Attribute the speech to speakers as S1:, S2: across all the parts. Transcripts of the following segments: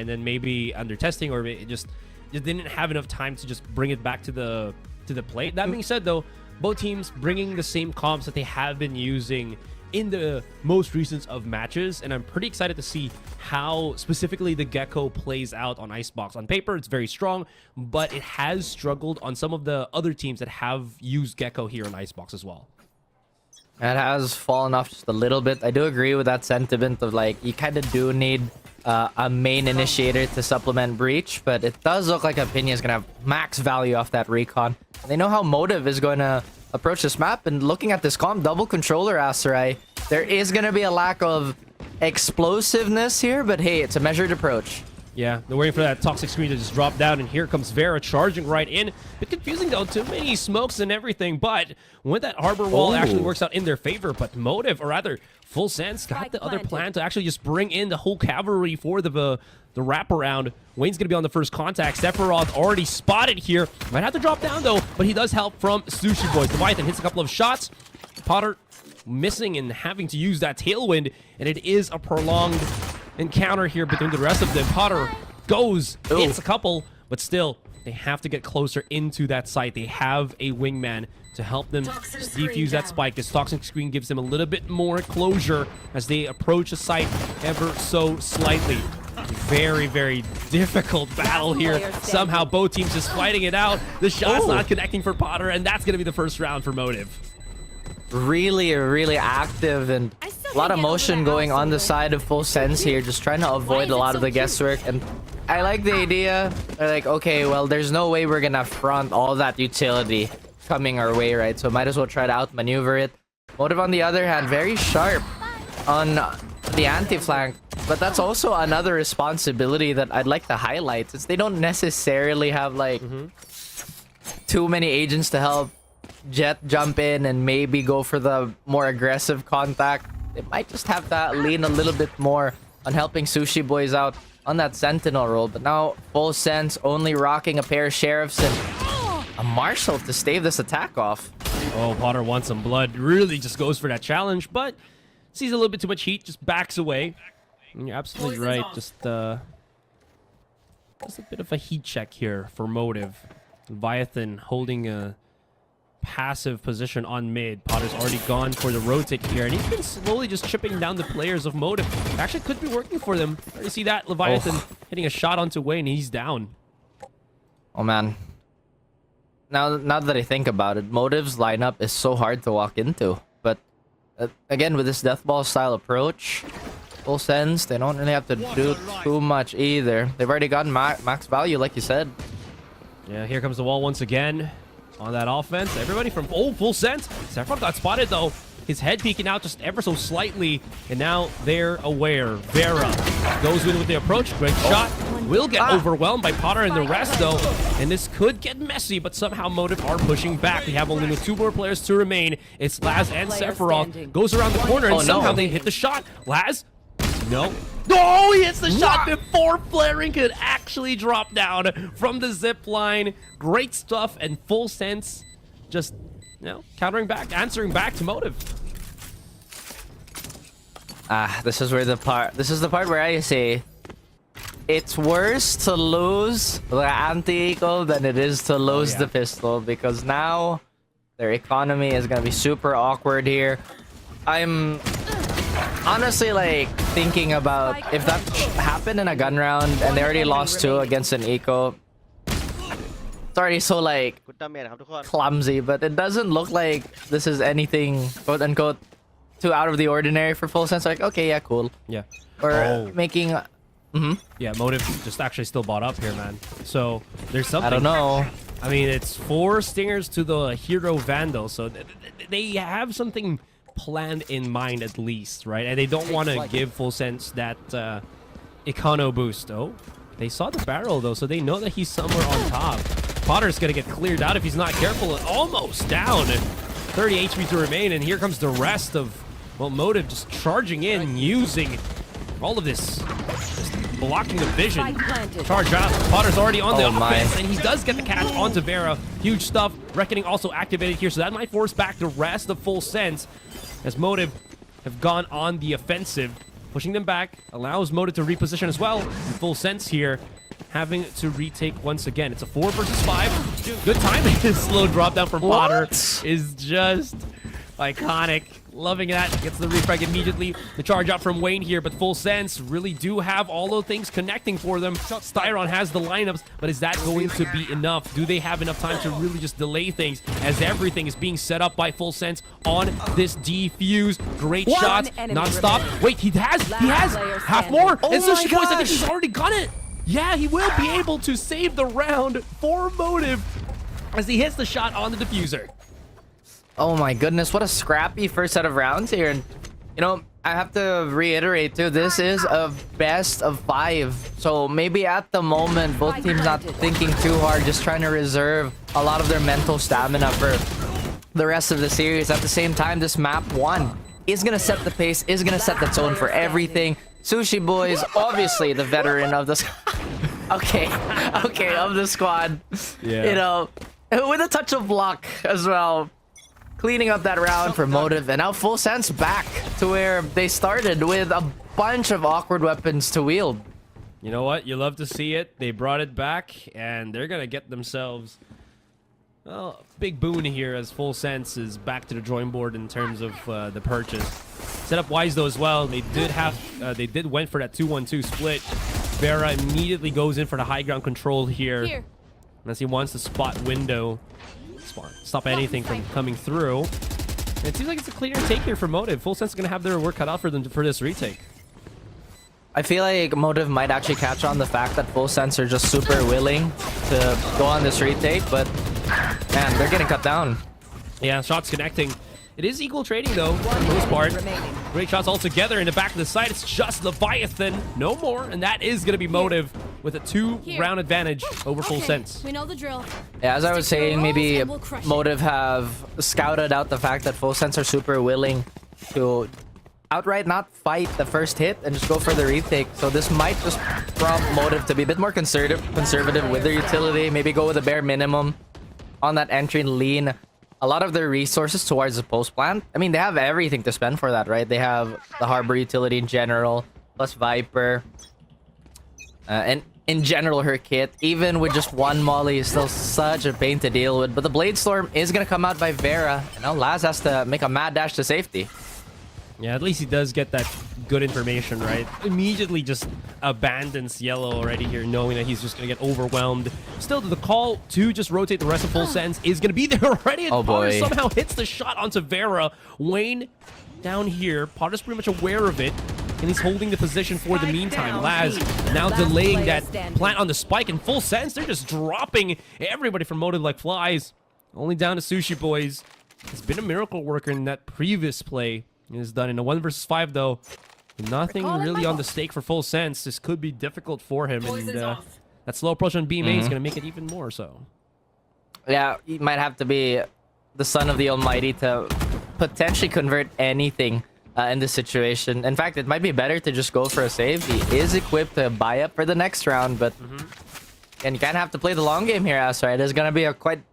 S1: and then maybe under testing, or it just didn't have enough time to just bring it back to the plate. That being said, though, both teams bringing the same comps that they have been using in the most recent of matches, and I'm pretty excited to see how specifically the Gecko plays out on Icebox. On paper, it's very strong, but it has struggled on some of the other teams that have used Gecko here on Icebox as well.
S2: It has fallen off just a little bit. I do agree with that sentiment of like, you kind of do need a main initiator to supplement Breach, but it does look like Opinion is going to have max value off that recon. They know how Motive is going to approach this map, and looking at this comp, double controller Aserai, there is going to be a lack of explosiveness here, but hey, it's a measured approach.
S1: Yeah, they're waiting for that toxic screen to just drop down, and here comes Vera charging right in. Bit confusing though, too many smokes and everything, but when that harbor wall actually works out in their favor, but Motive, or rather Full Sense, got the other plan to actually just bring in the whole cavalry for the wraparound. Wayne's gonna be on the first contact. Sephiroth already spotted here. Might have to drop down though, but he does help from Sushi Boys. Leviathan hits a couple of shots. Potter missing and having to use that tailwind, and it is a prolonged encounter here between the rest of them. Potter goes, hits a couple, but still, they have to get closer into that site. They have a wingman to help them defuse that spike. This toxic screen gives them a little bit more closure as they approach the site ever so slightly. Very, very difficult battle here. Somehow both teams just fighting it out. The shot's not connecting for Potter, and that's going to be the first round for Motive.
S2: Really active, and a lot of motion going on the side of Full Sense here, just trying to avoid a lot of the guesswork. And I like the idea. They're like, okay, well, there's no way we're gonna front all that utility coming our way, right? So might as well try to outmaneuver it. Motive, on the other hand, very sharp on the anti-flank, but that's also another responsibility that I'd like to highlight, since they don't necessarily have like too many agents to help Jet jump in and maybe go for the more aggressive contact. They might just have to lean a little bit more on helping Sushi Boys out on that Sentinel role. But now Full Sense only rocking a pair of Sheriffs and a Marshal to stave this attack off.
S1: Oh, Potter wants some blood. Really just goes for that challenge, but sees a little bit too much heat, just backs away. And you're absolutely right. Just a bit of a heat check here for Motive. Leviathan holding a passive position on mid. Potter's already gone for the rotate here, and he's been slowly just chipping down the players of Motive. Actually could be working for them. You see that Leviathan hitting a shot onto Wayne, and he's down.
S2: Oh man, now that I think about it, Motive's lineup is so hard to walk into, but again, with this death ball style approach, Full Sense, they don't really have to do too much either. They've already gotten max value, like you said.
S1: Yeah, here comes the wall once again. On that offense, everybody from Full Sense. Sephiroth got spotted though. His head peeking out just ever so slightly, and now they're aware. Vera goes in with the approach. Great shot. Will get overwhelmed by Potter and the rest though, and this could get messy, but somehow Motive are pushing back. We have only the 2 more players to remain. It's Laz and Sephiroth. Goes around the corner, and somehow they hit the shot. Laz? No. No, he hits the shot before Flaring could actually drop down from the zip line. Great stuff, and Full Sense just, countering back, answering back to Motive.
S2: This is the part where I say it's worse to lose the anti-eco than it is to lose the pistol, because now their economy is gonna be super awkward here. I'm honestly like thinking about if that happened in a gun round and they already lost 2 against an eco. It's already so like clumsy, but it doesn't look like this is anything quote unquote too out of the ordinary for Full Sense. Like, okay, yeah, cool.
S1: Yeah.
S2: Or making
S1: yeah, Motive just actually still bought up here, man. So there's something.
S2: I don't know.
S1: I mean, it's 4 stingers to the Hero Vandal, so they have something planned in mind at least, right? And they don't want to give Full Sense that econo boost. Oh, they saw the barrel though, so they know that he's somewhere on top. Potter's gonna get cleared out if he's not careful. Almost down. 30 HP to remain, and here comes the rest of, well, Motive just charging in, using all of this, just blocking the vision. Charge out. Potter's already on the offense, and he does get the catch onto Vera. Huge stuff. Reckoning also activated here, so that might force back the rest of Full Sense, as Motive have gone on the offensive. pushing them back, allows Motive to reposition as well. In full sense here, having to retake once again. It's a 4 versus 5. Good timing. Slow drop down from Potter is just iconic. Loving that. Gets the refrag immediately. The charge out from Wayne here, but full sense really do have all those things connecting for them. Styron has the lineups, but is that going to be enough? Do they have enough time to really just delay things as everything is being set up by full sense on this defuse? Great shots, non-stop. Wait, he has half more.
S2: Oh
S1: and so she
S2: my
S1: I think he's already got it. Yeah, he will be able to save the round for Motive as he hits the shot on the diffuser.
S2: Oh my goodness, what a scrappy first set of rounds here. And, you know, I have to reiterate too, this is a best of 5. So maybe at the moment, both teams not thinking too hard, just trying to reserve a lot of their mental stamina for the rest of the series. At the same time, this map 1 is going to set the pace, is going to set the tone for everything. Sushi Boys, obviously the veteran of the okay, of the squad.
S1: Yeah.
S2: You know, with a touch of luck as well. Cleaning up that round for Motive, and now full sense back to where they started with a bunch of awkward weapons to wield.
S1: You know what? You love to see it. They brought it back, and they're going to get themselves, well, a big boon here as full sense is back to the drawing board in terms of the purchase. Set up wise though as well. They did went for that 2-1-2 split. Vera immediately goes in for the high ground control here. As he wants to spot window. Stop anything from coming through. And it seems like it's a clear take here for Motive. Full sense is going to have their work cut out for them for this retake.
S2: I feel like Motive might actually catch on the fact that full sense are just super willing to go on this retake, but man, they're getting cut down.
S1: Yeah, shots connecting. It is equal trading though, for the most part. Great shots all together in the back of the side. It's just Leviathan, no more, and that is going to be Motive with a 2-round advantage over full sense.
S3: We know the drill.
S2: Yeah, as I was saying, maybe Motive have scouted out the fact that full sense are super willing to outright not fight the first hit and just go for the retake. So this might just prompt Motive to be a bit more conservative with their utility, maybe go with a bare minimum on that entry and lean a lot of their resources towards the post plant. I mean, they have everything to spend for that, right? They have the harbor utility in general, plus Viper, and in general her kit. Even with just one molly is still such a pain to deal with. But the Blade Storm is gonna come out by Vera, and now Laz has to make a mad dash to safety.
S1: Yeah, at least he does get that good information, right? Immediately just abandons Yellow already here, knowing that he's just going to get overwhelmed. Still, the call to just rotate the rest of full sense is going to be there already. And
S2: Oh,
S1: Potter
S2: boy.
S1: somehow hits the shot onto Vera. Wayne down here. Potter's pretty much aware of it, and he's holding the position for the meantime. Laz now delaying that plant on the spike in full sense. They're just dropping everybody from Motive like flies. Only down to Sushi Boys. It's been a miracle worker in that previous play. It is done in a 1 versus 5 though. Nothing really on the stake for full sense. This could be difficult for him, and that slow approach on BMA is going to make it even more so.
S2: Yeah, he might have to be the son of the Almighty to potentially convert anything in this situation. In fact, it might be better to just go for a save. He is equipped to buy up for the next round, but and you kind of have to play the long game here, As, right? It's going to be a quite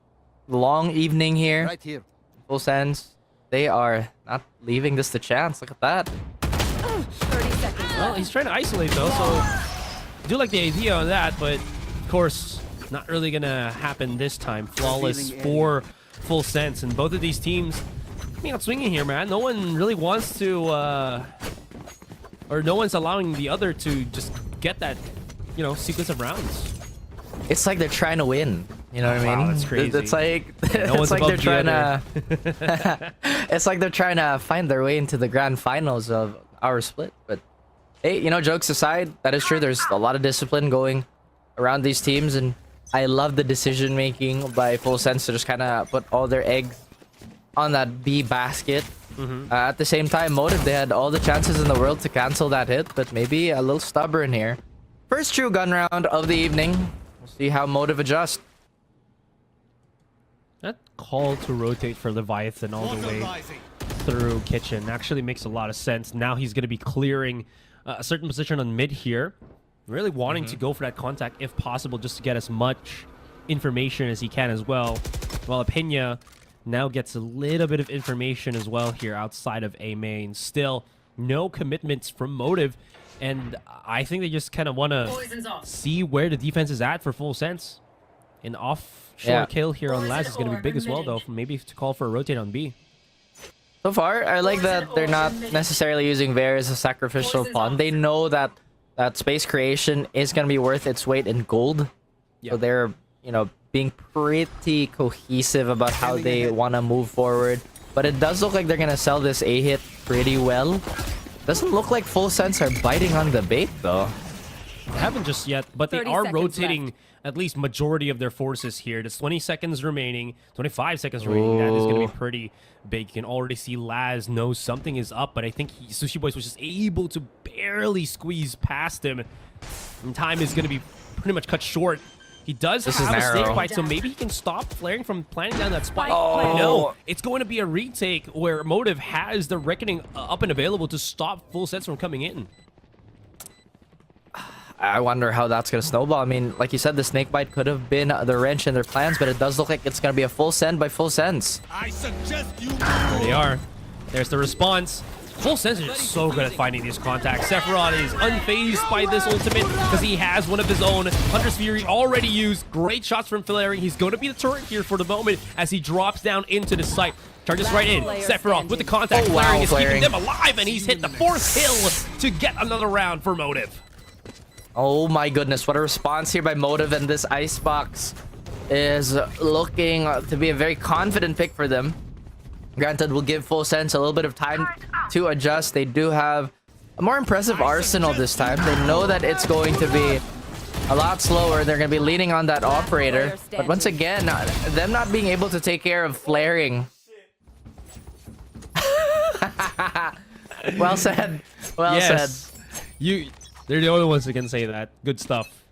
S2: long evening here.
S4: Right here.
S2: Full sense. They are not leaving this to chance. Look at that.
S3: 30 seconds.
S1: Well, he's trying to isolate though, so I do like the idea on that, but of course, not really gonna happen this time. Flawless for full sense, and both of these teams coming out swinging here, man. No one really wants to, or no one's allowing the other to just get that, you know, sequence of rounds.
S2: It's like they're trying to win. You know what I mean?
S1: Wow, that's crazy.
S2: It's like
S1: No one's
S2: it's like
S1: above
S2: they're trying
S1: the
S2: to. It's like they're trying to find their way into the grand finals of our split. But hey, you know, jokes aside, that is true. There's a lot of discipline going around these teams, and I love the decision making by full sense to just kind of put all their eggs on that B basket. At the same time, Motive, they had all the chances in the world to cancel that hit, but maybe a little stubborn here. First true gun round of the evening. We'll see how Motive adjust.
S1: That call to rotate for Leviathan all the way through kitchen actually makes a lot of sense. Now he's going to be clearing a certain position on mid here, really wanting to go for that contact if possible, just to get as much information as he can as well. While Apena now gets a little bit of information as well here outside of A main. Still, no commitments from Motive. And I think they just kind of want to see where the defense is at for Full Sense. An offshore kill here on Laz is going to be big as well, though. Maybe to call for a rotate on B.
S2: So far, I like that they're not necessarily using Ver as a sacrificial pawn. They know that space creation is going to be worth its weight in gold. So they're, being pretty cohesive about how they want to move forward. But it does look like they're going to sell this A hit pretty well. Doesn't look like Full Sense are biting on the bait, though.
S1: They haven't just yet, but they are rotating at least majority of their forces here. There's 20 seconds remaining, 25 seconds remaining. That is going to be pretty big. You can already see Laz knows something is up, but I think Sushi Boys was just able to barely squeeze past him. And time is going to be pretty much cut short. He does have a snake bite, so maybe he can stop flaring from planting down that spike. But no, it's going to be a retake where Motive has the Reckoning up and available to stop Full Sense from coming in.
S2: I wonder how that's going to snowball. I mean, like you said, the snake bite could have been the wrench in their plans, but it does look like it's going to be a full send by Full Sense.
S4: I suggest you
S1: There they are. There's the response. Full Sense is so good at finding these contacts. Sephiroth is unfazed by this ultimate because he has one of his own. Hunter's Fury already used. Great shots from flaring. He's going to be the turret here for the moment as he drops down into the site. Charges right in. Sephiroth with the contact. Flaring is keeping them alive, and he's hit the 4th kill to get another round for Motive.
S2: Oh my goodness, what a response here by Motive, and this Icebox is looking to be a very confident pick for them. Granted, we'll give Full Sense a little bit of time to adjust. They do have a more impressive arsenal this time. They know that it's going to be a lot slower. They're going to be leaning on that operator. But once again, them not being able to take care of flaring. Well said. Well said.
S1: They're the only ones that can say that. Good stuff.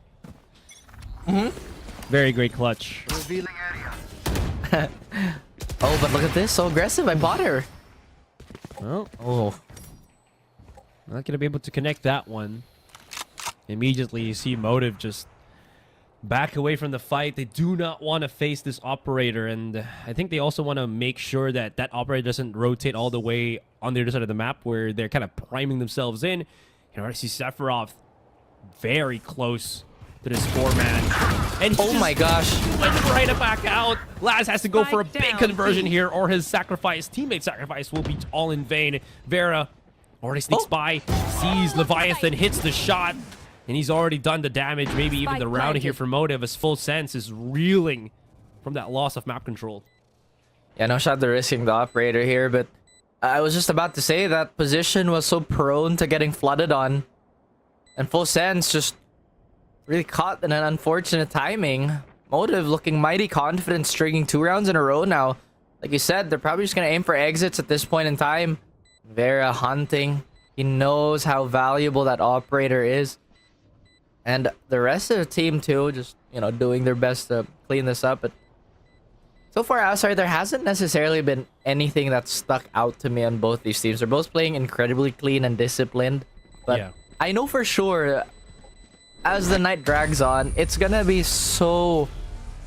S1: Very great clutch.
S2: Oh, but look at this. So aggressive. I bought her.
S1: Oh. Not going to be able to connect that one. Immediately, you see Motive just back away from the fight. They do not want to face this operator. And I think they also want to make sure that that operator doesn't rotate all the way on the other side of the map where they're kind of priming themselves in. You can already see Sephiroth very close to this 4-man. And
S2: oh my gosh.
S1: Went right back out. Laz has to go for a big conversion here, or his teammate sacrifice will be all in vain. Vera already sneaks by, sees Leviathan, hits the shot, and he's already done the damage, maybe even the round here for Motive, as Full Sense is reeling from that loss of map control.
S2: Yeah, no shot they're risking the operator here, but I was just about to say that position was so prone to getting flooded on. And Full Sense just really caught in an unfortunate timing. Motive looking mighty confident, stringing 2 rounds in a row now. Like you said, they're probably just going to aim for exits at this point in time. Vera hunting. He knows how valuable that operator is. And the rest of the team too, just, doing their best to clean this up. But so far, outside, there hasn't necessarily been anything that's stuck out to me on both these teams. They're both playing incredibly clean and disciplined. But I know for sure, as the night drags on, it's gonna be so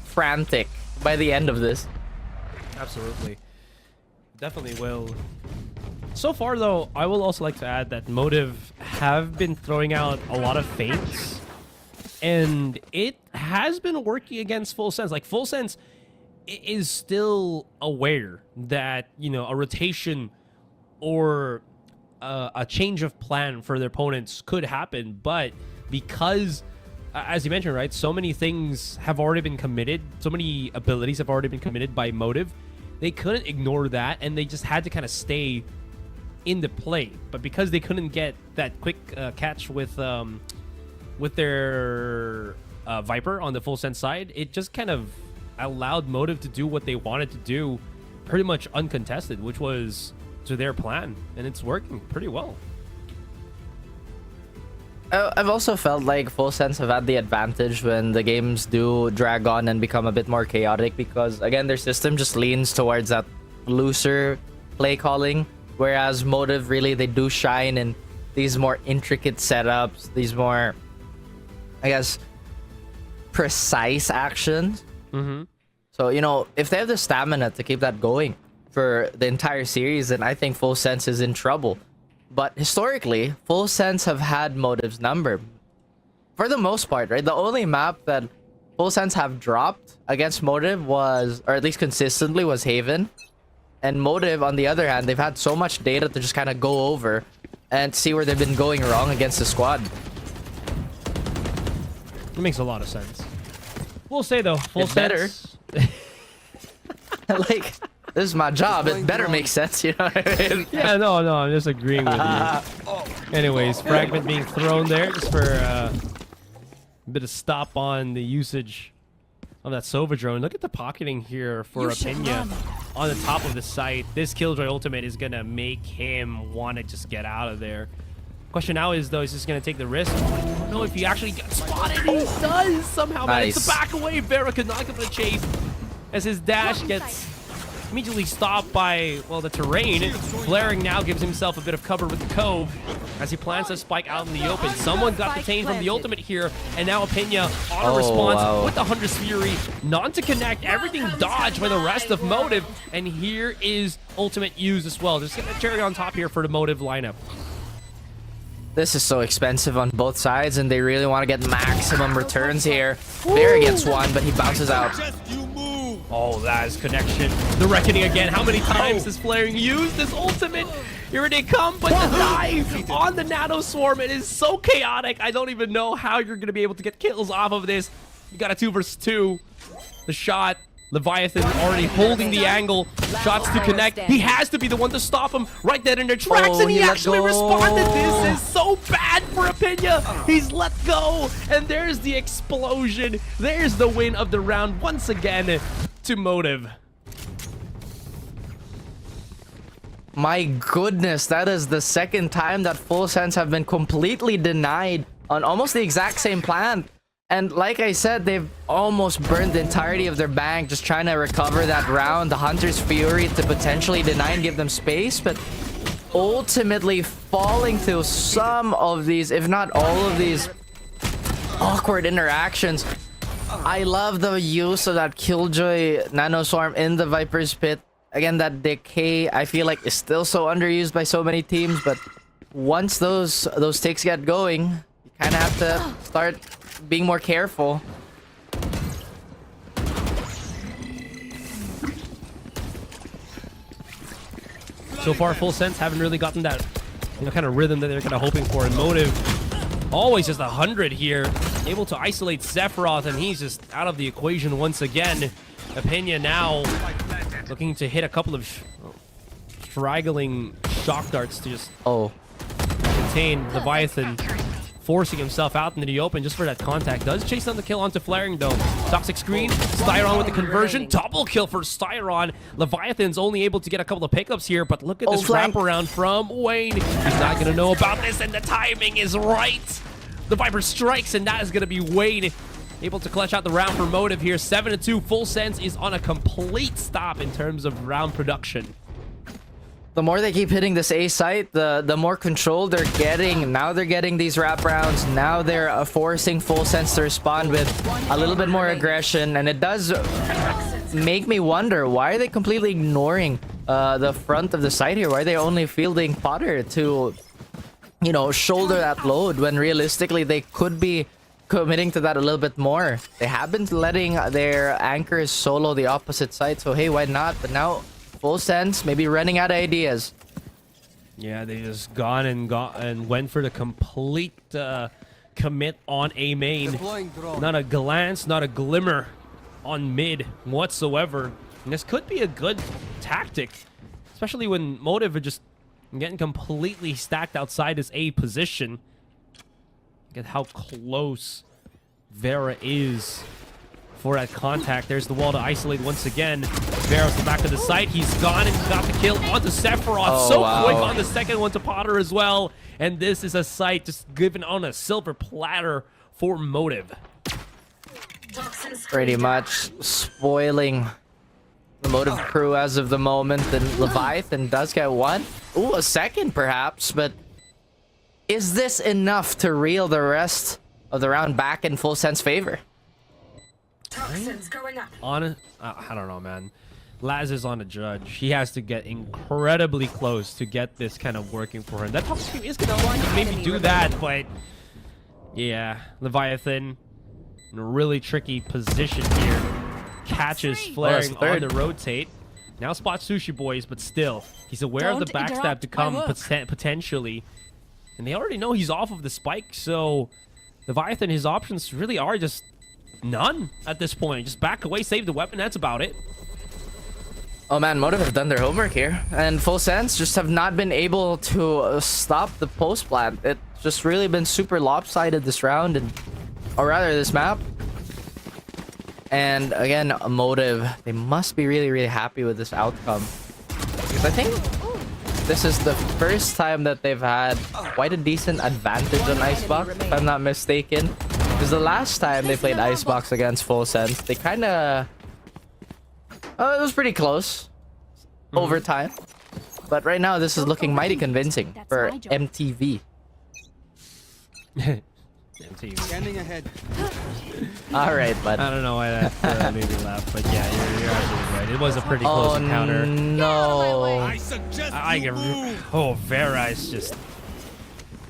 S2: frantic by the end of this.
S1: Absolutely. Definitely will. So far, though, I will also like to add that Motive have been throwing out a lot of feints. And it has been working against Full Sense. Like, Full Sense is still aware that, a rotation or a change of plan for their opponents could happen, but because, as you mentioned, right, so many things have already been committed, so many abilities have already been committed by Motive, they couldn't ignore that, and they just had to kind of stay in the play. But because they couldn't get that quick catch with their Viper on the Full Sense side, it just kind of allowed Motive to do what they wanted to do pretty much uncontested, which was to their plan, and it's working pretty well.
S2: I've also felt like Full Sense have had the advantage when the games do drag on and become a bit more chaotic, because again, their system just leans towards that looser play calling, whereas Motive, really, they do shine in these more intricate setups, these more, I guess, precise actions. So, if they have the stamina to keep that going for the entire series, then I think Full Sense is in trouble. But historically, Full Sense have had Motive's number. For the most part, right? The only map that Full Sense have dropped against Motive was, or at least consistently, was Haven. And Motive, on the other hand, they've had so much data to just kind of go over and see where they've been going wrong against the squad.
S1: It makes a lot of sense. We'll say though, Full
S2: It better.
S1: Sense.
S2: Like, this is my job. It better make sense, you know what I mean?
S1: Yeah, no, I'm just agreeing with you. Anyways, fragment being thrown there just for a bit of stop on the usage of that Sova drone. Look at the pocketing here for Apenya on the top of the site. This Killjoy ultimate is gonna make him want to just get out of there. Question now is though, is this gonna take the risk? I don't know if he actually gets spotted. He does somehow manage to back away. Vera could not give it a chase as his dash gets immediately stopped by, well, the terrain. Flaring now gives himself a bit of cover with the Cove as he plants a spike out in the open. Someone got detained from the ultimate here, and now Apenya on a response with the Hunter's Fury. Not to connect, everything dodged by the rest of Motive, and here is ultimate used as well. Just getting a cherry on top here for the Motive lineup.
S2: This is so expensive on both sides, and they really want to get maximum returns here. Vera gets one, but he bounces out.
S1: Oh, that is connection. The Reckoning again. How many times has Flaring used this ultimate? Here they come, but the dive on the Nano Swarm, it is so chaotic. I don't even know how you're going to be able to get kills off of this. You got a 2 versus 2. The shot. Leviathan already holding the angle. Shots to connect. He has to be the one to stop him right there in their tracks, and he actually responded. This is so bad for Apenya. He's let go, and there's the explosion. There's the win of the round once again to Motive.
S2: My goodness, that is the second time that Full Sense have been completely denied on almost the exact same plan. And like I said, they've almost burned the entirety of their bank just trying to recover that round. The Hunter's Fury to potentially deny and give them space, but ultimately falling to some of these, if not all of these, awkward interactions. I love the use of that Killjoy Nano Swarm in the Viper's Pit. Again, that decay, I feel like, is still so underused by so many teams, but once those ticks get going, you kind of have to start being more careful.
S1: So far, Full Sense haven't really gotten that, kind of rhythm that they're kind of hoping for. And Motive, always just 100 here, able to isolate Sephiroth, and he's just out of the equation once again. Apenya now looking to hit a couple of straggling shock darts to just contain Leviathan, forcing himself out into the open just for that contact. Does chase down the kill onto Flaring though. Toxic Screen, Styron with the conversion. Double kill for Styron. Leviathan's only able to get a couple of pickups here, but look at this wraparound from Wayne. He's not going to know about this, and the timing is right. The Viper strikes, and that is going to be Wayne able to clutch out the round for Motive here. 7-2. Full Sense is on a complete stop in terms of round production.
S2: The more they keep hitting this A site, the more control they're getting. Now they're getting these wraparounds. Now they're forcing Full Sense to respond with a little bit more aggression. And it does make me wonder, why are they completely ignoring the front of the site here? Why are they only fielding Potter to, shoulder that load when realistically they could be committing to that a little bit more? They have been letting their anchors solo the opposite side, so hey, why not? But now Full Sense maybe running out of ideas.
S1: Yeah, they just gone and went for the complete commit on A main. Not a glance, not a glimmer on mid whatsoever. And this could be a good tactic, especially when Motive are just getting completely stacked outside his A position. Look at how close Vera is for that contact. There's the wall to isolate once again. Vera's the back of the site. He's gone and got the kill onto Sephiroth. Quick on the second one to Potter as well. And this is a site just given on a silver platter for Motive.
S2: Pretty much spoiling the Motive crew as of the moment. And Leviathan does get one. Ooh, a second perhaps, but is this enough to reel the rest of the round back in Full Sense favor?
S3: Toxins going up.
S1: I don't know, man. Laz is on a judge. He has to get incredibly close to get this kind of working for him. That toxic screen is going to maybe do that, but yeah, Leviathan in a really tricky position here. Catches flaring on the rotate. Now spots Sushi Boys, but still, he's aware of the backstab to come potentially. And they already know he's off of the spike, so Leviathan, his options really are just none at this point. Just back away, save the weapon, that's about it.
S2: Oh man, Motive have done their homework here. And Full Sense just have not been able to stop the post plant. It's just really been super lopsided this round, or rather this map. And again, Motive, they must be really, really happy with this outcome. Because I think this is the first time that they've had quite a decent advantage on Icebox, if I'm not mistaken. Because the last time they played Icebox against Full Sense, they kind of... it was pretty close over time. But right now, this is looking mighty convincing for MTV.
S1: MTV.
S4: Standing ahead.
S2: All right, but
S1: I don't know why that made me laugh, but yeah, you're absolutely right. It was a pretty close encounter.
S2: No.
S4: I suggest
S1: Oh, Vera is just...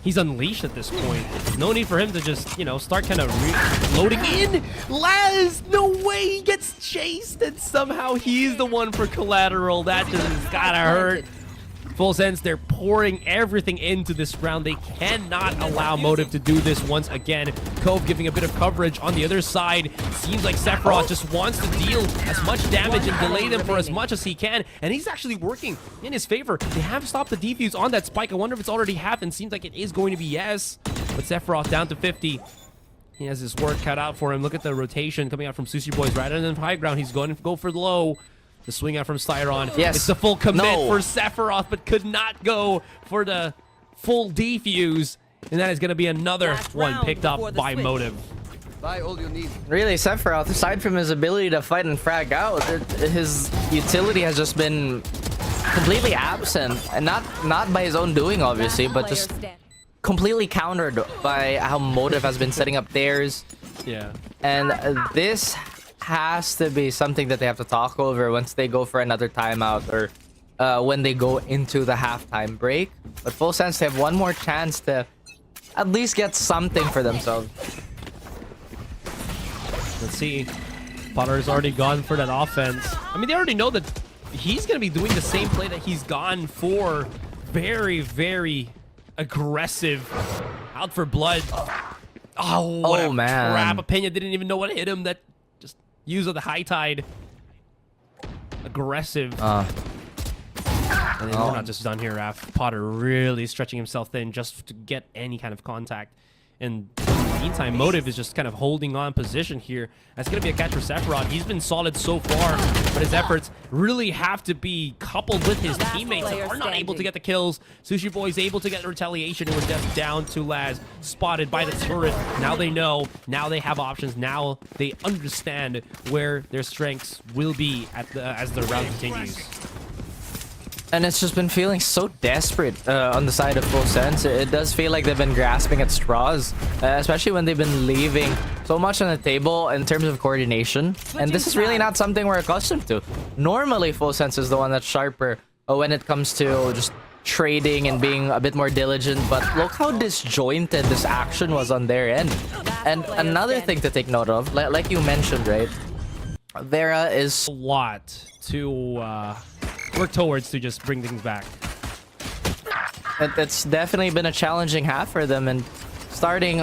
S1: He's unleashed at this point. No need for him to just, you know, start kind of loading in. Laz, no way, he gets chased and somehow he's the one for collateral. That just gotta hurt. Full Sense, they're pouring everything into this round. They cannot allow Motive to do this once again. Cove giving a bit of coverage on the other side. Seems like Sephiroth just wants to deal as much damage and delay them for as much as he can. And he's actually working in his favor. They have stopped the defuse on that spike. I wonder if it's already happened. Seems like it is going to be yes. But Sephiroth down to 50. He has his work cut out for him. Look at the rotation coming out from Sushi Boys. Rather than high ground, he's going to go for the low. The swing out from Styron.
S2: Yes.
S1: It's the full commit for Sephiroth, but could not go for the full defuse. And that is going to be another one picked up by Motive.
S4: Buy all you need.
S2: Really, Sephiroth, aside from his ability to fight and frag out, his utility has just been completely absent. And not by his own doing, obviously, but just completely countered by how Motive has been setting up theirs.
S1: Yeah.
S2: And this has to be something that they have to talk over once they go for another timeout, or when they go into the halftime break. But Full Sense, they have one more chance to at least get something for themselves.
S1: Let's see. Potter's already gone for that offense. I mean, they already know that he's going to be doing the same play that he's gone for. Very, very aggressive. Out for blood. Oh, what
S2: man.
S1: Crap. Opinion didn't even know what hit him. That just use of the high tide. Aggressive. And then we're not just done here, Raph. Potter really stretching himself thin just to get any kind of contact. And in the meantime, Motive is just kind of holding on position here. That's going to be a catch for Sephiroth. He's been solid so far, but his efforts really have to be coupled with his teammates that are not able to get the kills. Sushi Boy's able to get retaliation. It was just down to Laz, spotted by the turret. Now they know. Now they have options. Now they understand where their strengths will be as the round continues.
S2: And it's just been feeling so desperate on the side of Full Sense. It does feel like they've been grasping at straws, especially when they've been leaving so much on the table in terms of coordination. And this is really not something we're accustomed to. Normally, Full Sense is the one that's sharper when it comes to just trading and being a bit more diligent. But look how disjointed this action was on their end. And another thing to take note of, like you mentioned, right? Vera is
S1: a lot to work towards to just bring things back.
S2: It's definitely been a challenging half for them, and starting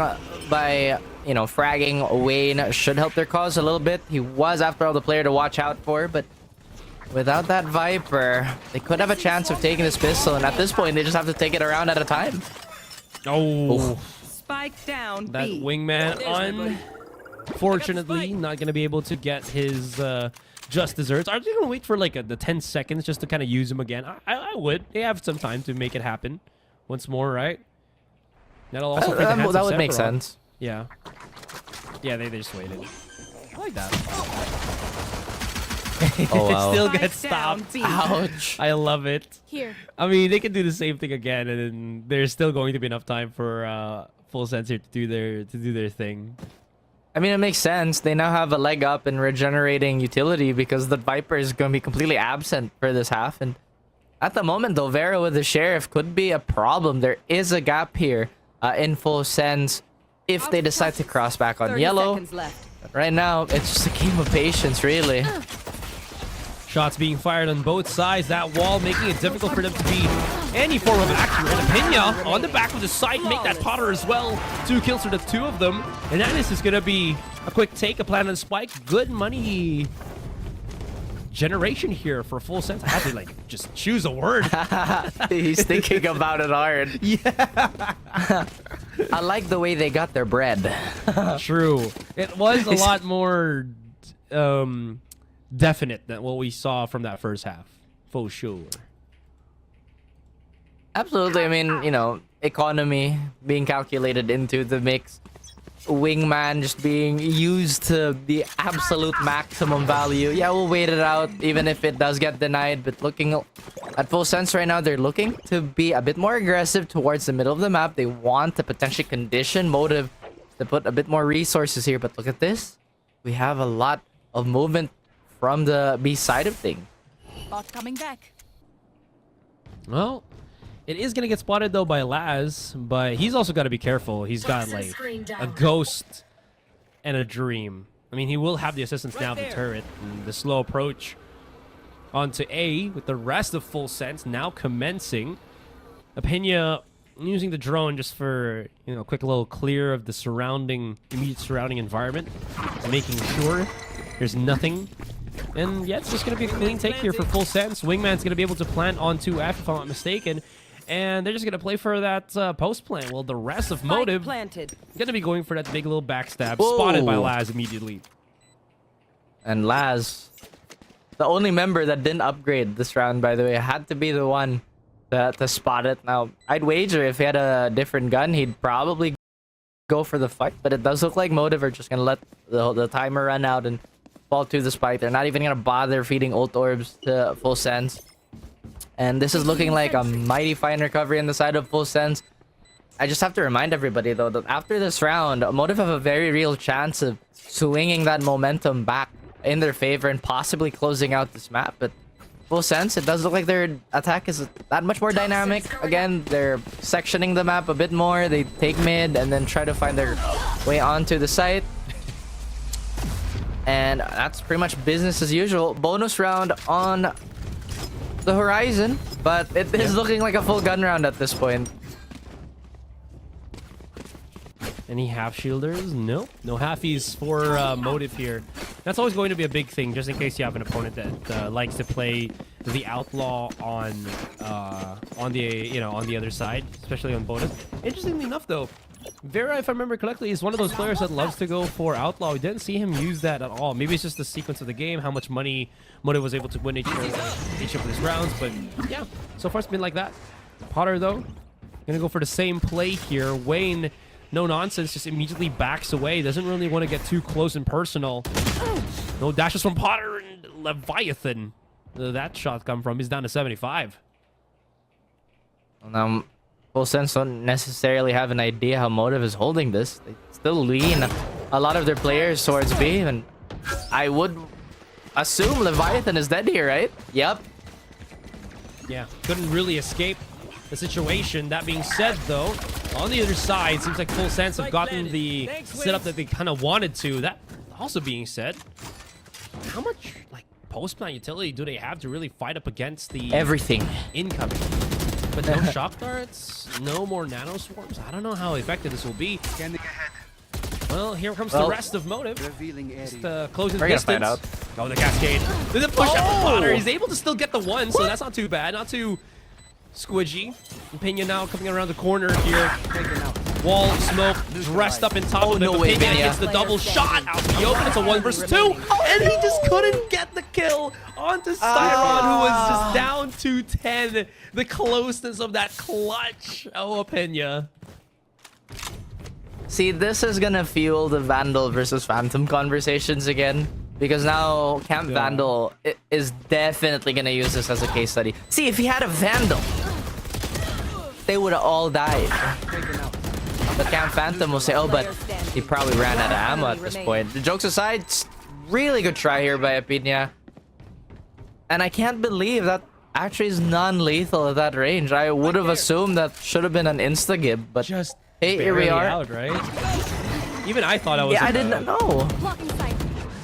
S2: by, you know, fragging Wayne should help their cause a little bit. He was, after all, the player to watch out for, but without that Viper, they could have a chance of taking this pistol, and at this point, they just have to take it around at a time.
S1: Oh,
S3: Spike down.
S1: that
S3: B.
S1: wingman, unfortunately, not going to be able to get his just desserts. Are they going to wait for like the 10 seconds just to kind of use him again? I would. They have some time to make it happen once more, right? That'll also
S2: that would make sense.
S1: Yeah. Yeah, they just waited. I like that.
S2: Oh, wow.
S1: It still gets stopped.
S2: Ouch.
S1: I love it.
S3: Here.
S1: I mean, they can do the same thing again, and then there's still going to be enough time for Full Sense here to do their thing.
S2: I I mean, it makes sense. They now have a leg up in regenerating utility because the Viper is going to be completely absent for this half. And at the moment, though, Vera with the Sheriff could be a problem. There is a gap here in full sense if they decide to cross back on
S3: 30
S2: yellow.
S3: seconds left.
S2: But right now, it's just a game of patience, really.
S1: Shots being fired on both sides. That wall making it difficult for them to be any form of action. And Pinya on the back of the site, make that Potter as well. 2 kills for the 2 of them. And that is going to be a quick take, a plan on the spike. Good money generation here for full sense. I had to like just choose a word.
S2: He's thinking about it hard.
S1: Yeah.
S2: I like the way they got their bread.
S1: True. It was a lot more definite than what we saw from that first half. For sure.
S2: Absolutely. I mean, you know, economy being calculated into the mix. Wingman just being used to the absolute maximum value. Yeah, we'll wait it out even if it does get denied. But looking at full sense right now, they're looking to be a bit more aggressive towards the middle of the map. They want to potentially condition Motive to put a bit more resources here. But look at this. We have a lot of movement from the B side of things.
S3: Bot coming back.
S1: Well, it is going to get spotted, though, by Laz, but he's also got to be careful. He's got, like, a ghost and a dream. I mean, he will have the assistance now of the turret. And the slow approach onto A with the rest of full sense now commencing. Apinya using the drone just for, you know, a quick little clear of the immediate surrounding environment. Making sure there's nothing. And yeah, it's just going to be a clean take here for full sense. Wingman's going to be able to plant onto F, if I'm not mistaken. And they're just going to play for that post plant. Well, the rest of Motive going to be going for that big little backstab.
S2: Whoa.
S1: Spotted by Laz immediately.
S2: And Laz, the only member that didn't upgrade this round, by the way, had to be the one to spot it. Now, I'd wager if he had a different gun, he'd probably go for the fight. But it does look like Motive are just going to let the timer run out and fall to the spike. They're not even going to bother feeding ult orbs to full sense. And this is looking like a mighty fine recovery on the side of full sense. I just have to remind everybody, though, that after this round, Motive have a very real chance of swinging that momentum back in their favor and possibly closing out this map. But full sense, it does look like their attack is that much more dynamic. Again, they're sectioning the map a bit more. They take mid and then try to find their way onto the site. And that's pretty much business as usual. Bonus round on the horizon, but it is looking like a full gun round at this point.
S1: Any half shielders? No. No halfies for Motive here. That's always going to be a big thing, just in case you have an opponent that likes to play the outlaw on the other side, especially on bonus. Interestingly enough, though, Vera, if I remember correctly, is one of those players that loves to go for outlaw. We didn't see him use that at all. Maybe it's just the sequence of the game, how much money Motive was able to win each of his rounds. But yeah, so far it's been like that. Potter, though, gonna go for the same play here. Wayne, no nonsense, just immediately backs away. Doesn't really want to get too close and personal. No dashes from Potter and Leviathan. That shot come from. He's down to 75.
S2: Now, full sense don't necessarily have an idea how Motive is holding this. They still lean a lot of their players towards B, and I would assume Leviathan is dead here, right? Yep.
S1: Yeah, couldn't really escape the situation. That being said, though, on the other side, seems like full sense have gotten the setup that they kind of wanted to. That also being said, how much like post-plant utility do they have to really fight up against the
S2: everything
S1: incoming? But no shock darts, no more nano swarms. I don't know how effective this will be. Well, here comes the rest of Motive. Just closing the distance.
S2: Out.
S1: Oh, the cascade. There's a push out from Potter. He's able to still get the one, so that's not too bad. Not too squidgy. Pena now coming around the corner here. Wall smoke dressed up in top of it.
S2: No way,
S1: Pena gets the double shot out in the open. It's a 1 versus 2. And he just couldn't get the kill onto Styron, who was just down to 10. The closeness of that clutch. Oh, Pena.
S2: See, this is gonna fuel the Vandal versus Phantom conversations again. Because now Camp Vandal is definitely gonna use this as a case study. See, if he had a Vandal, they would have all died. the Camp Phantom will say, oh, but he probably ran out of ammo at this point. The jokes aside, really good try here by Apinia. And I can't believe that actually is non-lethal at that range. I would have assumed that should have been an insta-gib, but
S1: Just
S2: hey, here we are.
S1: out, right? Even I thought I was.
S2: Yeah, I didn't know.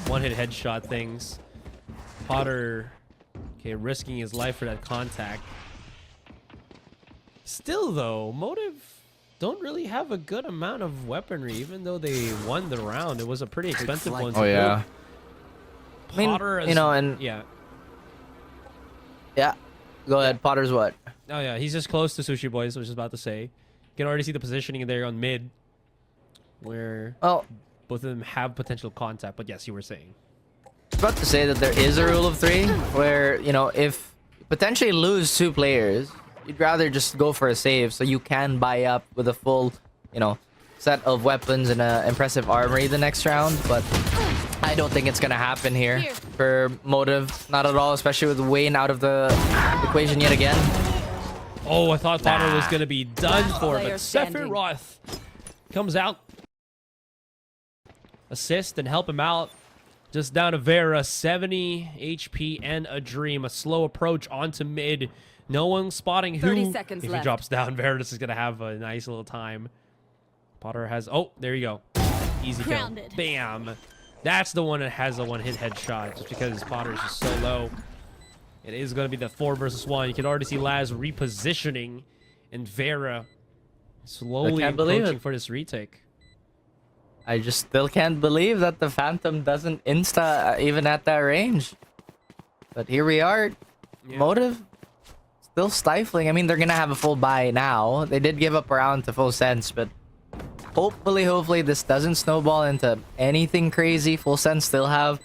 S1: One-hit headshot things. Potter, okay, risking his life for that contact. Still, though, Motive don't really have a good amount of weaponry, even though they won the round. It was a pretty expensive one.
S2: Oh yeah.
S1: Potter,
S2: I mean, you know, and
S1: yeah.
S2: Yeah. Go ahead. Potter's what?
S1: Oh yeah, he's just close to Sushi Boys, I was just about to say. You can already see the positioning there on mid, where
S2: Well,
S1: both of them have potential contact. But yes, you were saying.
S2: I was about to say that there is a rule of 3 where, you know, if you potentially lose 2 players, you'd rather just go for a save so you can buy up with a full, you know, set of weapons and an impressive armory the next round. But I don't think it's gonna happen here for Motive. Not at all, especially with Wayne out of the equation yet again.
S1: Oh, I thought Potter was gonna be done for, but Sephiroth comes out, assist and help him out. Just down to Vera, 70 HP and a dream. A slow approach onto mid. No one spotting who.
S3: 30 seconds
S1: if
S3: left.
S1: he drops down, Veritas is gonna have a nice little time. Potter has. Oh, there you go. Easy kill.
S3: Grounded.
S1: Bam. That's the one that has a one-hit headshot, just because Potter is just so low. It is going to be the 4 versus 1. You can already see Laz repositioning, and Vera slowly approaching for this retake.
S2: I just still can't believe that the Phantom doesn't insta even at that range. But here we are.
S1: Yeah.
S2: Motive still stifling. I mean, they're gonna have a full buy now. They did give up a round to Full Sense, but hopefully this doesn't snowball into anything crazy. Full Sense still have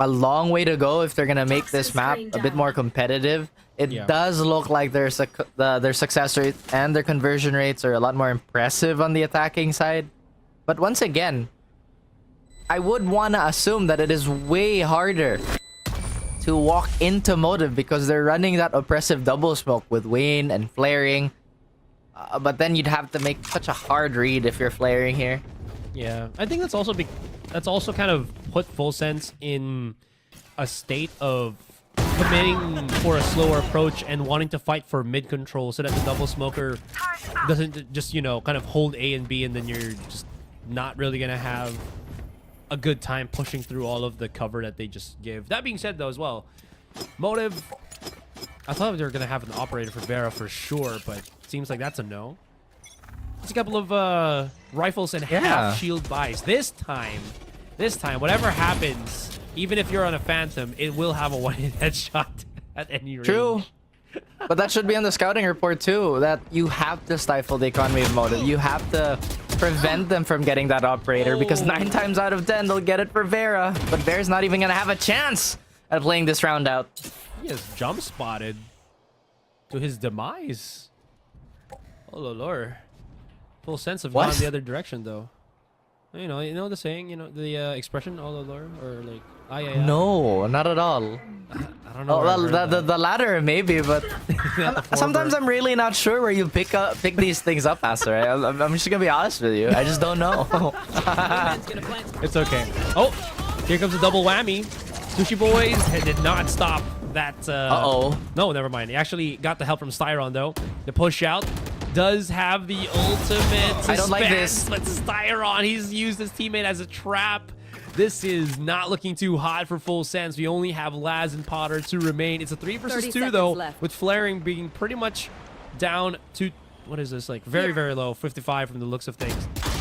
S2: a long way to go if they're gonna make this map a bit more competitive. It does look like their success rate and their conversion rates are a lot more impressive on the attacking side. But once again, I would want to assume that it is way harder to walk into Motive because they're running that oppressive double smoke with Wayne and flaring. But then you'd have to make such a hard read if you're flaring here.
S1: Yeah, I think that's also kind of put Full Sense in a state of committing for a slower approach and wanting to fight for mid control so that the double smoker doesn't just, you know, kind of hold A and B, and then you're just not really gonna have a good time pushing through all of the cover that they just give. That being said, though, as well, Motive, I thought they were gonna have an operator for Vera for sure, but it seems like that's a no. Just a couple of rifles and half shield buys. This time, whatever happens, even if you're on a Phantom, it will have a one-hit headshot at any range.
S2: True. But that should be on the scouting report too, that you have to stifle the economy of Motive. You have to prevent them from getting that operator because 9 times out of 10 they'll get it for Vera. But Vera's not even gonna have a chance at playing this round out.
S1: He has jump spotted to his demise. Oh lord. Full Sense of gone the other direction though. You know the saying, you know, the expression, oh lord, or like,
S2: no, not at all.
S1: I don't know.
S2: Oh, well, the latter maybe, but sometimes I'm really not sure where you pick these things up, Aster. I'm just gonna be honest with you. I just don't know.
S1: It's okay. Oh, here comes a double whammy. Sushi Boys did not stop that. No, never mind. He actually got the help from Styron though. The push out does have the ultimate.
S2: I don't like this.
S1: But Styron, he's used his teammate as a trap. This is not looking too hot for Full Sense. We only have Laz and Potter to remain. It's a 3 versus 2 though, with flaring being pretty much down to, what is this, like very, very low, 55 from the looks of things.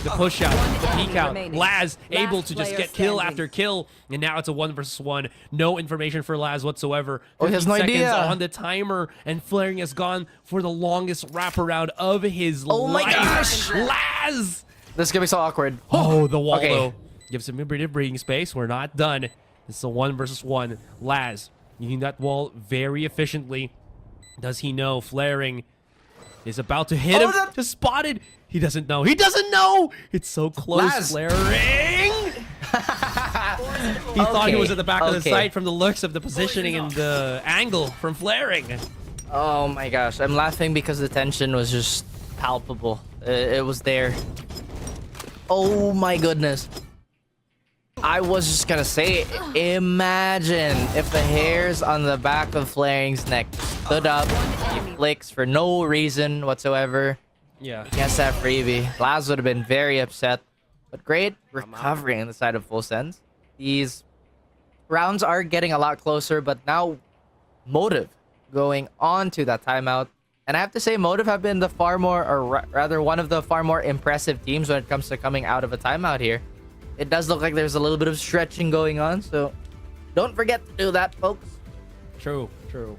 S1: The push out, the peek out, Laz able to just get kill after kill, and now it's a 1 versus 1. No information for Laz whatsoever.
S2: Oh, he has no idea.
S1: On the timer, and flaring has gone for the longest wraparound of his life.
S2: Oh my gosh,
S1: Laz!
S2: This is gonna be so awkward.
S1: Oh, the wall though. Gives him a bit of breathing space. We're not done. It's a 1 versus 1. Laz using that wall very efficiently. Does he know flaring is about to hit him? Just spotted. He doesn't know. He doesn't know. It's so close.
S2: Laz.
S1: Flaring. He thought he was at the back of the site from the looks of the positioning and the angle from flaring.
S2: Oh my gosh, I'm laughing because the tension was just palpable. It was there. Oh my goodness. I was just gonna say, imagine if the hairs on the back of Flaring's neck stood up, he flicks for no reason whatsoever.
S1: Yeah.
S2: Gets that freebie. Laz would have been very upset. But great recovery on the side of Full Sense. These rounds are getting a lot closer, but now Motive going on to that timeout. And I have to say, Motive have been the far more, or rather one of the far more impressive teams when it comes to coming out of a timeout here. It does look like there's a little bit of stretching going on, so don't forget to do that, folks.
S1: True. You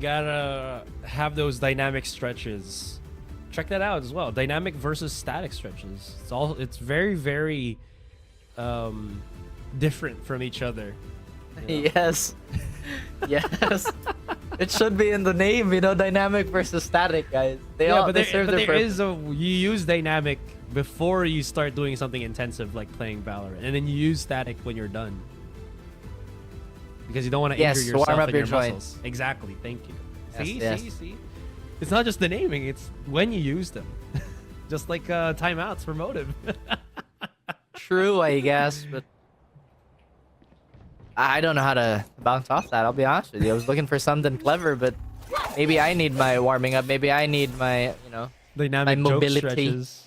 S1: gotta have those dynamic stretches. Check that out as well. Dynamic versus static stretches. It's very, very different from each other. You know?
S2: Yes. Yes. It should be in the name, you know, dynamic versus static, guys. They serve their purpose.
S1: You use dynamic before you start doing something intensive like playing Valorant, and then you use static when you're done. Because you don't want to injure yourself
S2: warm up
S1: and your
S2: joints.
S1: muscles. Exactly. Thank you.
S2: Yes,
S1: See? It's not just the naming, it's when you use them. Just like timeouts for Motive.
S2: True, I guess, but I don't know how to bounce off that. I'll be honest with you. I was looking for something clever, but maybe I need my warming up. Maybe I need my, you know,
S1: Dynamic
S2: my
S1: joke
S2: mobility.
S1: stretches.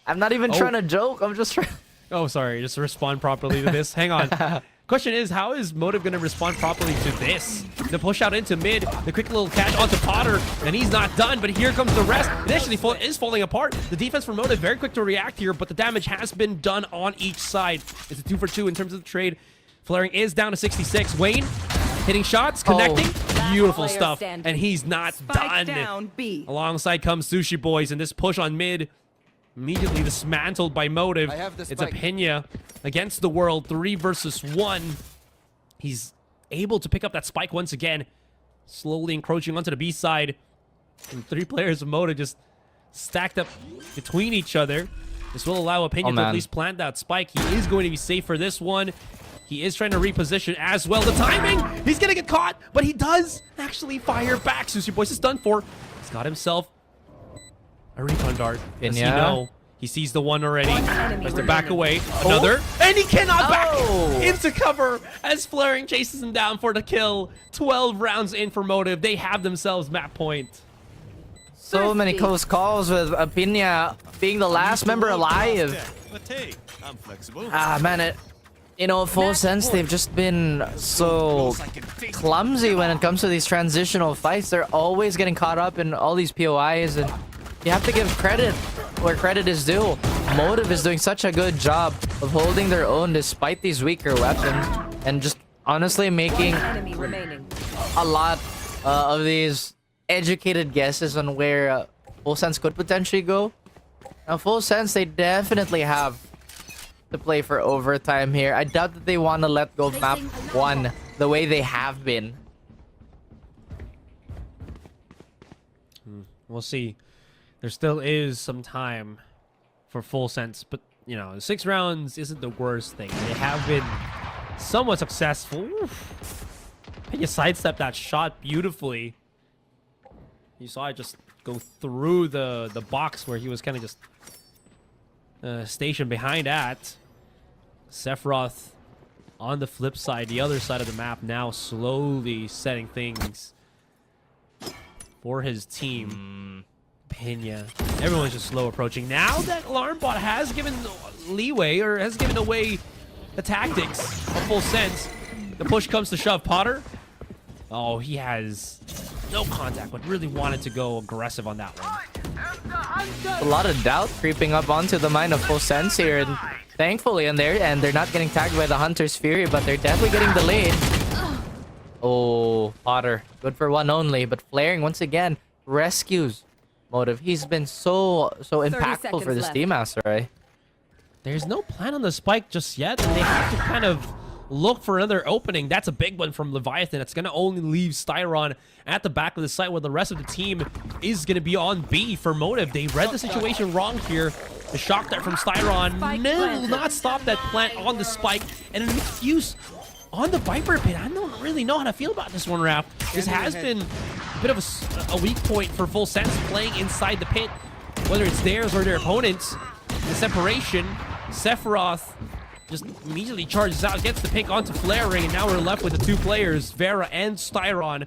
S2: I'm not even trying to joke. I'm just trying.
S1: Oh, sorry. Just respond properly to this. Hang on. Question is, how is Motive going to respond properly to this? The push out into mid, the quick little catch onto Potter, and he's not done, but here comes the rest. It actually is falling apart. The defense for Motive very quick to react here, but the damage has been done on each side. It's a 2 for 2 in terms of the trade. Flaring is down to 66. Wayne hitting shots, connecting. Beautiful stuff.
S3: standing.
S1: And he's not
S3: Spike
S1: done.
S3: down B.
S1: Alongside comes Sushi Boys, and this push on mid immediately dismantled by Motive.
S4: I have the
S1: It's a
S4: spike.
S1: Pena against the world, 3 versus 1. He's able to pick up that spike once again, slowly encroaching onto the B side. And 3 players of Motive just stacked up between each other. This will allow Opinion to at least plant that spike. He is going to be safe for this one. He is trying to reposition as well. The timing! He's going to get caught, but he does actually fire back. Sushi Boys is done for. He's got himself a recon dart. Does he know? He sees the one already. Tries to back away. Another. And he cannot back into cover as Flaring chases him down for the kill. 12 rounds in for Motive. They have themselves map point.
S2: So many close calls with Apinia being the last member alive.
S5: But hey, I'm flexible.
S2: Ah, man, you know, Full Sense, they've just been so clumsy when it comes to these transitional fights. They're always getting caught up in all these POIs, and you have to give credit where credit is due. Motive is doing such a good job of holding their own despite these weaker weapons, and just honestly making
S3: Enemy remaining.
S2: a lot of these educated guesses on where Full Sense could potentially go. Now, Full Sense, they definitely have to play for overtime here. I doubt that they want to let go of map 1 the way they have been.
S1: We'll see. There still is some time for Full Sense, but, you know, 6 rounds isn't the worst thing. They have been somewhat successful. You sidestepped that shot beautifully. You saw it just go through the box where he was kind of just stationed behind at. Sephiroth on the flip side, the other side of the map, now slowly setting things for his team. Pena. Everyone's just slow approaching. Now that Alarm Bot has given leeway, or has given away the tactics of Full Sense, the push comes to shove. Potter. Oh, he has no contact, but really wanted to go aggressive on that one.
S2: A lot of doubt creeping up onto the mind of Full Sense here, and thankfully they're not getting tagged by the Hunter's Fury, but they're definitely getting delayed. Oh, Potter, good for one only, but Flaring once again rescues Motive. He's been so impactful for this team, Asteroid.
S1: There's no plan on the spike just yet, and they have to kind of look for another opening. That's a big one from Leviathan. It's going to only leave Styron at the back of the site, where the rest of the team is going to be on B for Motive. They read the situation wrong here. The shock dart from Styron will not stop that plant on the spike, and an excuse on the Viper pit. I don't really know how to feel about this one, Raph. This has been a bit of a weak point for Full Sense, playing inside the pit. whether it's theirs or their opponents. The separation, Sephiroth just immediately charges out, gets the pick onto Flaring, and now we're left with the two players, Vera and Styron,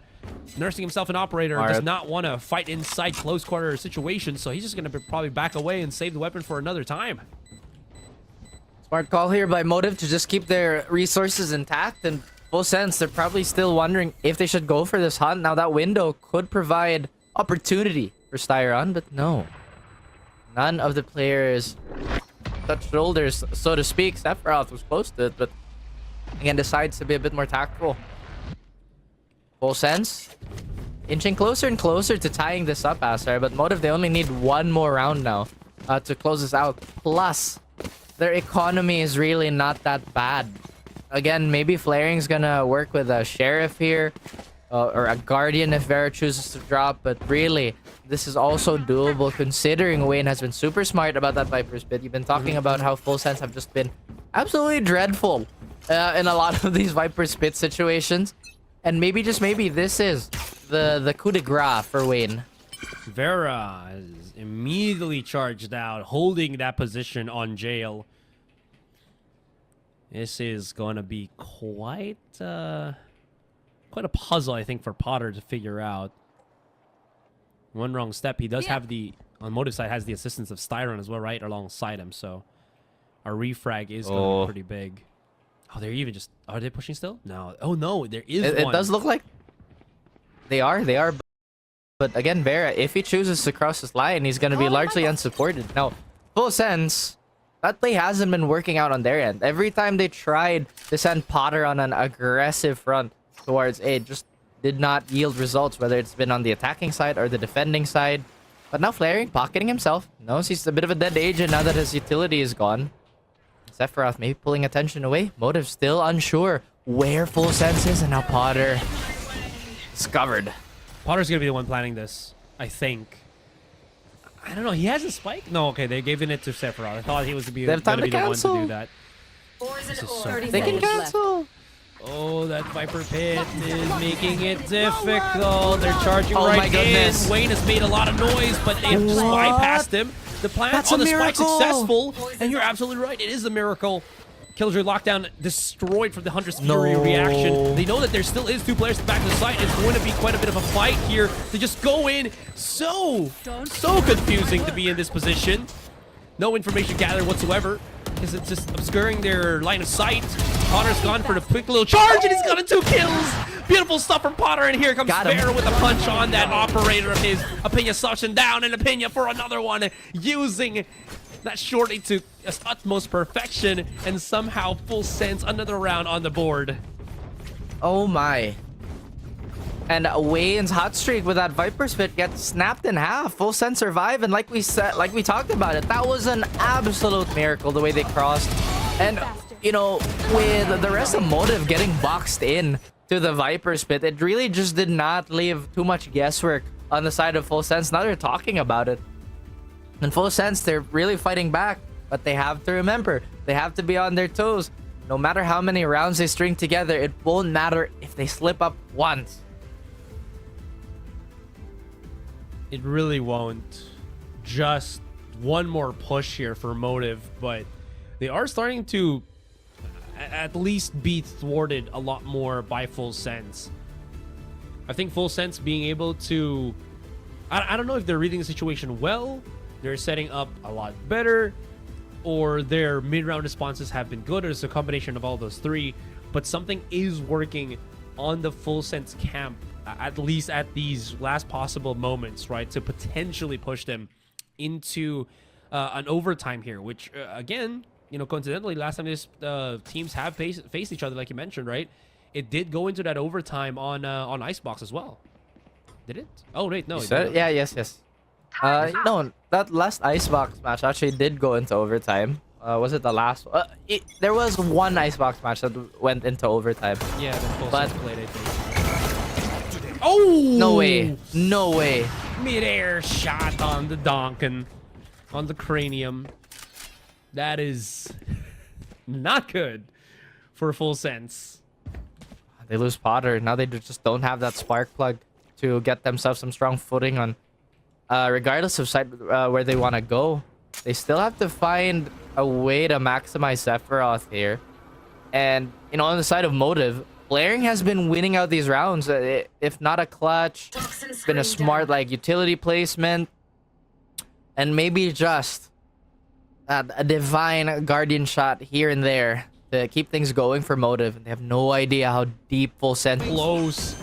S1: nursing himself an operator. Does not want to fight inside close quarter situations, so he's just going to probably back away and save the weapon for another time.
S2: Smart call here by Motive to just keep their resources intact. And full sense, they're probably still wondering if they should go for this hunt. Now that window could provide opportunity for Styron, but no. None of the players touched shoulders, so to speak. Sephiroth was close to it, but again decides to be a bit more tactful. Full sense inching closer and closer to tying this up, Asar, but Motive, they only need one more round now to close this out. Plus, their economy is really not that bad. Again, maybe Flaring's gonna work with a Sheriff here, or a Guardian if Vera chooses to drop, but really, this is also doable considering Wayne has been super smart about that Viper's Pit. You've been talking about how Full Sense have just been absolutely dreadful in a lot of these Viper's Pit situations. And maybe, just maybe, this is the coup de grace for Wayne.
S1: Vera is immediately charged out, holding that position on Jail. This is going to be quite a puzzle, I think, for Potter to figure out. One wrong step. He does have the, on Motive side, has the assistance of Styron as well, right, alongside him. So our refrag is going to be pretty big. Oh, they're even just, are they pushing still? No. Oh, no, there is one.
S2: It does look like they are. But again, Vera, if he chooses to cross this line, he's going to be largely unsupported. Now, Full Sense, that play hasn't been working out on their end. Every time they tried to send Potter on an aggressive front towards A, just did not yield results, whether it's been on the attacking side or the defending side. But now Flaring, pocketing himself, knows he's a bit of a dead agent now that his utility is gone. Sephiroth maybe pulling attention away. Motive still unsure where Full Sense is, and now Potter discovered.
S1: Potter's gonna be the one planning this, I think. I don't know. He has a spike. No, okay, they gave it to Sephiroth. I thought he was gonna be the one to do that. This is so
S2: They can cancel.
S1: Oh, that Viper Pit is making it difficult. They're charging
S2: Oh
S1: right
S2: my goodness.
S1: in. Wayne has made a lot of noise, but they have just bypassed him. The plan on the spike successful, and you're absolutely right. It is a miracle. Killjoy lockdown destroyed from the Hunter's Fury reaction. They know that there still is two players at the back of the site. It's going to be quite a bit of a fight here to just go in. So confusing to be in this position. No information gathered whatsoever, because it's just obscuring their line of sight. Potter's gone for the quick little charge, and he's got 2 kills. Beautiful stuff from Potter, and here comes Vera with a punch on that operator of his. Apina suction down, and Apina for another one, using that shorty to its utmost perfection, and somehow Full Sense another round on the board.
S2: Oh my. And Wayne's hot streak with that Viper's Pit gets snapped in half. Full Sense survive, and like we said, like we talked about it, that was an absolute miracle the way they crossed. And you know, with the rest of Motive getting boxed in to the Viper's Pit, it really just did not leave too much guesswork on the side of Full Sense. Now they're talking about it. In Full Sense, they're really fighting back, but they have to remember, they have to be on their toes. No matter how many rounds they string together, it won't matter if they slip up once.
S1: It really won't. Just one more push here for Motive, but they are starting to at least be thwarted a lot more by Full Sense. I think Full Sense being able to, I don't know if they're reading the situation well, they're setting up a lot better, or their mid-round responses have been good, or it's a combination of all those three, but something is working on the Full Sense camp, at least at these last possible moments, right, to potentially push them into an overtime here, which again, you know, coincidentally, last time these teams have faced each other, like you mentioned, right, it did go into that overtime on Icebox as well. Did it? Oh wait, no.
S2: Yeah, yes. No, that last Icebox match actually did go into overtime. Was it the last one? There was one Icebox match that went into overtime.
S1: Yeah, the Full Sense played, I think. Oh!
S2: No way.
S1: Mid-air shot on the Donkin, on the cranium. That is not good for Full Sense.
S2: They lose Potter. Now they just don't have that spark plug to get themselves some strong footing on regardless of side where they want to go, they still have to find a way to maximize Sephiroth here. And, you know, on the side of Motive, Flaring has been winning out these rounds. If not a clutch, it's been a smart, like, utility placement. And maybe just a divine Guardian shot here and there to keep things going for Motive. They have no idea how deep Full Send.
S1: Close.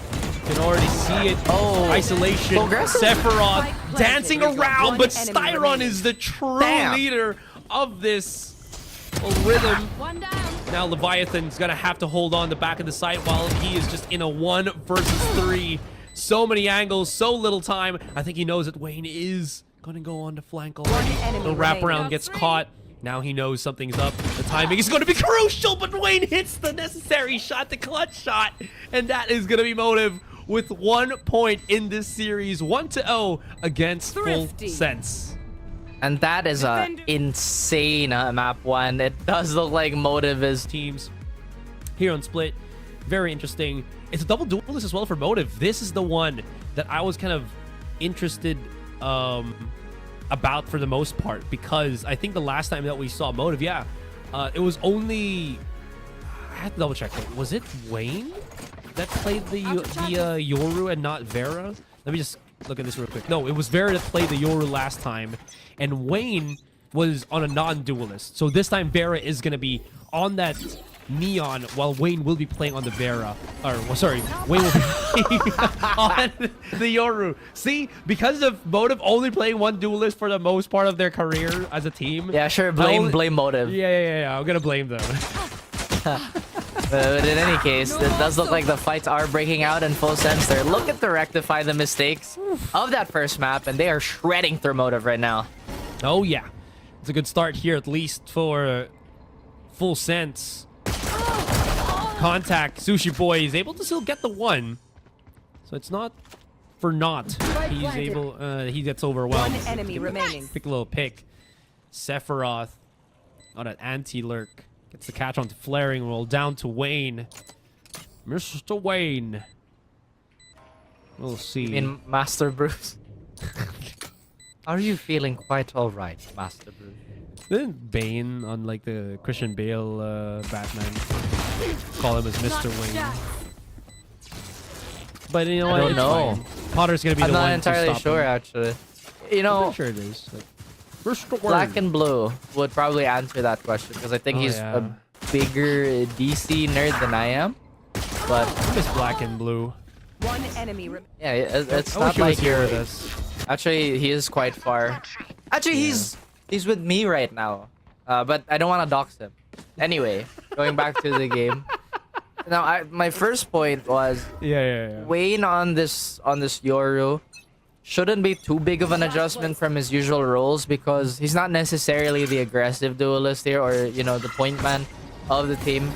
S1: You can already see it.
S2: Oh,
S1: Isolation.
S2: progressive.
S1: Sephiroth dancing around, but
S3: One enemy
S1: Styron
S3: remaining.
S1: is the true
S2: Damn.
S1: leader of this rhythm.
S3: One down.
S1: Now Leviathan's gonna have to hold on the back of the site while he is just in a 1 versus 3. So many angles, so little time. I think he knows that Wayne is gonna go on the flank already.
S3: enemy
S1: The
S3: remaining.
S1: wraparound gets caught. Now he knows something's up. The timing is going to be crucial, but Wayne hits the necessary shot, the clutch shot, and that is going to be Motive with 1 point in this series, 1-0 against Full
S3: Thrifty.
S1: Sense.
S2: And that is a insane map 1. It does look like Motive is...
S1: Teams here on Split, very interesting. It's a double duelist as well for Motive. This is the one that I was kind of interested about for the most part, because I think the last time that we saw Motive, it was only, I had to double check. Was it Wayne that played the Yoru and not Vera? Let me just look at this real quick. No, it was Vera that played the Yoru last time, and Wayne was on a non-duelist. So this time Vera is going to be on that Neon, while Wayne will be playing on the Vera. Or, well, sorry, Wayne will be playing on the Yoru. See, because of Motive only playing one duelist for the most part of their career as a team.
S2: Yeah, sure, blame Motive.
S1: Yeah. I'm gonna blame them.
S2: But in any case, it does look like the fights are breaking out in Full Sense. They're looking to rectify the mistakes of that first map, and they are shredding through Motive right now.
S1: Oh yeah, it's a good start here, at least for Full Sense. Contact, Sushi Boy is able to still get the 1, so it's not for naught. He's able, he gets overwhelmed.
S3: One enemy remaining.
S1: Pick a little pick. Sephiroth on an anti-lurk. Gets the catch onto Flaring. Roll down to Wayne. Mr. Wayne. We'll see.
S2: In Master Bruce. Are you feeling quite alright, Master Bruce?
S1: Didn't Bane on like the Christian Bale Batman call him as Mr. Wayne? But you know what?
S2: I don't
S1: It's
S2: know.
S1: fine. Potter's gonna be
S2: I'm
S1: the
S2: not
S1: one
S2: entirely
S1: to stop
S2: sure,
S1: him.
S2: actually. You
S1: I'm
S2: know,
S1: pretty sure it is. Like, Mr. Wayne.
S2: Black and Blue would probably answer that question, because I think
S1: Oh,
S2: he's
S1: yeah.
S2: a bigger DC nerd than I am. But
S1: I miss Black and Blue.
S3: One enemy
S2: yeah, it's
S1: I
S2: not
S1: wish he was
S2: like
S1: here
S2: you're...
S1: with us.
S2: Actually, he is quite far. Actually, he's with me right now. But I don't want to dox him. Anyway, going back to the game. Now, my first point was
S1: Yeah.
S2: Wayne on this Yoru shouldn't be too big of an adjustment from his usual roles, because he's not necessarily the aggressive duelist here, or you know, the point man of the team.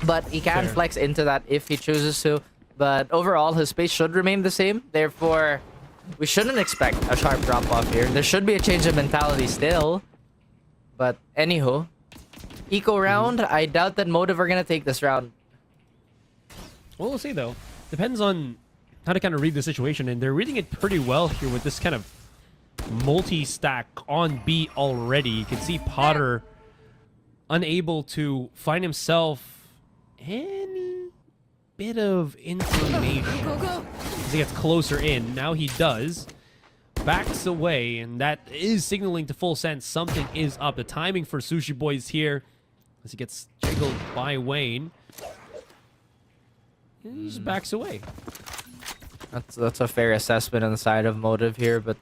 S2: But he can
S1: Fair.
S2: flex into that if he chooses to. But overall, his pace should remain the same. Therefore, we shouldn't expect a sharp drop off here. There should be a change of mentality still. But anywho, eco round. I doubt that Motive are gonna take this round.
S1: Well, we'll see though. Depends on how to kind of read the situation, and they're reading it pretty well here with this kind of multi-stack on B already. You can see Potter unable to find himself any bit of information as he gets closer in. Now he does. Backs away, and that is signaling to Full Sense something is up. The timing for Sushi Boy is here as he gets jiggled by Wayne. And he just backs away.
S2: That's a fair assessment on the side of Motive here, but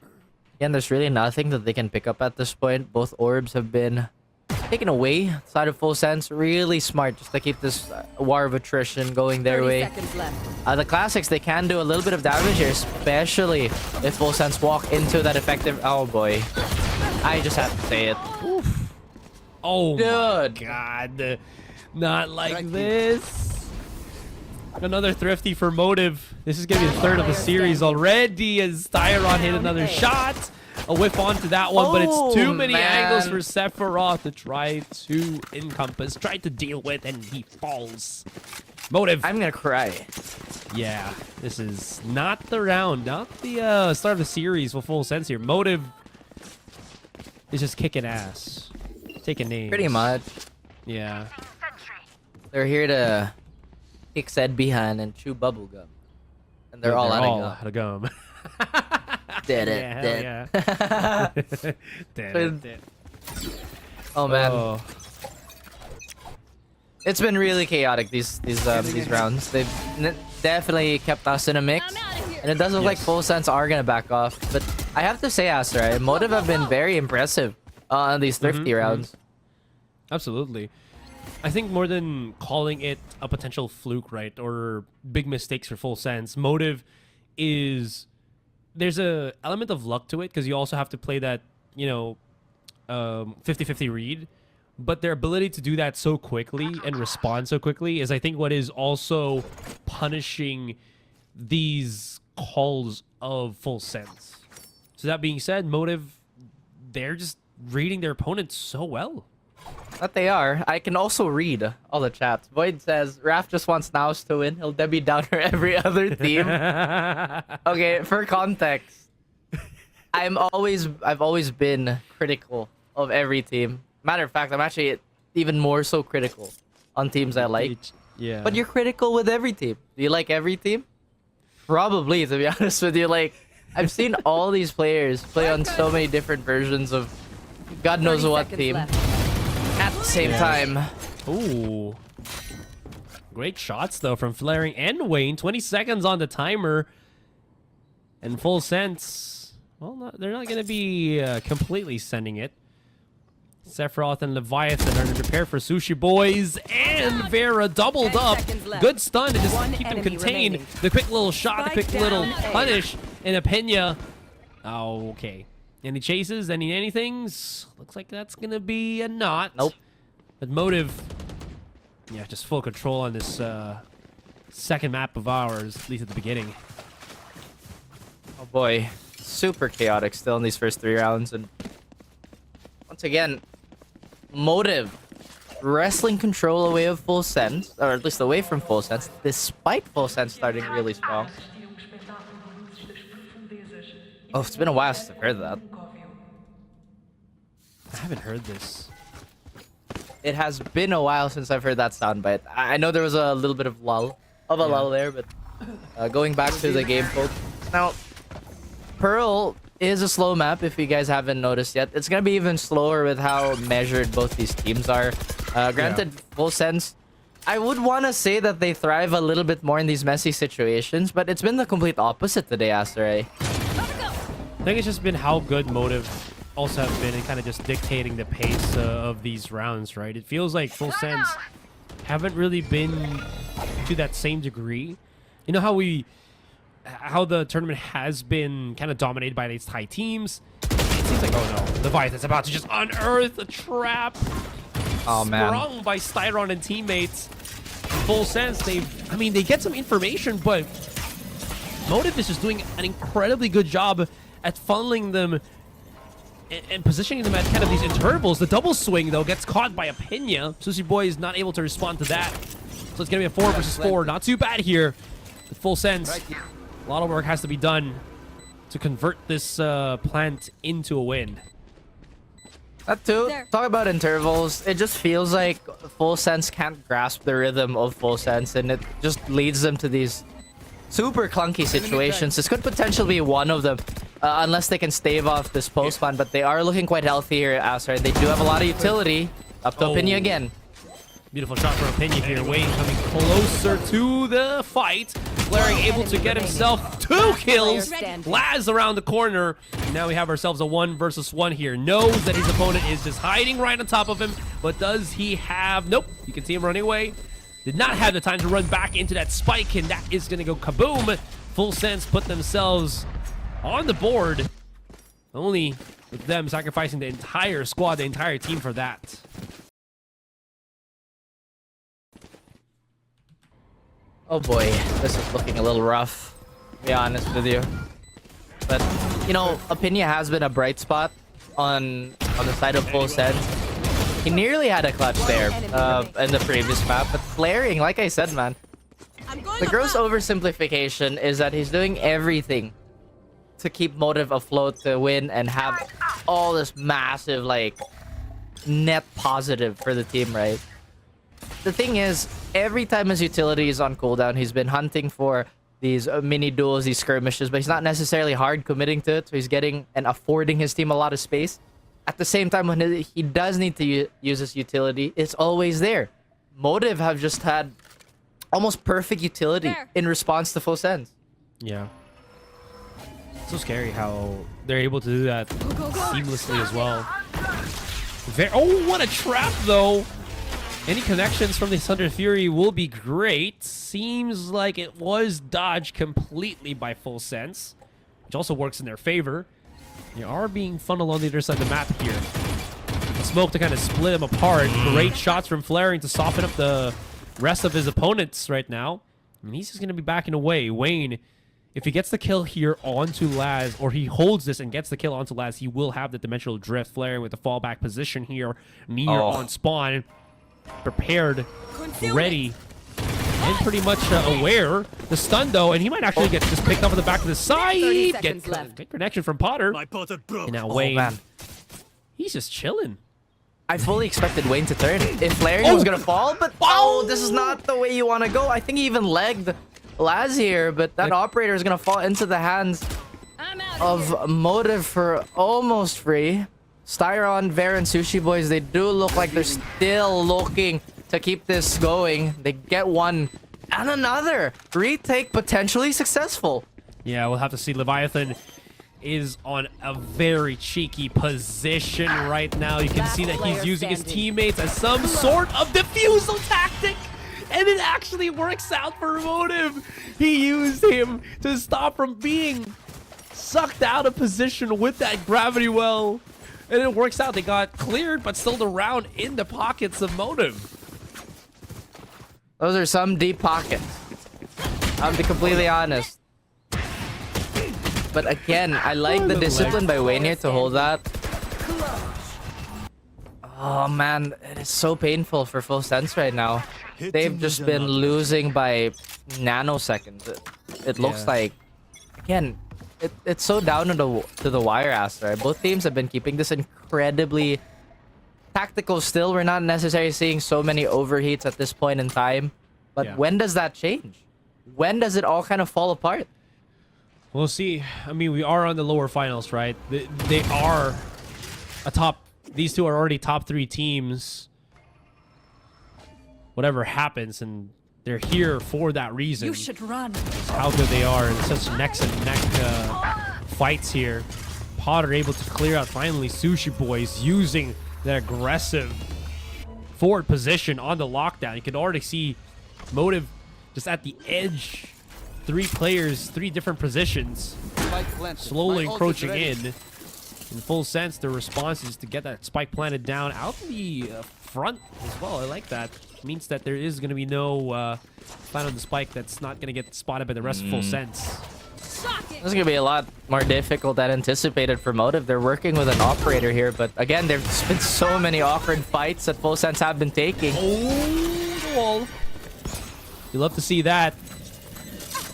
S2: again, there's really nothing that they can pick up at this point. Both orbs have been taken away. Side of Full Sense, really smart just to keep this war of attrition going their
S3: 30
S2: way.
S3: seconds left.
S2: The classics, they can do a little bit of damage here, especially if Full Sense walk into that effective... Oh boy. I just have to say it.
S1: Oh
S2: Dude.
S1: my god. Not like this. Another thrifty for Motive. This is going to be the third of the series already as Styron hit another shot. A whiff onto that one, but it's too many angles for Sephiroth to try to encompass, try to deal with, and he falls. Motive.
S2: I'm gonna cry.
S1: Yeah. This is not the round, not the start of the series with full sense here. Motive is just kicking ass, taking names.
S2: Pretty much.
S1: Yeah.
S2: They're here to kick said behind and chew bubblegum. And they're all out of gum.
S1: Out of gum.
S2: Dead it.
S1: Yeah,
S2: Dead.
S1: hell yeah. Dead.
S2: Oh man.
S1: Oh.
S2: It's been really chaotic these rounds. They've definitely kept us in a mix, and it does look like Full Sense are gonna back off. But I have to say, Astra, Motive have been very impressive on these thrifty rounds.
S1: Absolutely. I think more than calling it a potential fluke, right, or big mistakes for Full Sense, Motive is there's a element of luck to it because you also have to play that 50-50 read. But their ability to do that so quickly and respond so quickly is, I think, what is also punishing these calls of Full Sense. So that being said, Motive, they're just reading their opponents so well.
S2: That they are. I can also read all the chats. Void says, Raph just wants Naus to win. He'll Debbie Downer every other team. Okay, for context, I've always been critical of every team. Matter of fact, I'm actually even more so critical on teams I like.
S1: Yeah.
S2: But you're critical with every team. Do you like every team? Probably, to be honest with you. Like, I've seen all these players play on so many different versions of God knows what team. At the same time.
S1: Ooh. Great shots, though, from Flaring and Wayne. 20 seconds on the timer. And Full Sense, well, they're not going to be completely sending it. Sephiroth and Leviathan are to prepare for Sushi Boys, and Vera doubled up. Good stun to just keep them contained.
S3: Remaining.
S1: The quick little shot, the quick
S3: Spike
S1: little
S3: down.
S1: punish, and a Pena. Oh, okay. Any chases? Any anythings? Looks like that's gonna be a not.
S2: Nope.
S1: But Motive, yeah, just full control on this second map of ours, at least at the beginning.
S2: Oh boy. Super chaotic still in these first 3 rounds. And once again, Motive wrestling control away of Full Sense, or at least away from Full Sense, despite Full Sense starting really strong. Oh, it's been a while since I've heard that.
S1: I haven't heard this.
S2: It has been a while since I've heard that soundbite. I know there was a little bit of lull there, but going back to the game code. Now, Pearl is a slow map, if you guys haven't noticed yet. It's gonna be even slower with how measured both these teams are. Granted, Full Sense, I would want to say that they thrive a little bit more in these messy situations, but it's been the complete opposite today, Asteray.
S1: I think it's just been how good Motive also have been in kind of just dictating the pace of these rounds, right? It feels like Full Sense haven't really been to that same degree. You know how the tournament has been kind of dominated by these Thai teams? It seems like, oh no, Leviathan's about to just unearth a trap.
S2: Oh man.
S1: Sprung by Styron and teammates. Full Sense, they get some information, but Motive is just doing an incredibly good job at funneling them and positioning them at kind of these intervals. The double swing, though, gets caught by a Pena. Sushi Boy is not able to respond to that. So it's going to be a 4 versus 4. Not too bad here. With Full Sense, a lot of work has to be done to convert this plant into a win.
S2: That too. Talk about intervals. It just feels like Full Sense can't grasp the rhythm of Full Sense, and it just leads them to these super clunky situations. This could potentially be one of them, unless they can stave off this post-spawn, but they are looking quite healthy here at Astra. They do have a lot of utility. Up to Opinia again.
S1: Beautiful shot from Opinia here. Wayne coming closer to the fight. Flaring able to get himself 2 kills. Laz around the corner. And now we have ourselves a 1 versus 1 here. Knows that his opponent is just hiding right on top of him. But does he have... Nope. You can see him running away. Did not have the time to run back into that spike, and that is going to go kaboom. Full Sense put themselves on the board. Only with them sacrificing the entire squad, the entire team for that.
S2: Oh boy, this is looking a little rough, to be honest with you. But, you know, Opinia has been a bright spot on the side of Full Sense. He nearly had a clutch there in the previous map, but Flaring, like I said, man, The gross oversimplification is that he's doing everything to keep Motive afloat to win and have all this massive, like, net positive for the team, right? The thing is, every time his utility is on cooldown, he's been hunting for these mini duels, these skirmishes, but he's not necessarily hard committing to it, so he's getting and affording his team a lot of space. At the same time, when he does need to use his utility, it's always there. Motive have just had almost perfect utility in response to full sense.
S1: Yeah. So scary how they're able to do that seamlessly as well. Oh, what a trap, though. Any connections from the Thunder Fury will be great. Seems like it was dodged completely by Full Sense, which also works in their favor. They are being funneled on the other side of the map here. The smoke to kind of split them apart. Great shots from Flaring to soften up the rest of his opponents right now. And he's just going to be backing away. Wayne, if he gets the kill here onto Laz, or he holds this and gets the kill onto Laz, he will have the dimensional drift. Flaring with the fallback position here near on spawn. Prepared, ready, and pretty much aware. The stun, though, and he might actually get just picked up on the back of the side. Get good connection from Potter.
S5: My Potter broke.
S1: And now Wayne, he's just chilling.
S2: I fully expected Wayne to turn if Flaring was gonna fall, but this is not the way you want to go. I think he even legged Laz here, but that operator is gonna fall into the hands of Motive for almost free. Styron, Ver, and Sushi Boys, they do look like they're still looking to keep this going. They get one and another. Retake potentially successful.
S1: Yeah, we'll have to see. Leviathan is on a very cheeky position right now. You can see that he's using his teammates as some sort of defusal tactic. And it actually works out for Motive. He used him to stop from being sucked out of position with that gravity well. And it works out. They got cleared, but still the round in the pockets of Motive.
S2: Those are some deep pockets. I'll be completely honest. But again, I like the discipline by Wayne here to hold that. Oh man, it is so painful for Full Sense right now. They've just been losing by nanoseconds. It looks like, again, it's so down to the wire, Astra. Both teams have been keeping this incredibly tactical still. We're not necessarily seeing so many overheats at this point in time. But when does that change? When does it all kind of fall apart?
S1: We'll see. I mean, we are on the lower finals, right? They are a top... These two are already top 3 teams. Whatever happens, and they're here for that reason.
S6: You should run.
S1: How good they are in such neck and neck fights here. Potter able to clear out finally Sushi Boys using that aggressive forward position on the lockdown. You can already see Motive just at the edge. 3 players, 3 different positions, slowly encroaching in Full Sense. Their response is to get that spike planted down out in the front as well. I like that. It means that there is going to be no plant on the spike that's not going to get spotted by the rest of Full Sense.
S2: This is going to be a lot more difficult than anticipated for Motive. They're working with an operator here, but again, there's been so many awkward fights that Full Sense have been taking.
S1: Oh, the wall. You love to see that.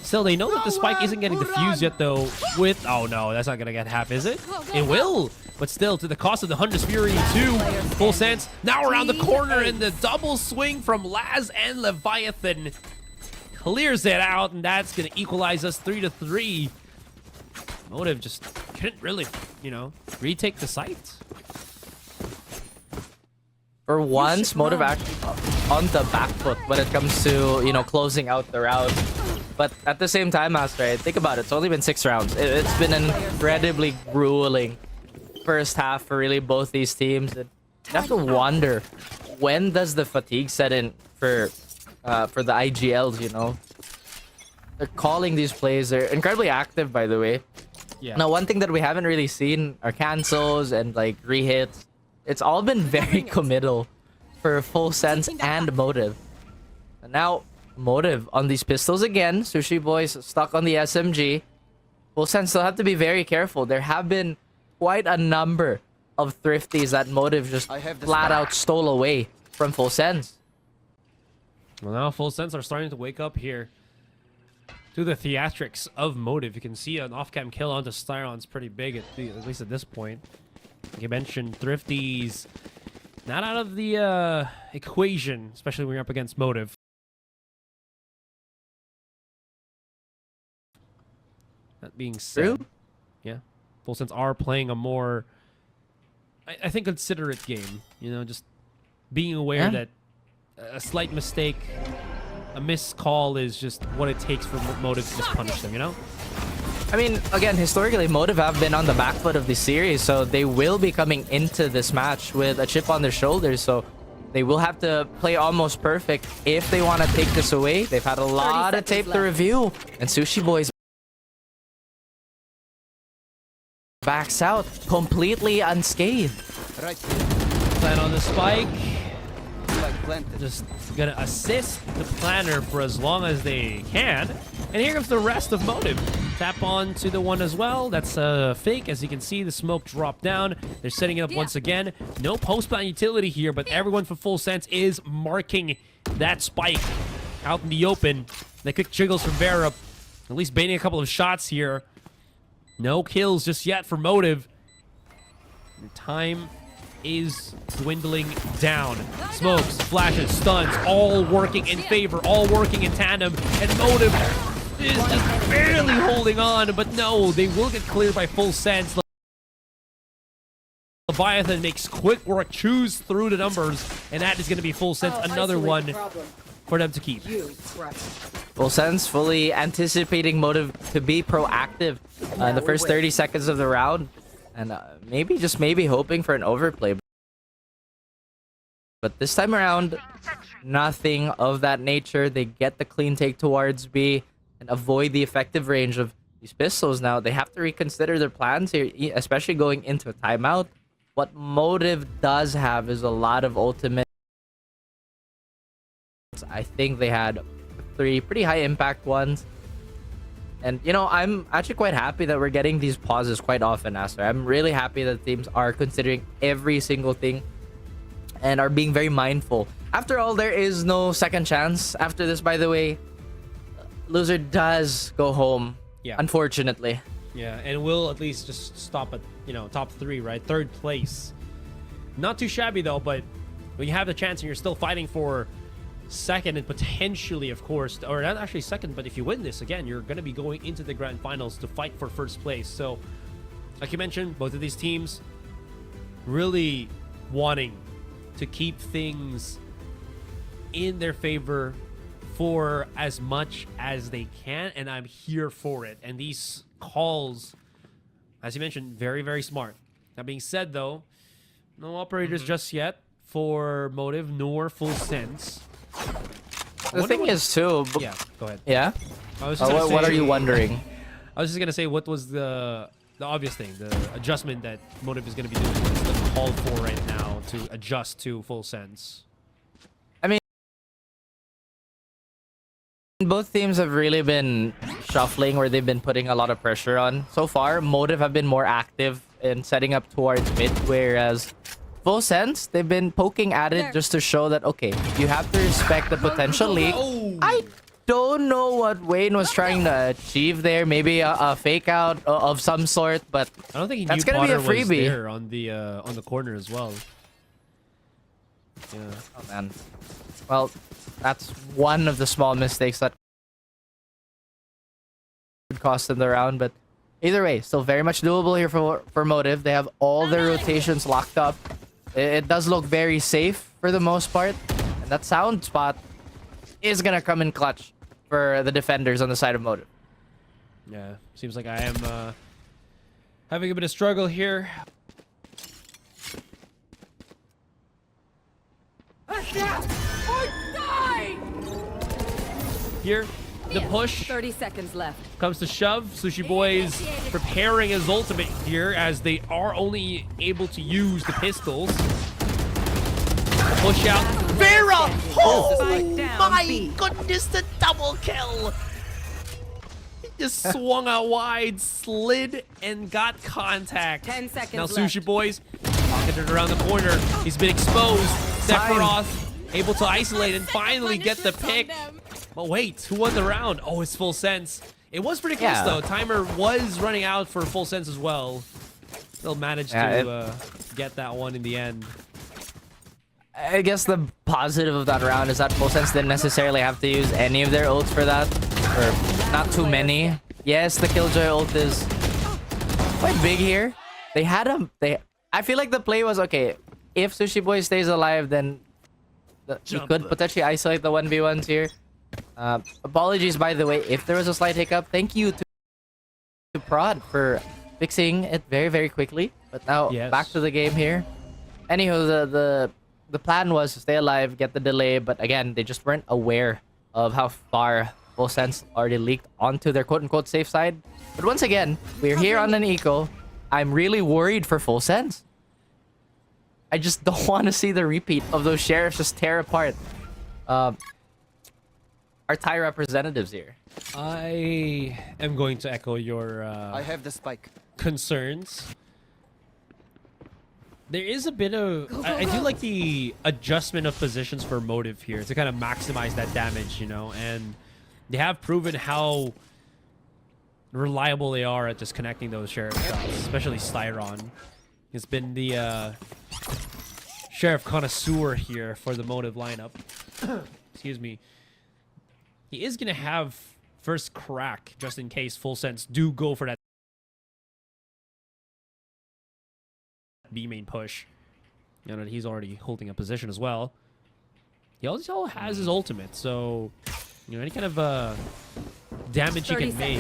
S1: Still, they know that the spike isn't getting defused yet, though, with... Oh, no, that's not going to get half, is it? It will, but still, to the cost of the Hunter's Fury, too. Full Sense, now around the corner, and the double swing from Laz and Leviathan clears it out, and that's going to equalize us 3-3. Motive just couldn't really, you know, retake the site.
S2: For once, Motive actually on the back foot when it comes to, you know, closing out the round. But at the same time, Astra, think about it. It's only been 6 rounds. It's been an incredibly grueling first half for really both these teams. And you have to wonder, when does the fatigue set in for the IGLs, you know? They're calling these plays. They're incredibly active, by the way.
S1: Yeah.
S2: Now, one thing that we haven't really seen are cancels and, like, rehits. It's all been very committal for Full Sense and Motive. And now... Motive on these pistols again. Sushi Boys stuck on the SMG. Full Sense still have to be very careful. There have been quite a number of thrifties that Motive just flat out stole away from Full Sense.
S1: Well, now Full Sense are starting to wake up here. to the theatrics of Motive. You can see an off-cam kill onto Styron's pretty big, at least at this point. Like you mentioned, Thrifty's not out of the equation, especially when you're up against Motive. That being said, yeah, Full Sense are playing a more, I think, considerate game. You know, just being aware that a slight mistake, a missed call is just what it takes for Motive to just punish them, you know?
S2: I mean, again, historically, Motive have been on the back foot of the series, so they will be coming into this match with a chip on their shoulders, so they will have to play almost perfect if they want to take this away. They've had a lot of tape to review, and Sushi Boys backs out completely unscathed.
S4: Right.
S1: Plan on the spike.
S4: Spike planted.
S1: Just gonna assist the planner for as long as they can. And here comes the rest of Motive. Tap on to the one as well. That's a fake. As you can see, the smoke dropped down. They're setting it up once again. No post-plant utility here, but everyone for Full Sense is marking that spike out in the open. The quick jiggles from Vera, at least baiting a couple of shots here. No kills just yet for Motive. And time is dwindling down. Smokes, flashes, stuns, all working in favor, all working in tandem, and Motive is just barely holding on, but no, they will get cleared by Full Sense. Leviathan makes quick work, chews through the numbers, and that is going to be Full Sense, another one for them to keep.
S2: Full Sense fully anticipating Motive to be proactive in the first 30 seconds of the round, and maybe, just maybe, hoping for an overplay. But this time around, nothing of that nature. They get the clean take towards B and avoid the effective range of these pistols. Now, they have to reconsider their plans here, especially going into a timeout. What Motive does have is a lot of ultimate. I think they had 3 pretty high impact ones. And, you know, I'm actually quite happy that we're getting these pauses quite often, Aster. I'm really happy that teams are considering every single thing and are being very mindful. After all, there is no second chance. After this, by the way, loser does go home, unfortunately.
S1: Yeah, and we'll at least just stop at, you know, top 3, right? 3rd place. Not too shabby, though, but when you have the chance and you're still fighting for second and potentially, of course, or not actually second, but if you win this, again, you're going to be going into the grand finals to fight for 1st place. So, like you mentioned, both of these teams really wanting to keep things in their favor for as much as they can, and I'm here for it. And these calls, as you mentioned, very, very smart. That being said, though, no operators just yet for Motive nor Full Sense.
S2: The thing is, too...
S1: Yeah, go ahead.
S2: Yeah?
S1: I was just gonna
S2: what
S1: say,
S2: are you wondering?
S1: I was just going to say, what was the obvious thing, the adjustment that Motive is going to be doing? What's the call for right now to adjust to Full Sense?
S2: I mean, both teams have really been shuffling where they've been putting a lot of pressure on. So far, Motive have been more active in setting up towards mid, whereas Full Sense, they've been poking at it just to show that, okay, you have to respect the potential leak. I don't know what Wayne was trying to achieve there. Maybe a fake out of some sort, but
S1: I don't think he
S2: that's
S1: knew
S2: gonna be a
S1: Potter was
S2: freebie
S1: there on the corner as well. Yeah.
S2: Oh man. Well, that's one of the small mistakes that could cost them the round, but either way, still very much doable here for Motive. They have all their rotations locked up. It does look very safe for the most part, and that sound spot is gonna come in clutch for the defenders on the side of Motive.
S1: Yeah, seems like I am having a bit of struggle here. Here, the push
S3: 30 seconds left.
S1: comes to shove. Sushi Boy's preparing his ultimate here as they are only able to use the pistols. Push out. Vera! Oh my goodness, the double kill! He just swung out wide, slid, and got contact.
S3: 10 seconds
S1: Now
S3: left.
S1: Sushi Boy's pocketed around the corner. He's been exposed. Sephiroth able to isolate and finally get the pick. But wait, who won the round? Oh, it's Full Sense. It was pretty close,
S2: Yeah.
S1: though. Timer was running out for Full Sense as well. Still managed to get that one in the end.
S2: I guess the positive of that round is that Full Sense didn't necessarily have to use any of their ults for that. Or not too many. Yes, the Killjoy ult is quite big here. They had him. I feel like the play was okay. If Sushi Boy stays alive, then he could potentially isolate the 1v1s here. Apologies, by the way, if there was a slight hiccup. Thank you to Prod for fixing it very, very quickly. But now back to the game here. Anywho, the plan was to stay alive, get the delay, but again, they just weren't aware of how far Full Sense already leaked onto their quote-unquote safe side. But once again, we're here on an eco. I'm really worried for Full Sense. I just don't want to see the repeat of those sheriffs just tear apart our Thai representatives here.
S1: I am going to echo your
S4: I have the spike.
S1: concerns. There is a bit of... I do like the adjustment of positions for Motive here to kind of maximize that damage, you know, and they have proven how reliable they are at just connecting those sheriff shots, especially Styron. He's been the sheriff connoisseur here for the Motive lineup. Excuse me. He is going to have first crack just in case Full Sense do go for that B main push. You know, he's already holding a position as well. He also has his ultimate, so you know, any kind of damage he can make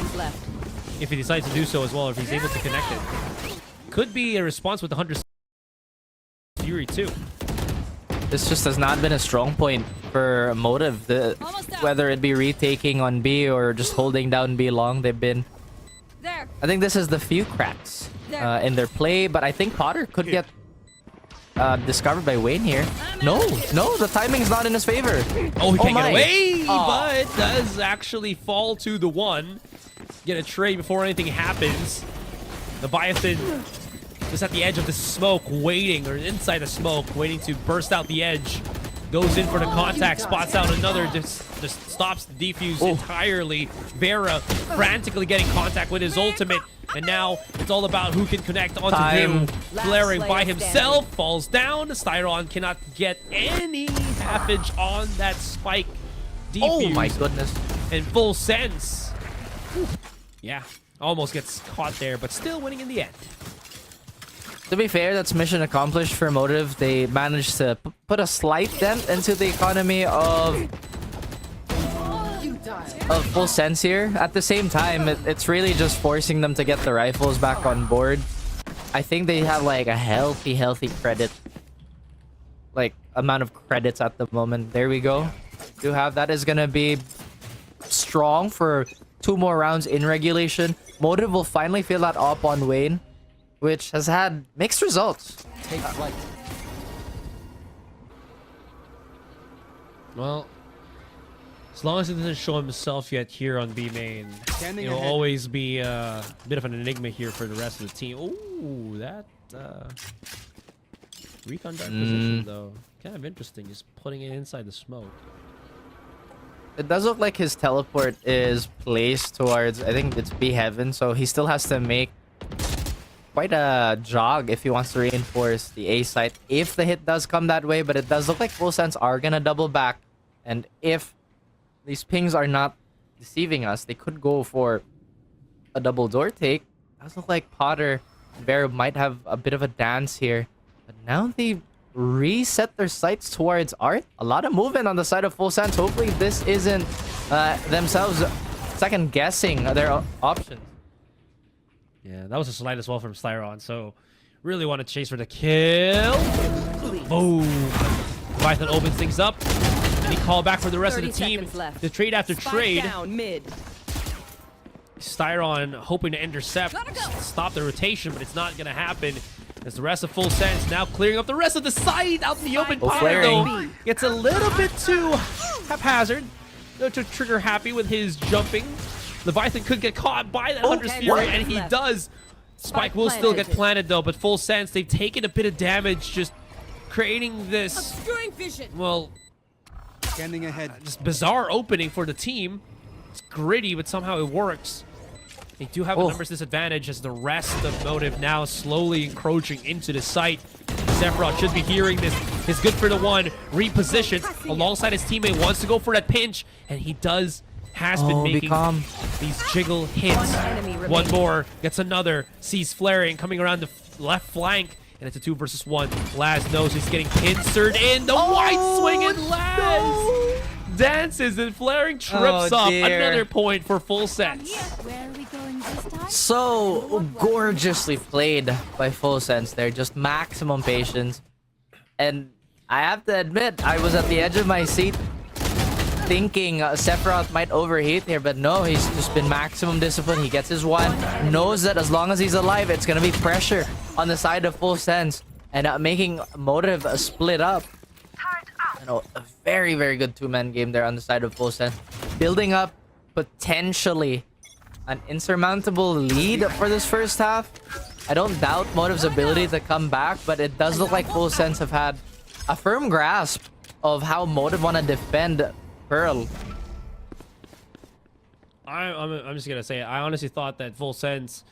S1: if he decides to do so as well, if he's able to connect it. Could be a response with the 100 Fury too.
S2: This just has not been a strong point for Motive. Whether it be retaking on B or just holding down B long, they've been... I think this is the few cracks in their play, but I think Potter could get discovered by Wayne here. No, the timing's not in his favor.
S1: Oh, he can't
S2: my.
S1: get away, but does actually fall to the one. Get a trade before anything happens. Leviathan just at the edge of the smoke, waiting, or inside the smoke, waiting to burst out the edge. Goes in for the contact, spots out another, just stops the defuse entirely. Vera frantically getting contact with his ultimate, and now it's all about who can connect onto him. Flaring by himself, falls down. Styron cannot get any halfage on that spike defuse.
S2: Oh my goodness.
S1: And Full Sense. Yeah, almost gets caught there, but still winning in the end.
S2: To be fair, that's mission accomplished for Motive. They managed to put a slight dent into the economy of Full Sense here. At the same time, it's really just forcing them to get the rifles back on board. I think they have like a healthy credit, like amount of credits at the moment. There we go. Do have that is gonna be strong for 2 more rounds in regulation. Motive will finally feel that up on Wayne, which has had mixed results.
S4: Take flight.
S1: Well, as long as he doesn't show himself yet here on B main, it'll always be a bit of an enigma here for the rest of the team. Ooh, that recon dark position though, kind of interesting. Just putting it inside the smoke.
S2: It does look like his teleport is placed towards, I think it's B heaven, so he still has to make quite a jog if he wants to reinforce the A site if the hit does come that way. But it does look like Full Sense are gonna double back, and if these pings are not deceiving us, they could go for a double door take. It does look like Potter and Bear might have a bit of a dance here, but now they reset their sights towards Art. A lot of movement on the side of Full Sense. Hopefully this isn't themselves second guessing their options.
S1: Yeah, that was a slide as well from Styron, so really want to chase for the kill. Boom. Python opens things up. And he called back for the rest of the team. The trade after trade.
S3: Down mid.
S1: Styron hoping to intercept, stop the rotation, but it's not going to happen. As the rest of Full Sense now clearing up the rest of the site out in the open. Potter, though, gets a little bit too haphazard. No too trigger happy with his jumping. Leviathan could get caught by that Hunter's Fury, and he does. Spike will still get planted, though, but Full Sense, they've taken a bit of damage just creating this, well,
S4: Scanning ahead.
S1: Just bizarre opening for the team. It's gritty, but somehow it works. They do have a numbers disadvantage as the rest of Motive now slowly encroaching into the site. Sephiroth should be hearing this. He's good for the one. Repositions alongside his teammate. Wants to go for that pinch. And he does. Has been making these jiggle hits. One more. Gets another. Sees flaring. Coming around the left flank. And it's a 2 versus 1. Laz knows he's getting pincered in. The white swing and Laz dances and flaring trips up. Another point for full sense.
S6: Where are we going this time?
S2: So gorgeously played by Full Sense there. Just maximum patience. And I have to admit, I was at the edge of my seat thinking Sephiroth might overheat here, but no, he's just been maximum discipline. He gets his one, knows that as long as he's alive, it's going to be pressure on the side of Full Sense, and making Motive split up. You know, a very, very good two-man game there on the side of Full Sense. Building up potentially an insurmountable lead for this first half. I don't doubt Motive's ability to come back, but it does look like Full Sense have had a firm grasp of how Motive want to defend Pearl.
S1: I'm just gonna say it. I honestly thought that Full Sense,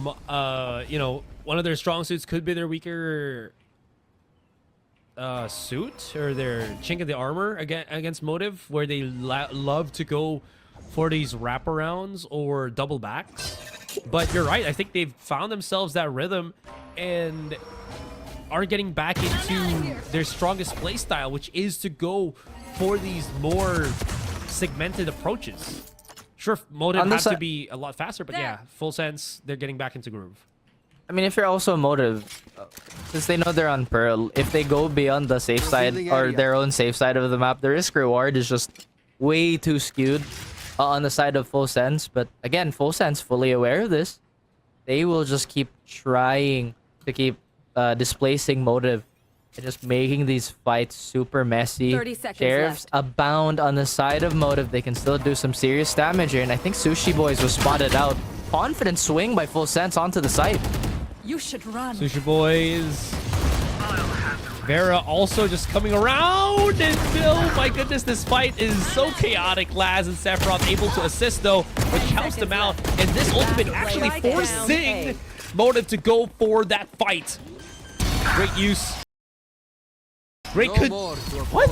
S1: you know, one of their strong suits could be their weaker suit or their chink of the armor against Motive, where they love to go for these wraparounds or double backs. But you're right. I think they've found themselves that rhythm and are getting back into their strongest play style, which is to go for these more segmented approaches. Sure, Motive has to be a lot faster, but yeah, Full Sense, they're getting back into groove.
S2: I mean, if you're also Motive, since they know they're on Pearl, if they go beyond the safe side or their own safe side of the map, the risk reward is just way too skewed on the side of Full Sense. But again, Full Sense fully aware of this. They will just keep trying to keep displacing Motive and just making these fights super messy.
S3: 30 seconds
S2: Sheriffs
S3: left.
S2: abound on the side of Motive. They can still do some serious damage here, and I think Sushi Boys was spotted out. Confident swing by Full Sense onto the site.
S6: You should run.
S1: Sushi Boys. Vera also just coming around, and oh my goodness, this fight is so chaotic. Laz and Sephiroth able to assist though, which helps them out, and this ultimate actually forcing Motive to go for that fight. Great use. Great what?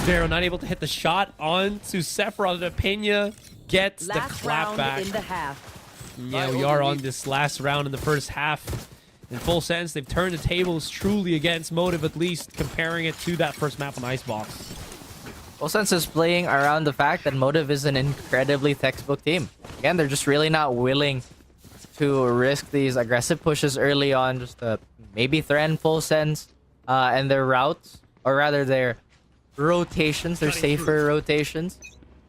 S1: Vera not able to hit the shot onto Sephiroth, and Pena gets the clap back.
S3: In the half.
S1: Yeah, we are on this last round in the first half. In Full Sense, they've turned the tables truly against Motive, at least comparing it to that first map on Icebox.
S2: Full Sense is playing around the fact that Motive is an incredibly textbook team. Again, they're just really not willing to risk these aggressive pushes early on, just to maybe threaten Full Sense and their routes, or rather their rotations, their safer rotations.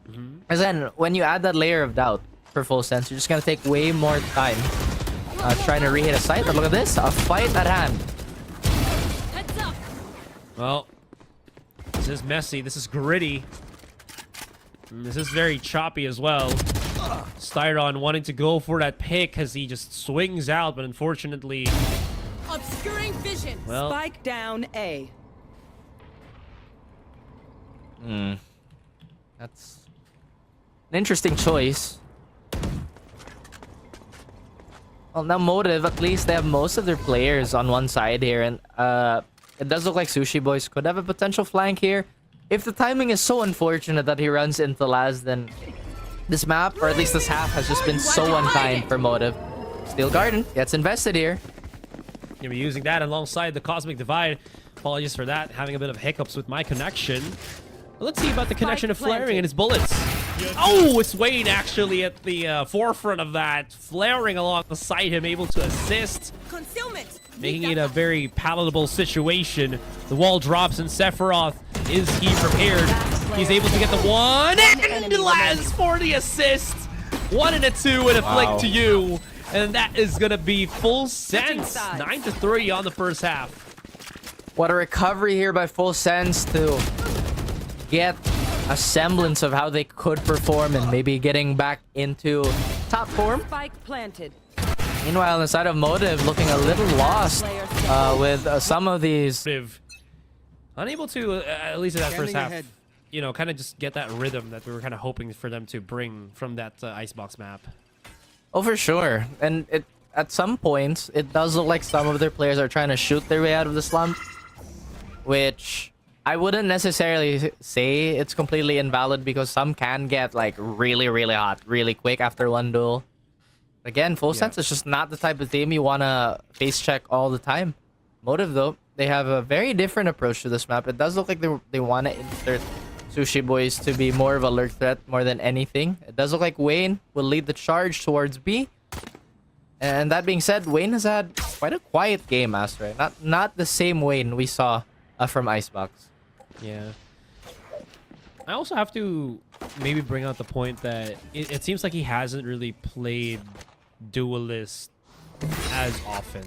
S2: Because then, when you add that layer of doubt for Full Sense, you're just going to take way more time trying to reheat a site. But look at this, a fight at hand.
S6: Heads up.
S1: Well, this is messy. This is gritty. And this is very choppy as well. Styron wanting to go for that pick as he just swings out, but unfortunately...
S6: Obscuring vision.
S1: Well,
S3: Spike down A.
S2: That's an interesting choice. Well, now Motive, at least they have most of their players on one side here, and it does look like Sushi Boys could have a potential flank here. If the timing is so unfortunate that he runs into Laz, then this map, or at least this half, has just been so unkind for Motive. Steel Garden gets invested here.
S1: Gonna be using that alongside the Cosmic Divide. Apologies for that, having a bit of hiccups with my connection. But let's see about the connection of Flaring and his bullets. Oh, it's Wayne actually at the forefront of that. Flaring along the side, him able to assist.
S6: Concealment.
S1: Making it a very palatable situation. The wall drops and Sephiroth, is he prepared? He's able to get the one, and Laz for the assist. 1 and a 2 and a flick to you. And that is going to be Full Sense. 9-3 on the first half.
S2: What a recovery here by Full Sense to get a semblance of how they could perform and maybe getting back into top form.
S3: Spike planted.
S2: Meanwhile, on the side of Motive, looking a little lost with some of these.
S1: Unable to, at least in that first
S4: Scanning
S1: half,
S4: ahead.
S1: you know, kind of just get that rhythm that we were kind of hoping for them to bring from that Icebox map.
S2: Oh, for sure. And at some points, it does look like some of their players are trying to shoot their way out of the slump, which I wouldn't necessarily say it's completely invalid because some can get like really, really hot really quick after one duel. Again, Full Sense is just not the type of team you want to face check all the time. Motive, though, they have a very different approach to this map. It does look like they want to insert Sushi Boys to be more of a lurk threat more than anything. It does look like Wayne will lead the charge towards B. And that being said, Wayne has had quite a quiet game, Astra. Not the same Wayne we saw from Icebox.
S1: Yeah. I also have to maybe bring out the point that it seems like he hasn't really played Duelist as often.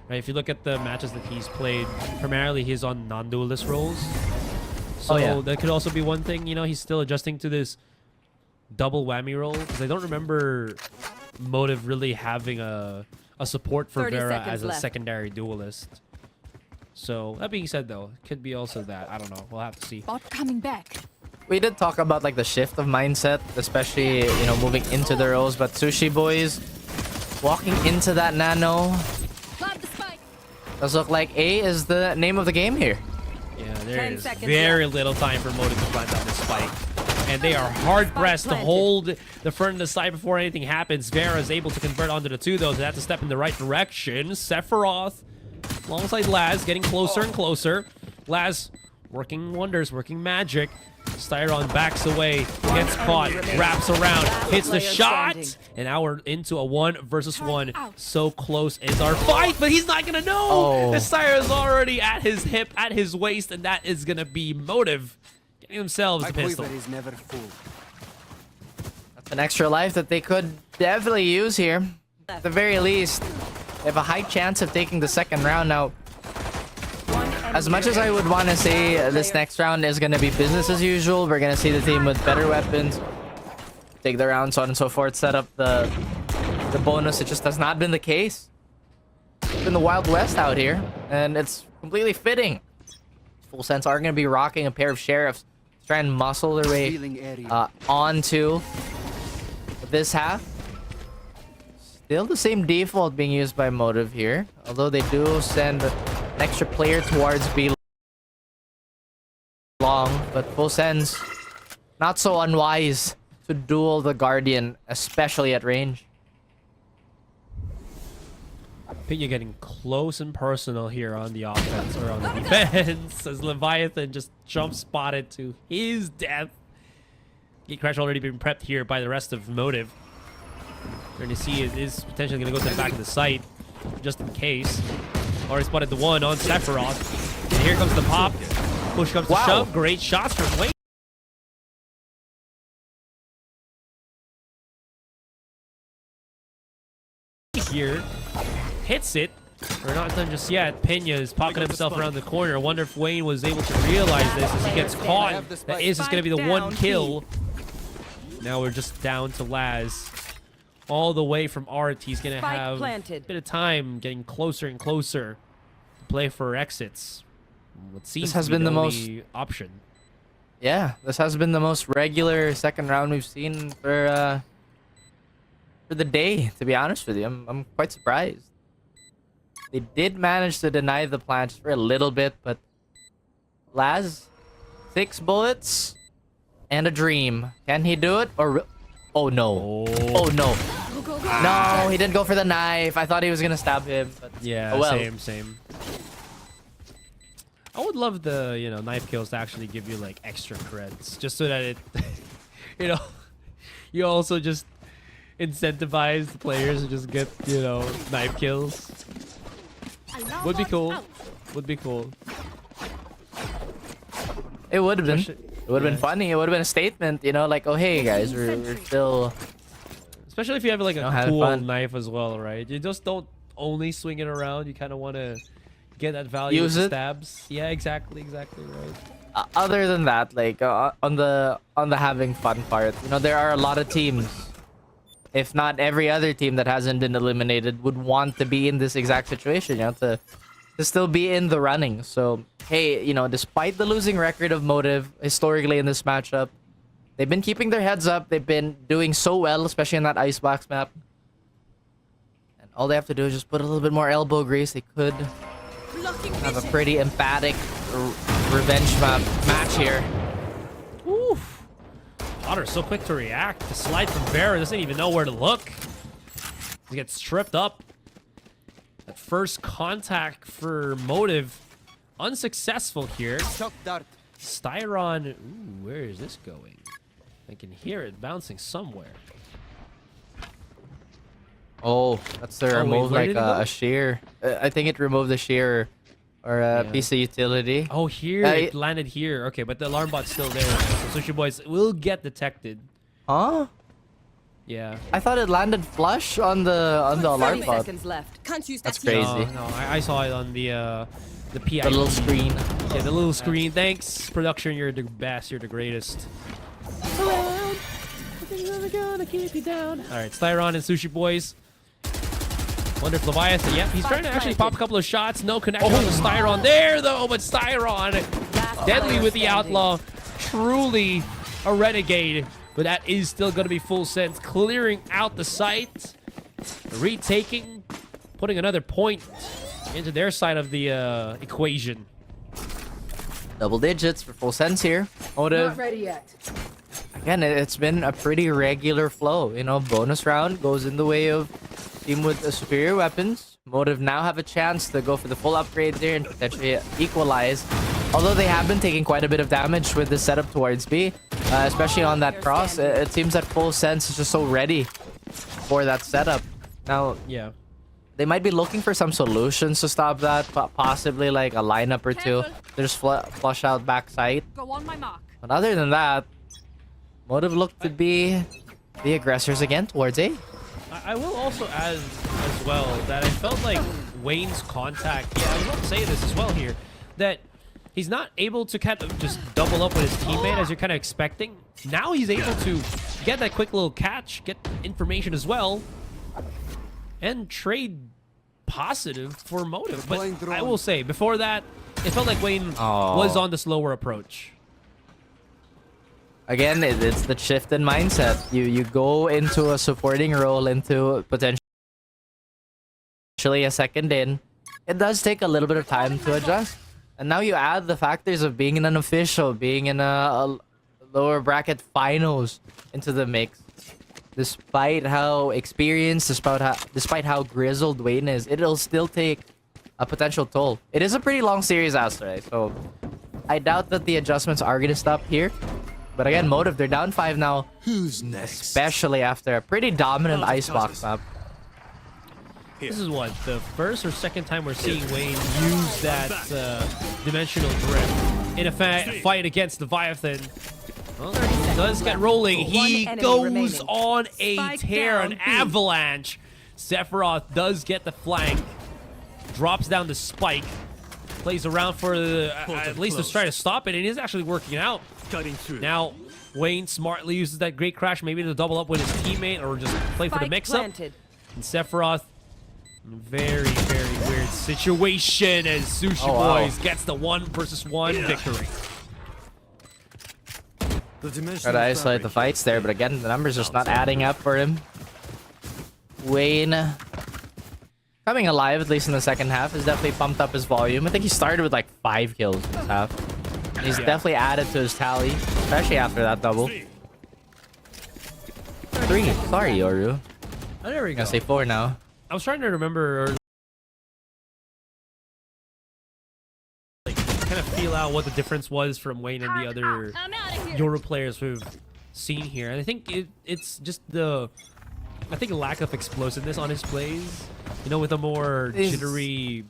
S1: Right? If you look at the matches that he's played, primarily he's on non-duelist roles. So that could also be one thing, you know, he's still adjusting to this double whammy role. Because I don't remember Motive really having a support for
S3: 30
S1: Vera
S3: seconds
S1: as a
S3: left.
S1: secondary duelist. So that being said, though, could be also that. I don't know. We'll have to see.
S6: Bot coming back.
S2: We did talk about like the shift of mindset, especially, you know, moving into the roles, but Sushi Boys walking into that nano
S6: Plant the spike.
S2: does look like A is the name of the game here.
S1: Yeah, there
S3: 10
S1: is
S3: seconds
S1: very little time for Motive to plant down the spike. And they are hard-pressed to
S3: planted.
S1: hold the front of the side before anything happens. Vera is able to convert onto the 2, though, so they have to step in the right direction. Sephiroth alongside Laz, getting closer and closer. Laz working wonders, working magic. Styron backs away, gets caught, wraps around, hits the
S3: player
S1: shot,
S3: standing.
S1: and now we're into a 1 versus 1. So close is our fight, but he's not gonna know.
S2: Oh.
S1: The Styro is already at his hip, at his waist, and that is gonna be Motive getting themselves
S4: My
S1: a pistol.
S4: quiver is never full.
S2: That's an extra life that they could definitely use here. At the very least, they have a high chance of taking the second round. Now, as much as I would want to say this next round is going to be business as usual, we're going to see the team with better weapons take the round, so on and so forth, set up the bonus. It just has not been the case. It's been the Wild West out here, and it's completely fitting. Full Sense are going to be rocking a pair of Sheriffs to try and muscle their way
S4: Feeling area.
S2: onto this half. Still the same default being used by Motive here, although they do send an extra player towards B long, but Full Sense not so unwise to duel the Guardian, especially at range.
S1: You're getting close and personal here on the offense or on the defense as Leviathan just jump spotted to his death. Gate Crash already been prepped here by the rest of Motive. We're going to see it is potentially going to go to the back of the site just in case. Already spotted the 1 on Sephiroth. And here comes the pop. Push comes to
S2: Wow.
S1: shove. Great shots from Wayne. Here. Hits it. We're not done just yet. Pena is popping himself around the corner. I wonder if Wayne was able to realize this as he gets caught. That is just going to be the 1 kill. Now we're just down to Laz. All the way from Art. He's going to
S3: Spike
S1: have
S3: planted.
S1: a bit of time getting closer and closer to play for exits. What seems
S2: has
S1: to be
S2: been
S1: the
S2: the
S1: only option.
S2: Yeah, this has been the most regular second round we've seen for the day, to be honest with you. I'm quite surprised. They did manage to deny the plan just for a little bit, but Laz, 6 bullets and a dream. Can he do it? Or oh no. Oh no.
S6: Go, go, go.
S2: No, he didn't go for the knife. I thought he was gonna stab him, but
S1: Yeah,
S2: oh well.
S1: same. I would love the, you know, knife kills to actually give you like extra creds, just so that it, you know, you also just incentivize the players to just get, you know, knife kills.
S6: Alarm
S1: Would be
S6: bot
S1: cool.
S6: out.
S1: Would be cool.
S2: It would have been.
S1: Especially-
S2: It would have been funny. It would have been a statement, you know, like, oh hey guys, we're still.
S1: Especially if you have like a
S2: have
S1: cool
S2: fun.
S1: knife as well, right? You just don't only swing it around. You kind of want to get that value
S2: Use
S1: with
S2: it.
S1: stabs. Yeah, exactly right.
S2: Other than that, like on the having fun part, you know, there are a lot of teams, if not every other team that hasn't been eliminated, would want to be in this exact situation, you know, to to still be in the running. So, hey, you know, despite the losing record of Motive historically in this matchup, they've been keeping their heads up. They've been doing so well, especially in that Icebox map. And all they have to do is just put a little bit more elbow grease. They could have a pretty emphatic revenge match here.
S1: Oof. Otter so quick to react. The slide from Vera doesn't even know where to look. He gets tripped up. That first contact for Motive unsuccessful here.
S4: Shock dart.
S1: Styron, ooh, where is this going? I can hear it bouncing somewhere.
S2: Oh, that's the
S1: Oh, wait,
S2: remove
S1: where
S2: like
S1: did it go?
S2: a shear. I think it removed the shear or a
S1: Yeah.
S2: piece of utility.
S1: Oh, here it landed here. Okay, but the alarm bot's still there. So Sushi Boys will get detected.
S2: Huh?
S1: Yeah.
S2: I thought it landed flush on the alarm
S3: 30
S2: bot.
S3: seconds left.
S6: Can't use
S2: That's
S6: that
S2: crazy.
S1: No, I saw it on the PI.
S2: The little screen.
S1: Yeah, the little screen. Thanks, production. You're the best. You're the greatest. Around. Nothing's ever gonna keep you down. All right, Styron and Sushi Boys. Wonder if Leviathan. Yep, he's trying to actually pop a couple of shots. No connection on the Styron there, though. But Styron,
S3: Last
S1: deadly
S3: player
S1: with the
S3: standing.
S1: Outlaw. Truly a renegade. But that is still going to be full sense. Clearing out the site. Retaking. Putting another point into their side of the equation.
S2: Double digits for full sense here. Motive.
S3: ready yet.
S2: Again, it's been a pretty regular flow. You know, bonus round goes in the way of team with superior weapons. Motive now have a chance to go for the full upgrade there and potentially equalize. Although they have been taking quite a bit of damage with the setup towards B, especially on that cross. It seems that full sense is just so ready for that setup. Now,
S1: Yeah.
S2: they might be looking for some solutions to stop that, possibly like a lineup or two.
S6: Careful.
S2: There's flush out backside.
S6: Go on my mark.
S2: But other than that, Motive looked to be the aggressors again towards A.
S1: I will also add as well that I felt like Wayne's contact, yeah, I was about to say this as well here, that he's not able to kind of just double up with his teammate as you're kind of expecting. Now he's able to get that quick little catch, get information as well, and trade positive for Motive. But I will say, before that, it felt like Wayne was on the slower approach.
S2: Again, it's the shift in mindset. You go into a supporting role, into potentially a second in. It does take a little bit of time to adjust. And now you add the factors of being an unofficial, being in a lower bracket finals into the mix. Despite how experienced, despite how grizzled Wayne is, it'll still take a potential toll. It is a pretty long series, Asteroid, so I doubt that the adjustments are gonna stop here. But again, Motive, they're down 5 now,
S5: Who's next?
S2: especially after a pretty dominant Icebox map.
S1: This is what, the first or second time we're seeing Wayne use that dimensional drift in a fight against Leviathan. Well, he does get rolling. He
S3: enemy
S1: goes
S3: remaining.
S1: on a
S3: Spike
S1: tear,
S3: down
S1: an
S3: B.
S1: avalanche. Sephiroth does get the flank, drops down the spike, plays around for the, at least to try to stop it, and it is actually working out.
S5: Cutting through.
S1: Now, Wayne smartly uses that great crash maybe to double up with his teammate or just play for the
S3: Spike
S1: mix-up.
S3: planted.
S1: And Sephiroth, very, very weird situation as Sushi
S2: wow.
S1: Boys gets the 1 versus 1 victory.
S5: The dimension
S2: Try to isolate the fights there, but again, the numbers just not adding up for him. Wayne, coming alive, at least in the second half, has definitely pumped up his volume. I think he started with like 5 kills in this half. And he's definitely added to his tally, especially after that double. 3. Sorry, Yoru.
S1: Oh, there we
S2: I'm
S1: go.
S2: gonna say 4 now.
S1: I was trying to remember, or like, kind of feel out what the difference was from Wayne and the other
S6: I'm out of here.
S1: Yoru players we've seen here. And I think it's just I think lack of explosiveness on his plays. You know, with a more jittery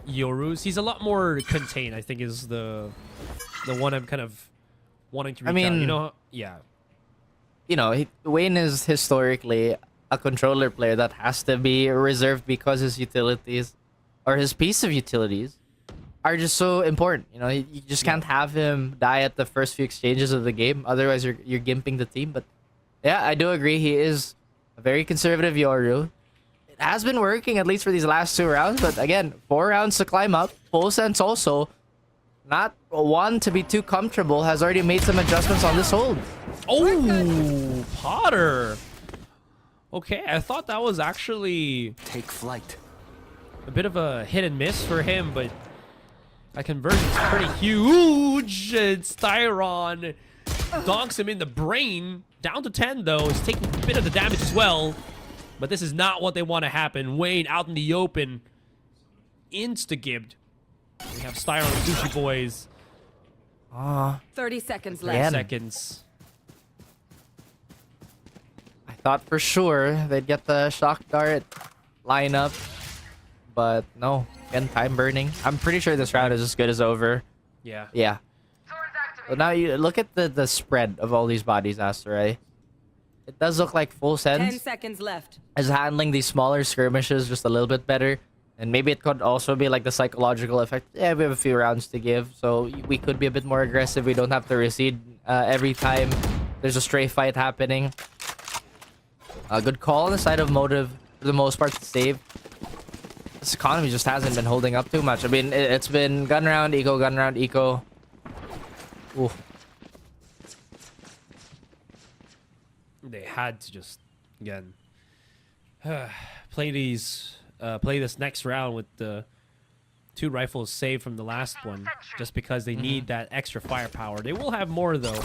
S1: Yorus, he's a lot more contained. I think is the one I'm kind of wanting to reach out.
S2: mean-
S1: You know, yeah.
S2: You know, Wayne is historically a controller player that has to be reserved because his utilities, or his piece of utilities, are just so important. You know, you just can't have him die at the first few exchanges of the game. Otherwise, you're gimping the team. But yeah, I do agree. He is a very conservative Yoru. it has been working, at least for these last 2 rounds. But again, 4 rounds to climb up. Full Sense also, not one to be too comfortable, has already made some adjustments on this hold.
S1: Oh, Potter. Okay, I thought that was actually
S4: Take flight.
S1: a bit of a hit and miss for him, but that conversion's pretty huge. And Styron donks him in the brain. Down to 10, though. He's taking a bit of the damage as well. But this is not what they want to happen. Wayne out in the open. Insta-gibbed. We have Styron and Sushi Boys.
S3: 30 seconds left.
S2: Again.
S1: Seconds.
S2: I thought for sure they'd get the shock dart lineup, but no. Again, time burning. I'm pretty sure this round is as good as over.
S1: Yeah.
S2: Yeah. So now you look at the spread of all these bodies, Asteray. It does look like Full
S3: 10
S2: Sense
S3: seconds left.
S2: is handling these smaller skirmishes just a little bit better. And maybe it could also be like the psychological effect. Yeah, we have a few rounds to give, so we could be a bit more aggressive. We don't have to recede every time there's a stray fight happening. A good call on the side of Motive for the most part to save. This economy just hasn't been holding up too much. I mean, it's been gun round, eco. Ooh.
S1: They had to just, again, play this next round with the 2 rifles saved from the last one, just because they need that extra firepower. They will have more, though.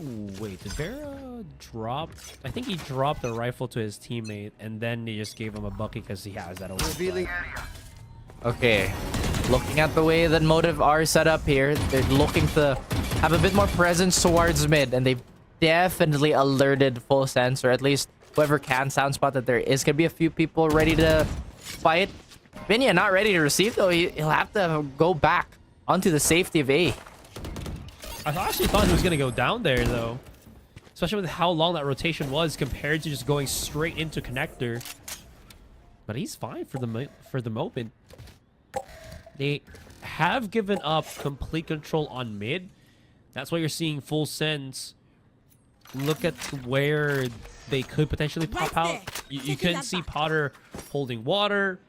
S1: Ooh, wait, did Vera drop? I think he dropped a rifle to his teammate, and then they just gave him a bucket because he has that over.
S2: Okay. Looking at the way that Motive are set up here, they're looking to have a bit more presence towards mid, and they've definitely alerted Full Sense, or at least whoever can sound spot that there is gonna be a few people ready to fight. Vinya not ready to receive, though. He'll have to go back onto the safety of A.
S1: I actually thought he was going to go down there, though. Especially with how long that rotation was compared to just going straight into connector. But he's fine for the moment. They have given up complete control on mid. That's why you're seeing Full Sense look at where they could potentially pop out. You can see Potter holding water,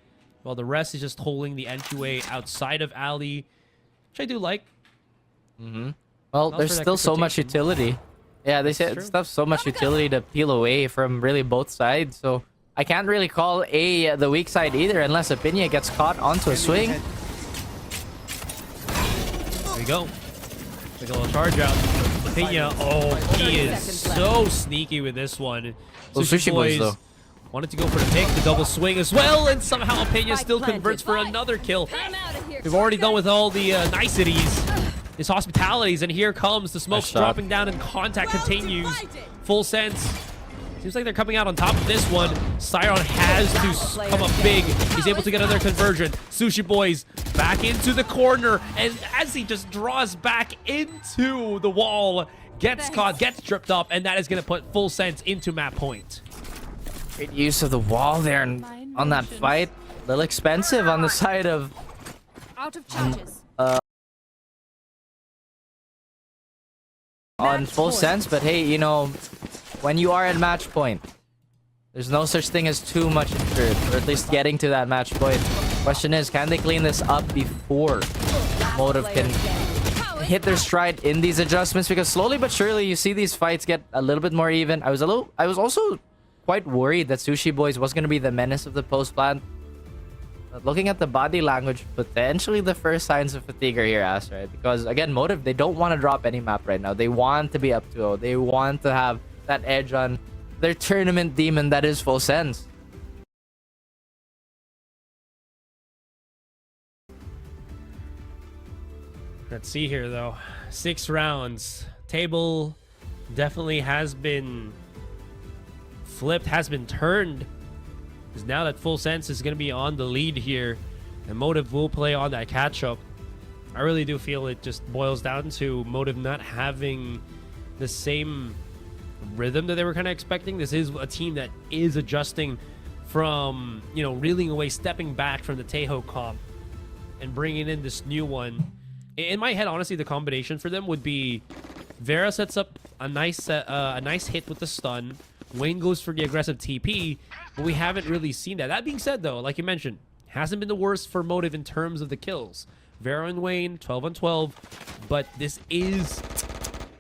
S1: while the rest is just holding the entryway outside of alley, which I do like.
S2: Well,
S1: Not
S2: there's
S1: for that
S2: still so much
S1: rotation.
S2: utility. Yeah, they said
S1: true.
S2: stuff so much utility to peel away from really both sides. So I can't really call A the weak side either, unless Apinia gets caught onto a swing.
S1: There you go. Take a little charge out. Pena, oh, he is so sneaky with this one.
S2: Well, Sushi Boys, though.
S1: Wanted to go for the pick, the double swing as well, and somehow Pena
S3: Spike
S1: still
S3: planted.
S1: converts for another kill.
S6: I'm out of here.
S1: We've already done with all the niceties, his hospitalities, and here comes the smoke
S2: Nice shot.
S1: dropping down and contact continues. Full Sense. Seems like they're coming out on top of this one. Styron has to come up big. He's able to get another conversion. Sushi Boys back into the corner, and as he just draws back into the wall, gets caught, gets tripped up, and that is going to put Full Sense into map point.
S2: Great use of the wall there and on that fight. A little expensive on the side of
S6: Out of charges.
S2: on Full Sense, but hey, you know, when you are at match point, there's no such thing as too much injured, or at least getting to that match point. Question is, can they clean this up before Motive can hit their stride in these adjustments? Because slowly but surely you see these fights get a little bit more even. I was also quite worried that Sushi Boys was going to be the menace of the post plant. But looking at the body language, potentially the first signs of fatigue are here, right? Because again, Motive, they don't want to drop any map right now. They want to be up 2-0. They want to have that edge on their tournament demon that is Full Sense.
S1: Let's see here, though. 6 rounds. Table definitely has been flipped, has been turned. Because now that Full Sense is going to be on the lead here, and Motive will play on that catch-up. I really do feel it just boils down to Motive not having the same rhythm that they were kind of expecting. This is a team that is adjusting from, you know, reeling away, stepping back from the Tejo comp and bringing in this new one. In my head, honestly, the combination for them would be Vera sets up a nice hit with the stun, Wayne goes for the aggressive TP, but we haven't really seen that. That being said, though, like you mentioned, hasn't been the worst for Motive in terms of the kills. Vera and Wayne, 12 on 12, but this is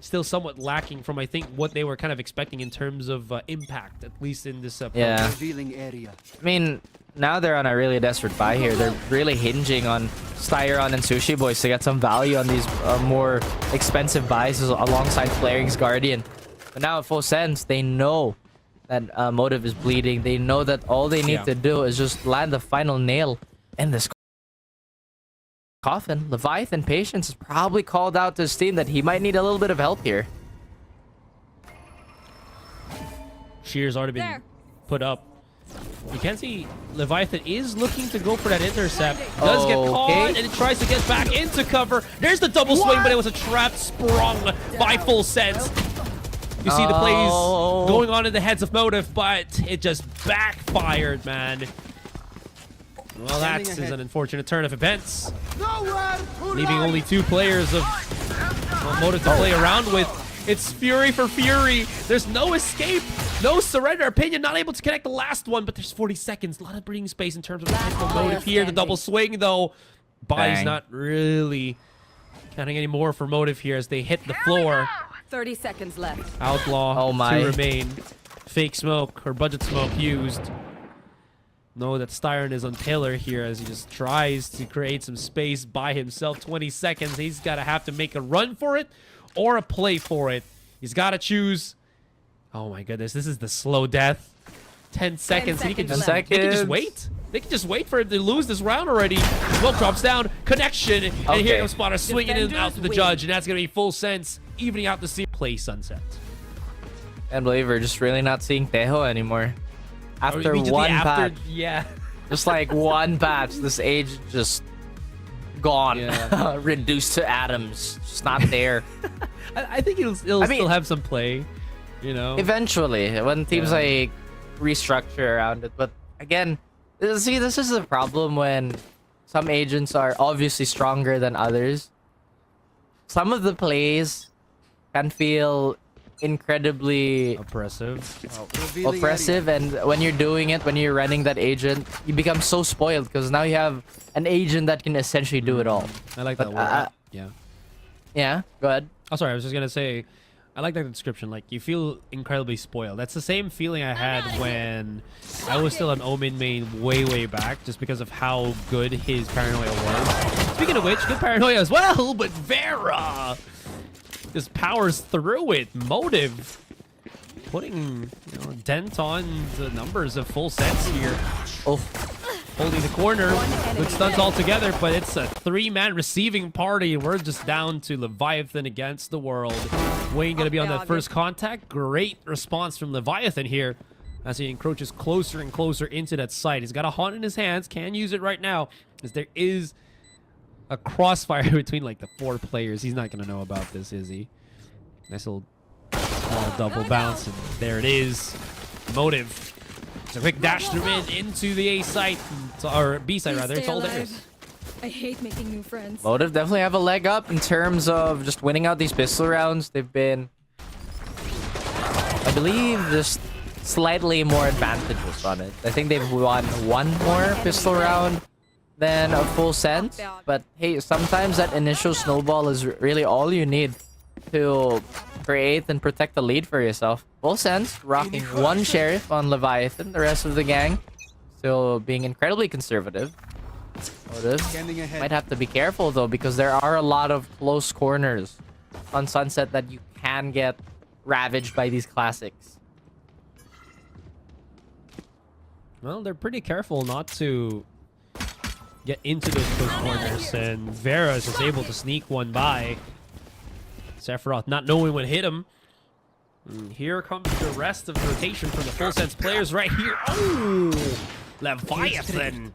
S1: still somewhat lacking from, I think, what they were kind of expecting in terms of impact, at least in this
S2: Yeah.
S4: Revealing area.
S2: I mean, now they're on a really desperate buy here. They're really hinging on Styron and Sushi Boys to get some value on these more expensive buys alongside Flaring's Guardian. But now at full sense, they know that Motive is bleeding. They know that all they need to do is just land the final nail in this coffin. Leviathan Patience is probably called out to his team that he might need a little bit of help here.
S1: Shear's already been put up. You can see Leviathan is looking to go for that intercept. Does get caught, and it tries to get back into cover. There's the double swing, but it was a trap sprung by Full Sense. You see the plays going on in the heads of Motive, but it just backfired, man. Well, that is an unfortunate turn of events. Leaving only 2 players of Motive to play around with. It's Fury for Fury. There's no escape, no surrender. Opinion not able to connect the last one, but there's 40 seconds. A lot of breathing space in terms of the Motive here. The double swing, though. Body's not really counting any more for Motive here as they hit the floor.
S3: 30 seconds left.
S1: Outlaw to remain. Fake smoke or budget smoke used. Know that Styron is on Taylor here as he just tries to create some space by himself. 20 seconds. He's got to have to make a run for it or a play for it. He's got to choose. Oh my goodness. This is the slow death. 10 seconds. He can just, they can just wait. They can just wait for him to lose this round already. Smoke drops down. Connection. And here comes Spotter swinging in out to the judge. And that's going to be Full Sense. Evening out the scene. Play Sunset.
S2: And believe we're just really not seeing Tejo anymore. After one patch.
S1: Yeah.
S2: Just like one patch, this age just gone. Yeah. Reduced to atoms. Just not there.
S1: I think it'll still have some play, you know?
S2: Eventually, when teams like restructure around it. But again, see, this is the problem when some agents are obviously stronger than others. Some of the plays can feel incredibly
S1: oppressive,
S2: and when you're doing it, when you're running that agent, you become so spoiled because now you have an agent that can essentially do it all.
S1: I like that word.
S2: Yeah, go ahead.
S1: Oh, sorry, I was just gonna say, I like that description. Like, you feel incredibly spoiled. That's the same feeling I had when I was still an Omen main way back, just because of how good his paranoia was. Speaking of which, good paranoia as well, but Vera just powers through it. Motive putting a dent on the numbers of Full Sense here. Holding the corner with stunts all together, but it's a 3-man receiving party. We're just down to Leviathan against the world. Wayne gonna be on that first contact. Great response from Leviathan here as he encroaches closer and closer into that site. He's got a haunt in his hands, can use it right now, as there is a crossfire between like the 4 players. He's not gonna know about this, is he? Nice little double bounce, and there it is. Motive. It's a quick dash through mid into the A site, or B site rather. It's all theirs.
S6: I hate making new friends.
S2: Motive definitely have a leg up in terms of just winning out these pistol rounds. They've been, I believe, just slightly more advantageous on it. I think they've won 1 more pistol round than a Full Sense. But hey, sometimes that initial snowball is really all you need to create and protect the lead for yourself. Full Sense rocking 1 sheriff on Leviathan. The rest of the gang still being incredibly conservative. Motive might have to be careful though, because there are a lot of close corners on Sunset that you can get ravaged by these classics.
S1: Well, they're pretty careful not to get into those close corners, and Vera is just able to sneak one by. Sephiroth not knowing what hit him. And here comes the rest of the rotation from the Full Sense players right here. Oh, Leviathan.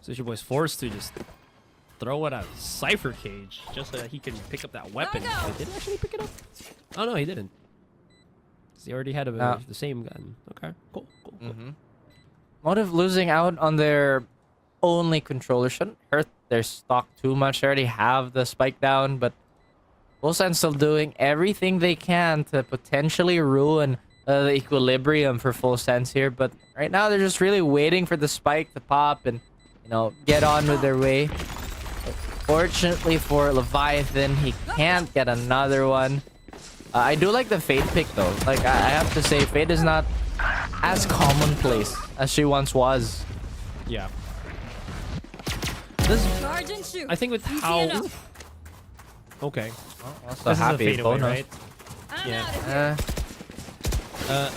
S1: Sushi Boy's forced to just throw it at Cypher Cage just so that he can pick up that weapon. Oh, did he actually pick it up? Oh, no, he didn't. He already had the same gun. Okay, cool.
S2: Motive losing out on their only controller shouldn't hurt their stock too much. They already have the spike down, but Full Sense still doing everything they can to potentially ruin the equilibrium for Full Sense here. But right now, they're just really waiting for the spike to pop and, you know, get on with their way. Fortunately for Leviathan, he can't get another one. I do like the Fade pick though. Like, I have to say, Fade is not as commonplace as she once was.
S1: Yeah.
S6: Charge and shoot.
S1: I think with
S6: Easy
S1: how...
S6: enough.
S1: Okay.
S2: Also
S1: This is a
S2: happy
S1: fade away,
S2: bonus.
S1: right?
S6: I'm
S1: Yeah.
S6: out of here.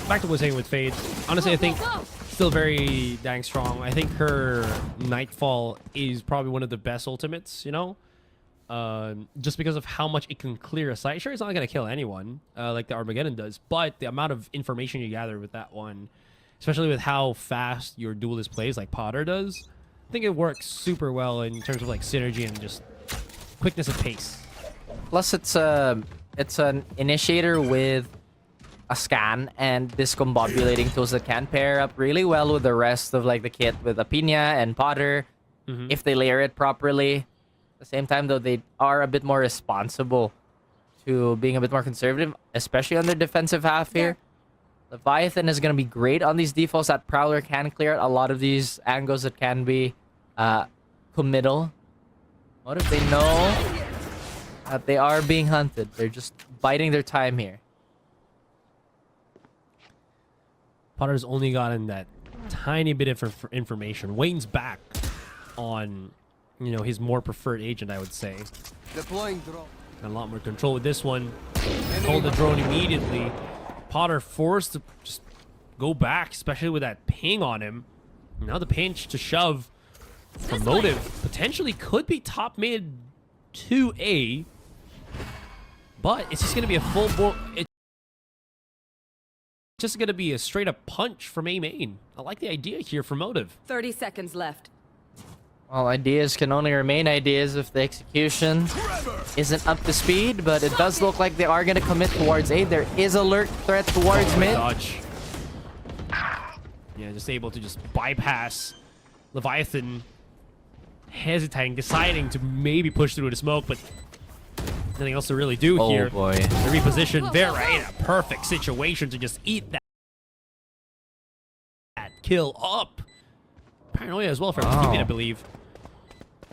S1: Back to what I was saying with Fade. Honestly, I think still very dang strong. I think her Nightfall is probably one of the best ultimates, you know? Just because of how much it can clear a site. Sure, it's not going to kill anyone like the Armageddon does, but the amount of information you gather with that one, especially with how fast your duelist plays like Potter does, I think it works super well in terms of like synergy and just quickness of pace.
S2: Plus, it's an initiator with a scan and discombobulating tools that can pair up really well with the rest of like the kit with Apina and Potter if they layer it properly. At the same time, though, they are a bit more responsible to being a bit more conservative, especially on their defensive half here. Leviathan is going to be great on these defaults. That Prowler can clear out a lot of these angles that can be committal. What if they know that they are being hunted? They're just biding their time here.
S1: Potter's only gotten that tiny bit of information. Wayne's back on, you know, his more preferred agent, I would say.
S4: Deploying drone.
S1: Got a lot more control with this one. Hold the drone immediately. Potter forced to just go back, especially with that ping on him. Now the pinch to shove for Motive potentially could be top mid 2A, but it's just going to be a full bore. It's just going to be a straight up punch from A main. I like the idea here for Motive.
S3: 30 seconds left.
S2: Well, ideas can only remain ideas if the execution isn't up to speed, but it does look like they are going to commit towards A. There is a lurk threat towards mid.
S1: Dodge. Yeah, just able to just bypass Leviathan, hesitating, deciding to maybe push through the smoke, but nothing else to really do here.
S2: Oh boy.
S1: To reposition Vera in a perfect situation to just eat that kill up. Paranoia as well for keeping, I believe.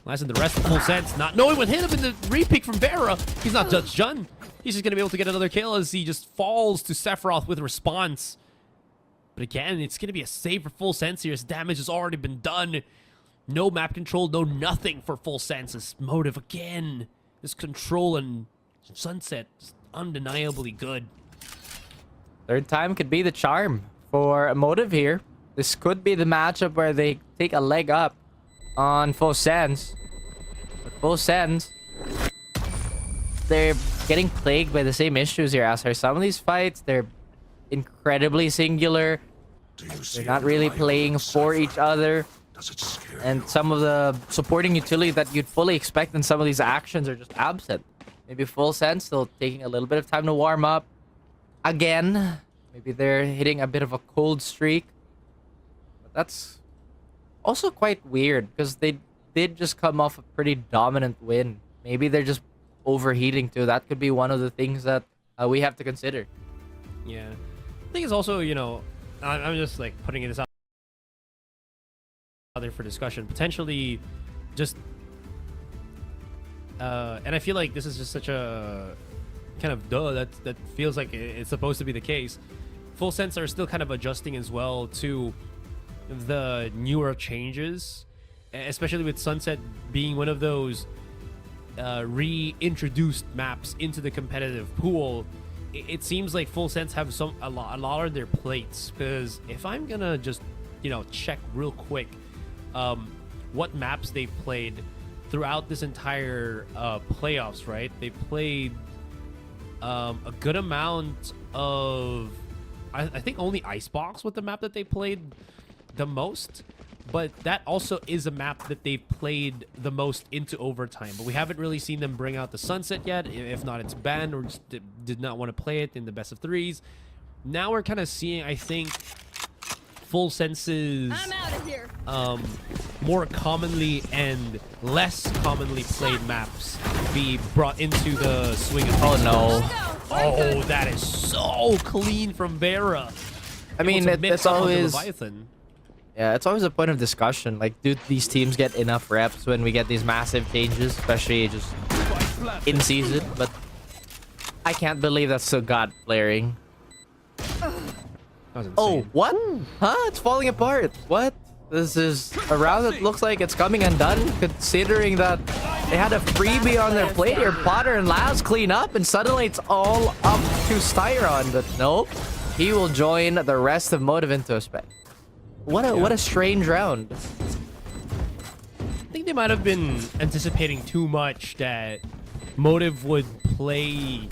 S1: Lasting the rest of Full Sense, not knowing what hit him in the repeak from Vera. He's not just done. He's just going to be able to get another kill as he just falls to Sephiroth with response. But again, it's going to be a save for Full Sense here. His damage has already been done. No map control, no nothing for Full Sense. This Motive again. This control and Sunset is undeniably good.
S2: Third time could be the charm for Motive here. This could be the matchup where they take a leg up on Full Sense. But Full Sense, they're getting plagued by the same issues here, Asher. Some of these fights, they're incredibly singular. They're not really playing for each other. And some of the supporting utility that you'd fully expect in some of these actions are just absent. Maybe Full Sense still taking a little bit of time to warm up. Again, maybe they're hitting a bit of a cold streak. But that's also quite weird because they did just come off a pretty dominant win. Maybe they're just overheating too. That could be one of the things that we have to consider.
S1: Yeah. I think it's also, you know, I'm just like putting this out there for discussion. Potentially just, and I feel like this is just such a kind of that feels like it's supposed to be the case. Full Sense are still kind of adjusting as well to the newer changes, especially with Sunset being one of those reintroduced maps into the competitive pool. It seems like Full Sense have a lot on their plates, because if I'm gonna just, you know, check real quick what maps they've played throughout this entire playoffs, right? They played a good amount of, I think only Icebox was the map that they played the most, but that also is a map that they've played the most into overtime. But we haven't really seen them bring out the Sunset yet. If not, it's banned or just did not want to play it in the best of threes. Now we're kind of seeing, I think, Full Sense's
S6: I'm out of here.
S1: more commonly and less commonly played maps be brought into the swing of things.
S2: Oh no.
S1: Oh, that is so clean from Vera.
S2: I mean,
S1: Able to mix
S2: it's
S1: up on the
S2: always
S1: Leviathan.
S2: yeah, it's always a point of discussion. Like, do these teams get enough reps when we get these massive changes, especially just in season? But I can't believe that's so god flaring.
S1: That was insane.
S2: Oh, what? Huh? It's falling apart. What? This is a round that looks like it's coming undone, considering that they had a freebie on their plate here. Potter and Laz clean up, and suddenly it's all up to Styron. But nope, he will join the rest of Motive into a spec. What a strange round.
S1: I think they might have been anticipating too much that Motive would play,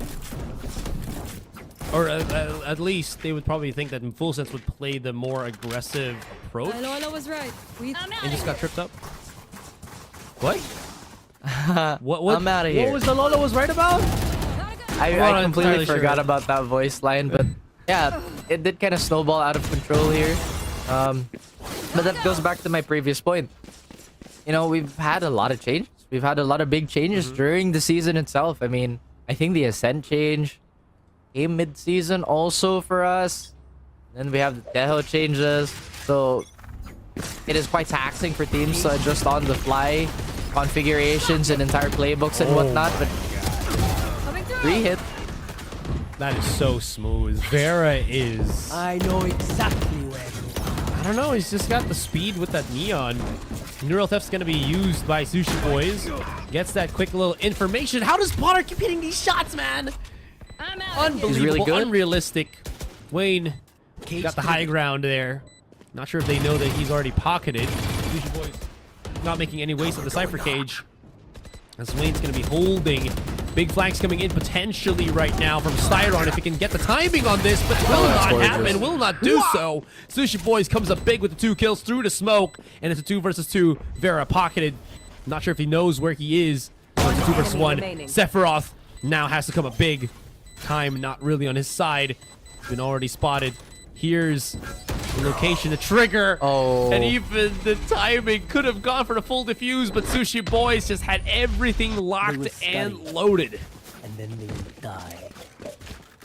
S1: or at least they would probably think that Full Sense would play the more aggressive approach.
S6: Lola was right.
S1: And just got tripped up. What? What?
S2: I'm outta here.
S1: What was the Lola was right about?
S2: I
S1: not
S2: completely
S1: entirely sure.
S2: forgot about that voice line, but yeah, it did kind of snowball out of control here. But that goes back to my previous point. You know, we've had a lot of changes. We've had a lot of big changes during the season itself. I mean, I think the Ascent change came mid-season also for us. Then we have the Teho changes. So it is quite taxing for teams to adjust on the fly configurations and entire playbooks and whatnot. But re-hit.
S1: That is so smooth. Vera is...
S4: I know exactly where.
S1: I don't know. He's just got the speed with that Neon. Neural Theft's going to be used by Sushi Boys. Gets that quick little information. How does Potter keep hitting these shots, man?
S6: I'm out.
S1: Unbelievable.
S2: He's really good.
S1: Unrealistic. Wayne got the high ground there. Not sure if they know that he's already pocketed. Sushi Boys not making any waste of the Cypher Cage. As Wayne's going to be holding. Big flanks coming in potentially right now from Styron if he can get the timing on this, but will not happen, will not do so. Sushi Boys comes up big with the 2 kills through the smoke, and it's a 2 versus 2. Vera pocketed. Not sure if he knows where he is. So it's a 2 versus 1. Sephiroth now has to come up big. Time not really on his side. Been already spotted. Here's the location, the trigger.
S2: Oh.
S1: And even the timing could have gone for the full defuse, but Sushi Boys just had everything locked and loaded.
S4: And then they will die.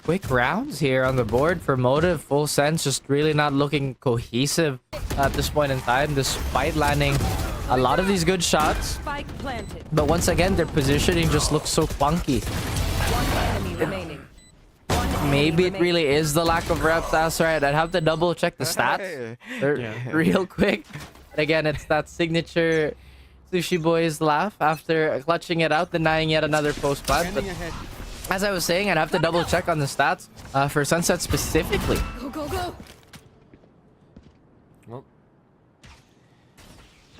S2: Quick rounds here on the board for Motive. Full Sense just really not looking cohesive at this point in time, despite landing a lot of these good shots.
S3: Spike planted.
S2: But once again, their positioning just looks so funky.
S3: One enemy remaining.
S2: Maybe it really is the lack of reps. That's right. I'd have to double check the stats real quick. But again, it's that signature Sushi Boys laugh after clutching it out, denying yet another post plant. But as I was saying, I'd have to double check on the stats for Sunset specifically.
S6: Go, go, go.
S1: Well,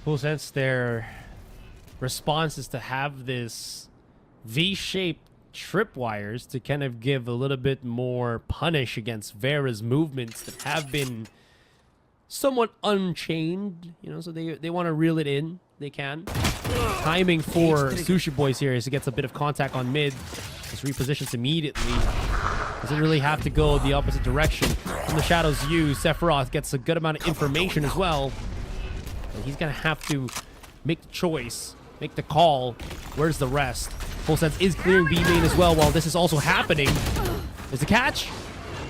S1: Full Sense, their response is to have this V-shaped tripwires to kind of give a little bit more punish against Vera's movements that have been somewhat unchained, you know, so they want to reel it in. They can. Timing for Sushi Boys here is he gets a bit of contact on mid. Just repositions immediately. Doesn't really have to go the opposite direction. From the Shadow's view, Sephiroth gets a good amount of information as well. And he's going to have to make the choice, make the call. Where's the rest? Full Sense is clearing B main as well while this is also happening. There's the catch.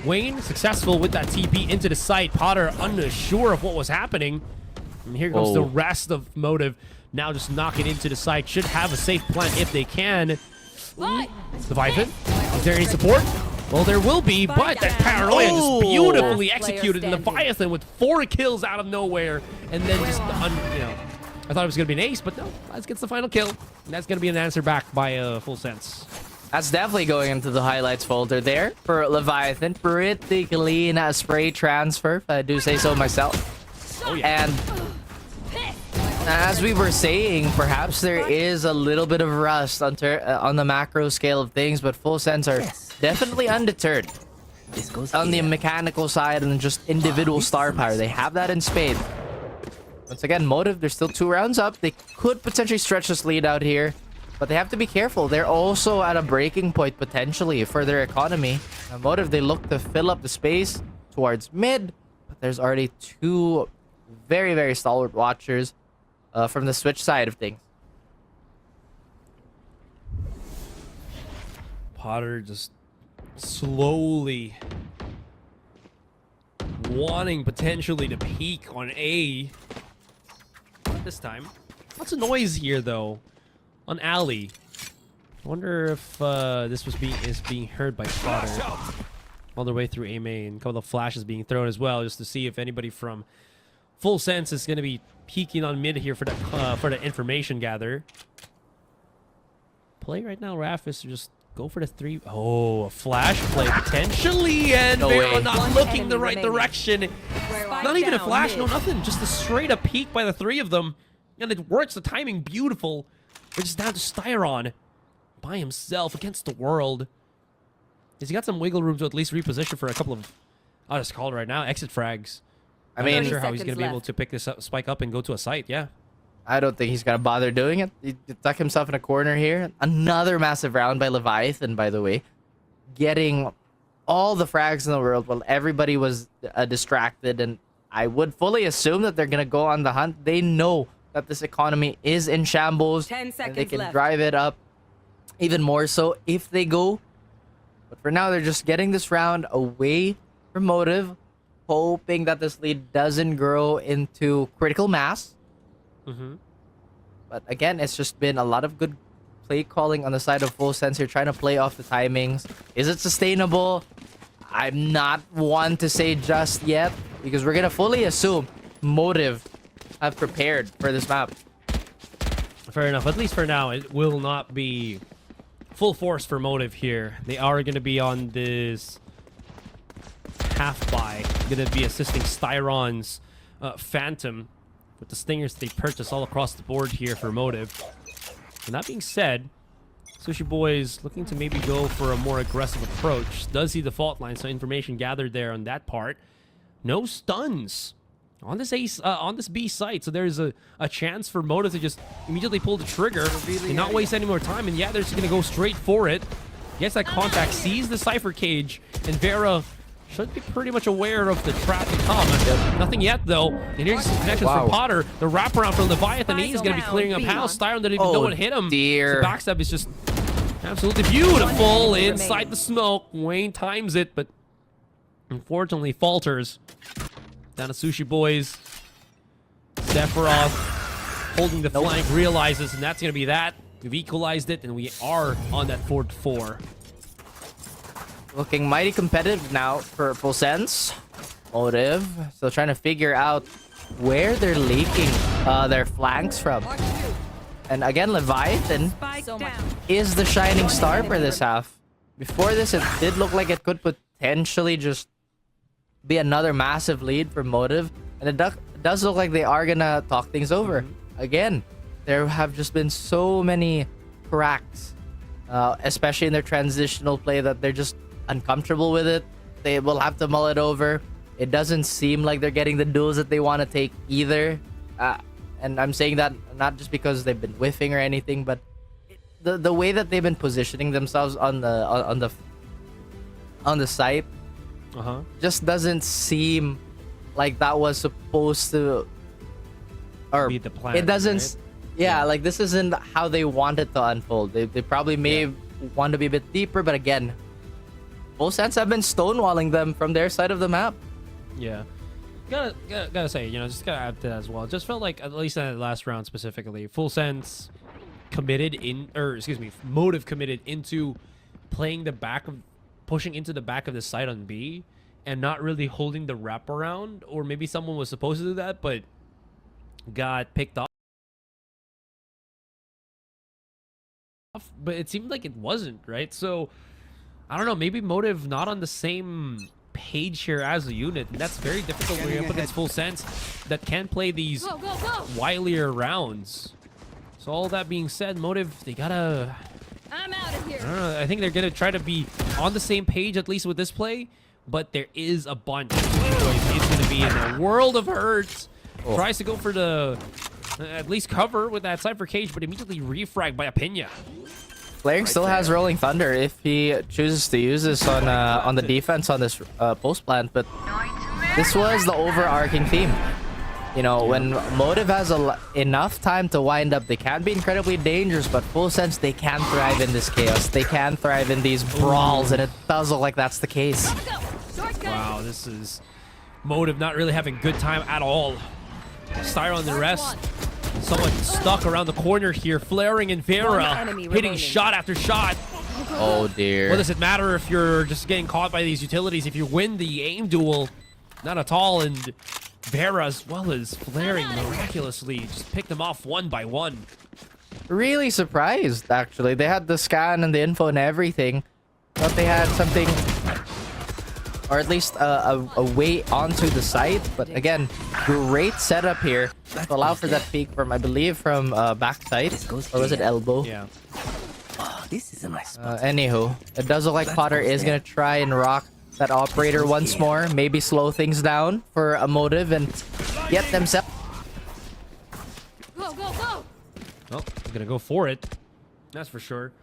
S1: Wayne successful with that TP into the site. Potter unsure of what was happening. And here comes the rest of Motive. Now just knock it into the site. Should have a safe plant if they can. Leviathan, is there any support? Well, there will be, but that paranoia just beautifully executed. And Leviathan with 4 kills out of nowhere. And then just, you know, I thought it was going to be an ace, but no, Laz gets the final kill. And that's going to be an answer back by Full Sense.
S2: That's definitely going into the highlights folder there for Leviathan. Pretty clean spray transfer, if I do say so myself.
S1: Oh, yeah.
S2: And as we were saying, perhaps there is a little bit of rust on the macro scale of things, but Full Sense are definitely undeterred on the mechanical side and just individual star power. They have that in spades. Once again, Motive, they're still 2 rounds up. They could potentially stretch this lead out here, but they have to be careful. They're also at a breaking point potentially for their economy. Motive, they look to fill up the space towards mid, but there's already 2 very, very stalwart watchers from the Switch side of things.
S1: Potter just slowly wanting potentially to peek on A. Not this time. Lots of noise here though on alley. I wonder if this was being heard by spotter all the way through A main. A couple of flashes being thrown as well, just to see if anybody from Full Sense is going to be peeking on mid here for the information gather. Play right now, Raph, is to just go for the 3. Oh, a flash play potentially, and
S2: No
S1: Vera
S2: way.
S1: not
S3: One
S1: looking
S3: enemy
S1: the right
S3: remaining.
S1: direction.
S3: Spike
S1: Not even a
S3: down
S1: flash,
S3: mid.
S1: no nothing. Just a straight up peek by the 3 of them. And it works, the timing beautiful. We're just down to Styron by himself against the world. He's got some wiggle room to at least reposition for a couple of, I'll just call it right now, exit frags.
S2: I
S1: I'm
S2: mean,
S1: not sure how he's going
S3: seconds
S1: to be able
S3: left.
S1: to pick this up, spike up and go to a site, yeah.
S2: I don't think he's gonna bother doing it. He stuck himself in a corner here. Another massive round by Leviathan, by the way. Getting all the frags in the world while everybody was distracted. And I would fully assume that they're gonna go on the hunt. They know that this economy is in shambles.
S3: 10
S2: and they
S3: seconds
S2: can
S3: left.
S2: drive it up even more so if they go. But for now, they're just getting this round away from Motive, hoping that this lead doesn't grow into critical mass. But again, it's just been a lot of good play calling on the side of Full Sense here, trying to play off the timings. Is it sustainable? I'm not one to say just yet, because we're gonna fully assume Motive have prepared for this map.
S1: Fair enough. At least for now, it will not be full force for Motive here. They are going to be on this half buy. Going to be assisting Styron's Phantom with the stingers they purchased all across the board here for Motive. And that being said, Sushi Boys looking to maybe go for a more aggressive approach. Does see the fault line, so information gathered there on that part. No stuns on this on this B site, so there's a chance for Motive to just immediately pull the trigger and not waste any more time. And yeah, they're just gonna go straight for it. Gets that contact, sees the Cypher cage, and Vera should be pretty much aware of the trap to come. Nothing yet, though. And here's some connections
S2: Wow.
S1: from Potter. The wraparound from Leviathan. He's going to be clearing up house. Styron didn't even know what hit him.
S2: Dear.
S1: The backstab is just absolutely beautiful
S3: enemy
S1: inside
S3: remaining.
S1: the smoke. Wayne times it, but unfortunately falters. Down to Sushi Boys. Sephiroth holding the flank, realizes, and that's going to be that. We've equalized it, and we are on that 4-4.
S2: Looking mighty competitive now for Full Sense. Motive still trying to figure out where they're leaking their flanks from. And again, Leviathan
S3: Spike
S6: So
S3: down.
S6: much.
S2: is the shining star for this half. Before this, it did look like it could potentially just be another massive lead for Motive. And it does look like they are gonna talk things over. Again, there have just been so many cracks, especially in their transitional play, that they're just uncomfortable with it. They will have to mull it over. It doesn't seem like they're getting the duels that they want to take either. And I'm saying that not just because they've been whiffing or anything, but the way that they've been positioning themselves on the site just doesn't seem like that was supposed to, or
S1: Be the plan,
S2: it doesn't.
S1: right?
S2: Yeah, like this isn't how they want it to unfold. They probably may want to be a bit deeper, but again, Full Sense have been stonewalling them from their side of the map.
S1: Yeah. Gotta say, just gotta add to that as well. It just felt like, at least in that last round specifically, Full Sense Motive committed into playing pushing into the back of the site on B and not really holding the wraparound, or maybe someone was supposed to do that, but got picked off. But it seemed like it wasn't, right? So, I don't know, maybe Motive not on the same page here as a unit, and that's very difficult when you're up against Full Sense that can play these
S6: Go, go, go.
S1: wilier rounds. So all that being said, Motive, they gotta,
S6: I'm out of
S1: I
S6: here.
S1: don't know, I think they're gonna try to be on the same page, at least with this play, but there is a bunch of choice. He's gonna be in a world of hurt. Tries to go for the, at least cover with that Cypher cage, but immediately refragged by Apina.
S2: Flaring still has Rolling Thunder if he chooses to use this on the defense on this post plant, but this was the overarching theme. You know, when Motive has enough time to wind up, they can be incredibly dangerous, but Full Sense, they can thrive in this chaos. They can thrive in these brawls, and it does look like that's the case.
S1: Wow, this is Motive not really having good time at all. Styro and the rest. Someone stuck around the corner here, flaring in Vera, hitting
S3: remaining.
S1: shot after shot.
S2: Oh dear.
S1: What does it matter if you're just getting caught by these utilities? If you win the aim duel, not at all. And Vera, as well as flaring miraculously, just picked them off one by one.
S2: Really surprised, actually. They had the scan and the info and everything. Thought they had something, or at least a way onto the site. But again, great setup here to allow for that peek from, I believe, from backside. Or was it elbow?
S1: Yeah.
S4: Oh, this is a nice spot.
S2: Anywho, it does look like Potter is going to try and rock that operator once more. Maybe slow things down for a Motive and get themselves...
S6: Go, go, go.
S1: Well, I'm gonna go for it. That's for sure.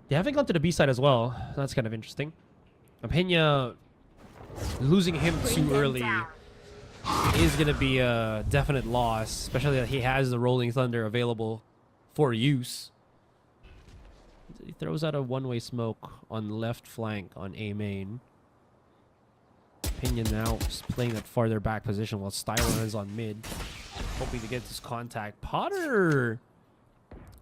S1: They haven't gone to the B side as well. That's kind of interesting. Pena losing him too early is gonna be a definite loss, especially that he has the Rolling Thunder available for use. He throws out a one-way smoke on left flank on A main. Pena now just playing that farther back position while Styron is on mid, hoping to get this contact. Potter,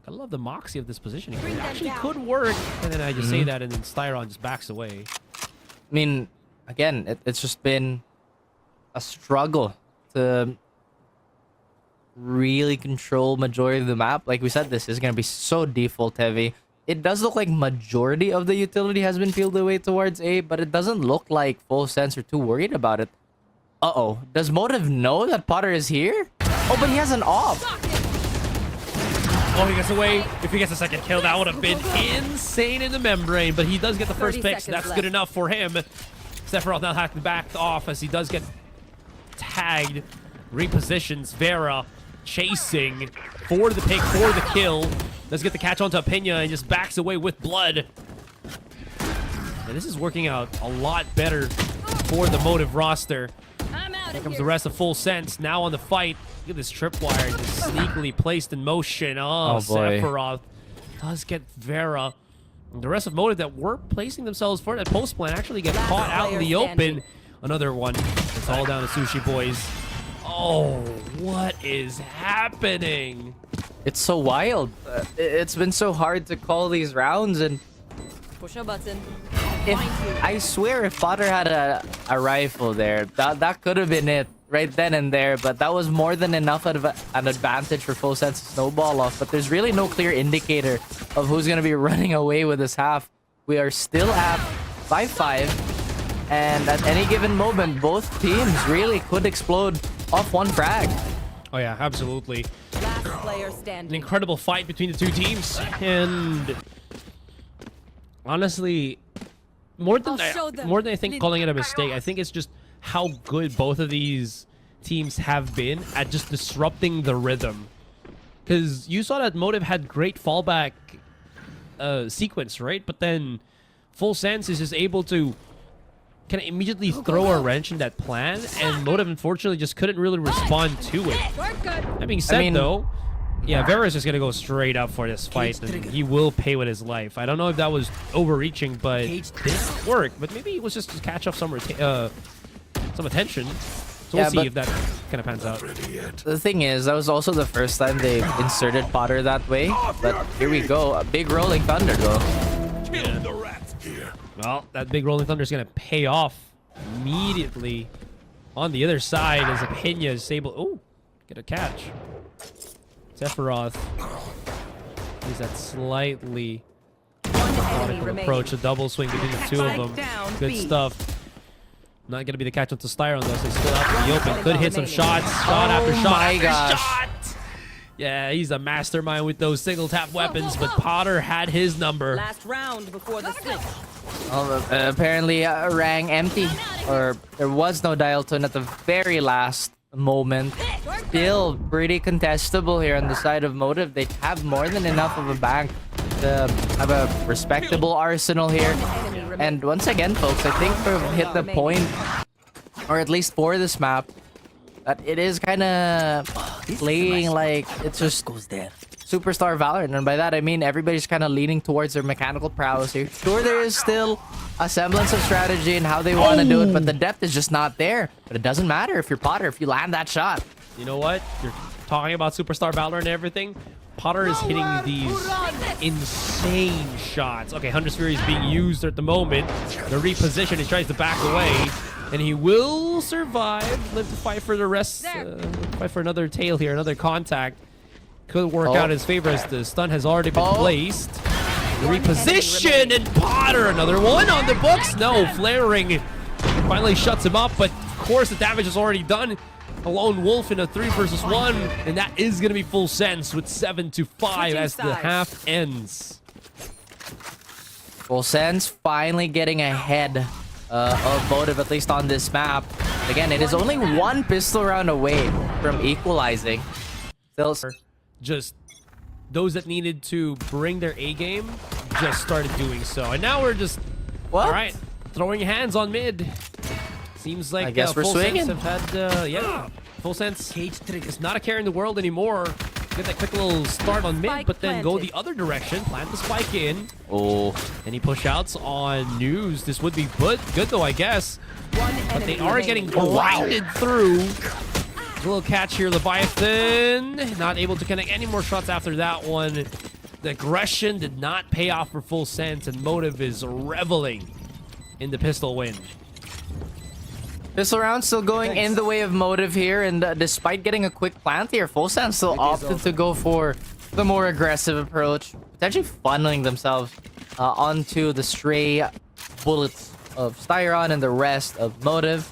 S1: I love the moxie of this positioning. It actually could work, and then I just say that, and then Styron just backs away.
S2: I mean, again, it's just been a struggle to really control majority of the map. Like we said, this is going to be so default heavy. It does look like majority of the utility has been peeled away towards A, but it doesn't look like Full Sense are too worried about it. Uh-oh. Does Motive know that Potter is here? Oh, but he has an off.
S1: Oh, he gets away. If he gets a second kill, that would have been insane in the membrane, but he does get the first
S3: 30
S1: pick, so that's
S3: seconds
S1: good
S3: left.
S1: enough for him. Sephiroth now having backed off as he does get tagged. Repositions Vera, chasing for the pick, for the kill. Does get the catch onto Pena and just backs away with blood. And this is working out a lot better for the Motive roster.
S6: I'm out
S1: Here
S6: of
S1: comes
S6: here.
S1: the rest of Full Sense now on the fight. Look at this tripwire just sneakily placed in motion. Oh,
S2: boy.
S1: Sephiroth does get Vera. And the rest of Motive that were placing themselves for that post plan actually get caught out in the
S3: player
S1: open.
S3: standing.
S1: Another one. It's all down to Sushi Boys. Oh, what is happening?
S2: It's so wild. It's been so hard to call these rounds, and
S3: Push a button.
S2: I swear if Potter had a rifle there, that could have been it right then and there, but that was more than enough of an advantage for Full Sense to snowball off. But there's really no clear indicator of who's going to be running away with this half. We are still at 5-5, and at any given moment, both teams really could explode off one frag.
S1: Oh yeah, absolutely.
S3: Last player
S1: An
S3: standing.
S1: incredible fight between the two teams, and honestly, more than I think calling it a mistake, I think it's just how good both of these teams have been at just disrupting the rhythm. Because you saw that Motive had great fallback sequence, right? But then Full Sense is just able to kind of immediately throw a wrench in that plan, and Motive unfortunately just couldn't really respond to it. That being said, though, yeah, Vera's just gonna go straight up for this fight, and he will pay with his life. I don't know if that was overreaching, but it didn't work. But maybe it was just to catch off some attention. So we'll see if that kind of pans out.
S2: The thing is, that was also the first time they inserted Potter that way. But here we go. A big rolling thunder, though.
S1: Well, that big rolling thunder is going to pay off immediately on the other side as Pena is able... Oh, get a catch. Sephiroth is that slightly methodical approach, a double swing between the two of them. Good stuff. Not going to be the catch onto Styron, though, so he's still out in the open. Could hit some shots. Shot after shot
S2: my
S1: after
S2: gosh.
S1: shot. Yeah, he's a mastermind with those single tap weapons, but Potter had his number.
S3: Last round before the switch.
S2: Well, apparently rang empty, or there was no dial tone at the very last moment. Still pretty contestable here on the side of Motive. They have more than enough of a bank to have a respectable arsenal here. And once again, folks, I think we've hit the point, or at least for this map, that it is kind of playing like it's just
S4: Goes there.
S2: superstar Valorant, and by that I mean everybody's kind of leaning towards their mechanical prowess here. Sure, there is still a semblance of strategy in how they want to do it, but the depth is just not there. But it doesn't matter if you're Potter, if you land that shot.
S1: You know what? You're talking about Superstar Valor and everything. Potter is hitting these insane shots. Okay, Hunter's Fury is being used at the moment. The reposition, he tries to back away, and he will survive. Live to fight for the rest. Fight for another tail here, another contact. Could work out in his favor as the stun has already been placed. The reposition, and Potter, another one on the books. No, flaring finally shuts him up, but of course the damage is already done. A lone wolf in a 3 versus 1, and that is going to be full sense with 7-5 as the half ends.
S2: Full Sense finally getting ahead of Motive, at least on this map. Again, it is only one pistol round away from equalizing. Still,
S1: Just those that needed to bring their A game just started doing so, and now we're just
S2: what?
S1: all right, throwing hands on mid. Seems like
S2: I guess we're
S1: Full
S2: swinging.
S1: Sense have had yeah, Full Sense is not a care in the world anymore. Get that quick little start on mid,
S3: Spike
S1: but then go
S3: planted.
S1: the other direction, plant the spike in.
S2: Oh,
S1: Any push outs on News. This would be good though, I guess. But they are getting grounded through. A little catch here, Leviathan. Not able to connect any more shots after that one. The aggression did not pay off for Full Sense, and Motive is reveling in the pistol win.
S2: pistol round still going in the way of Motive here, and despite getting a quick plant here, Full Sense still opted to go for the more aggressive approach, potentially funneling themselves onto the stray bullets of Styron and the rest of Motive.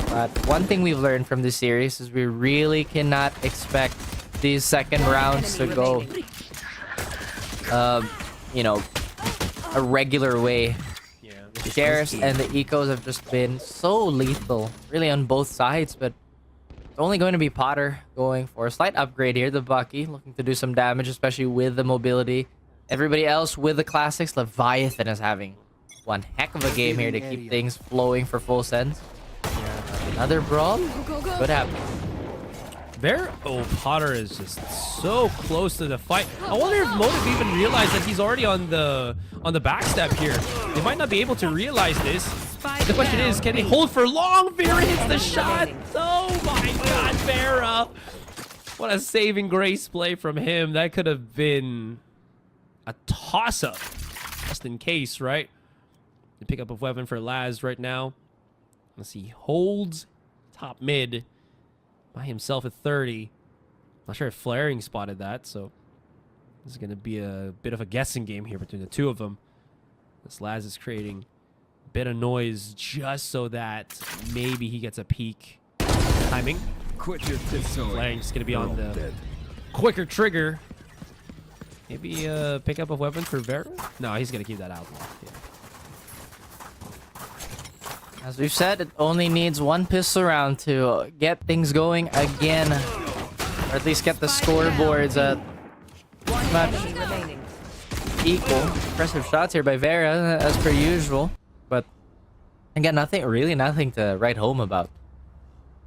S2: But one thing we've learned from this series is we really cannot expect these second rounds to go, you know, a regular way.
S1: Yeah.
S2: The shares and the ecos have just been so lethal, really on both sides, but it's only going to be Potter going for a slight upgrade here. The Bucky looking to do some damage, especially with the mobility. Everybody else with the classics, Leviathan is having one heck of a game here to keep things flowing for Full Sense. Another brawl could happen.
S1: Potter is just so close to the fight. I wonder if Motive even realized that he's already on the backstep here. They might not be able to realize this. The question is, can they hold for long? Vera hits the shot. Oh my god, Vera. What a saving grace play from him. That could have been a toss-up. Just in case, right? The pickup of weapon for Laz right now. Let's see. Holds top mid by himself at 30. Not sure if Flaring spotted that, so this is going to be a bit of a guessing game here between the two of them. This Laz is creating a bit of noise just so that maybe he gets a peek. Timing.
S5: Quit your tiptoeing.
S1: Flaring's going to be on the
S5: Dead.
S1: quicker trigger. Maybe a pickup of weapon for Vera? No, he's going to keep that out. Yeah.
S2: As we've said, it only needs one pistol round to get things going again, or at least get the scoreboards at much
S3: Remaining.
S2: equal. Impressive shots here by Vera, as per usual, but again, nothing to write home about.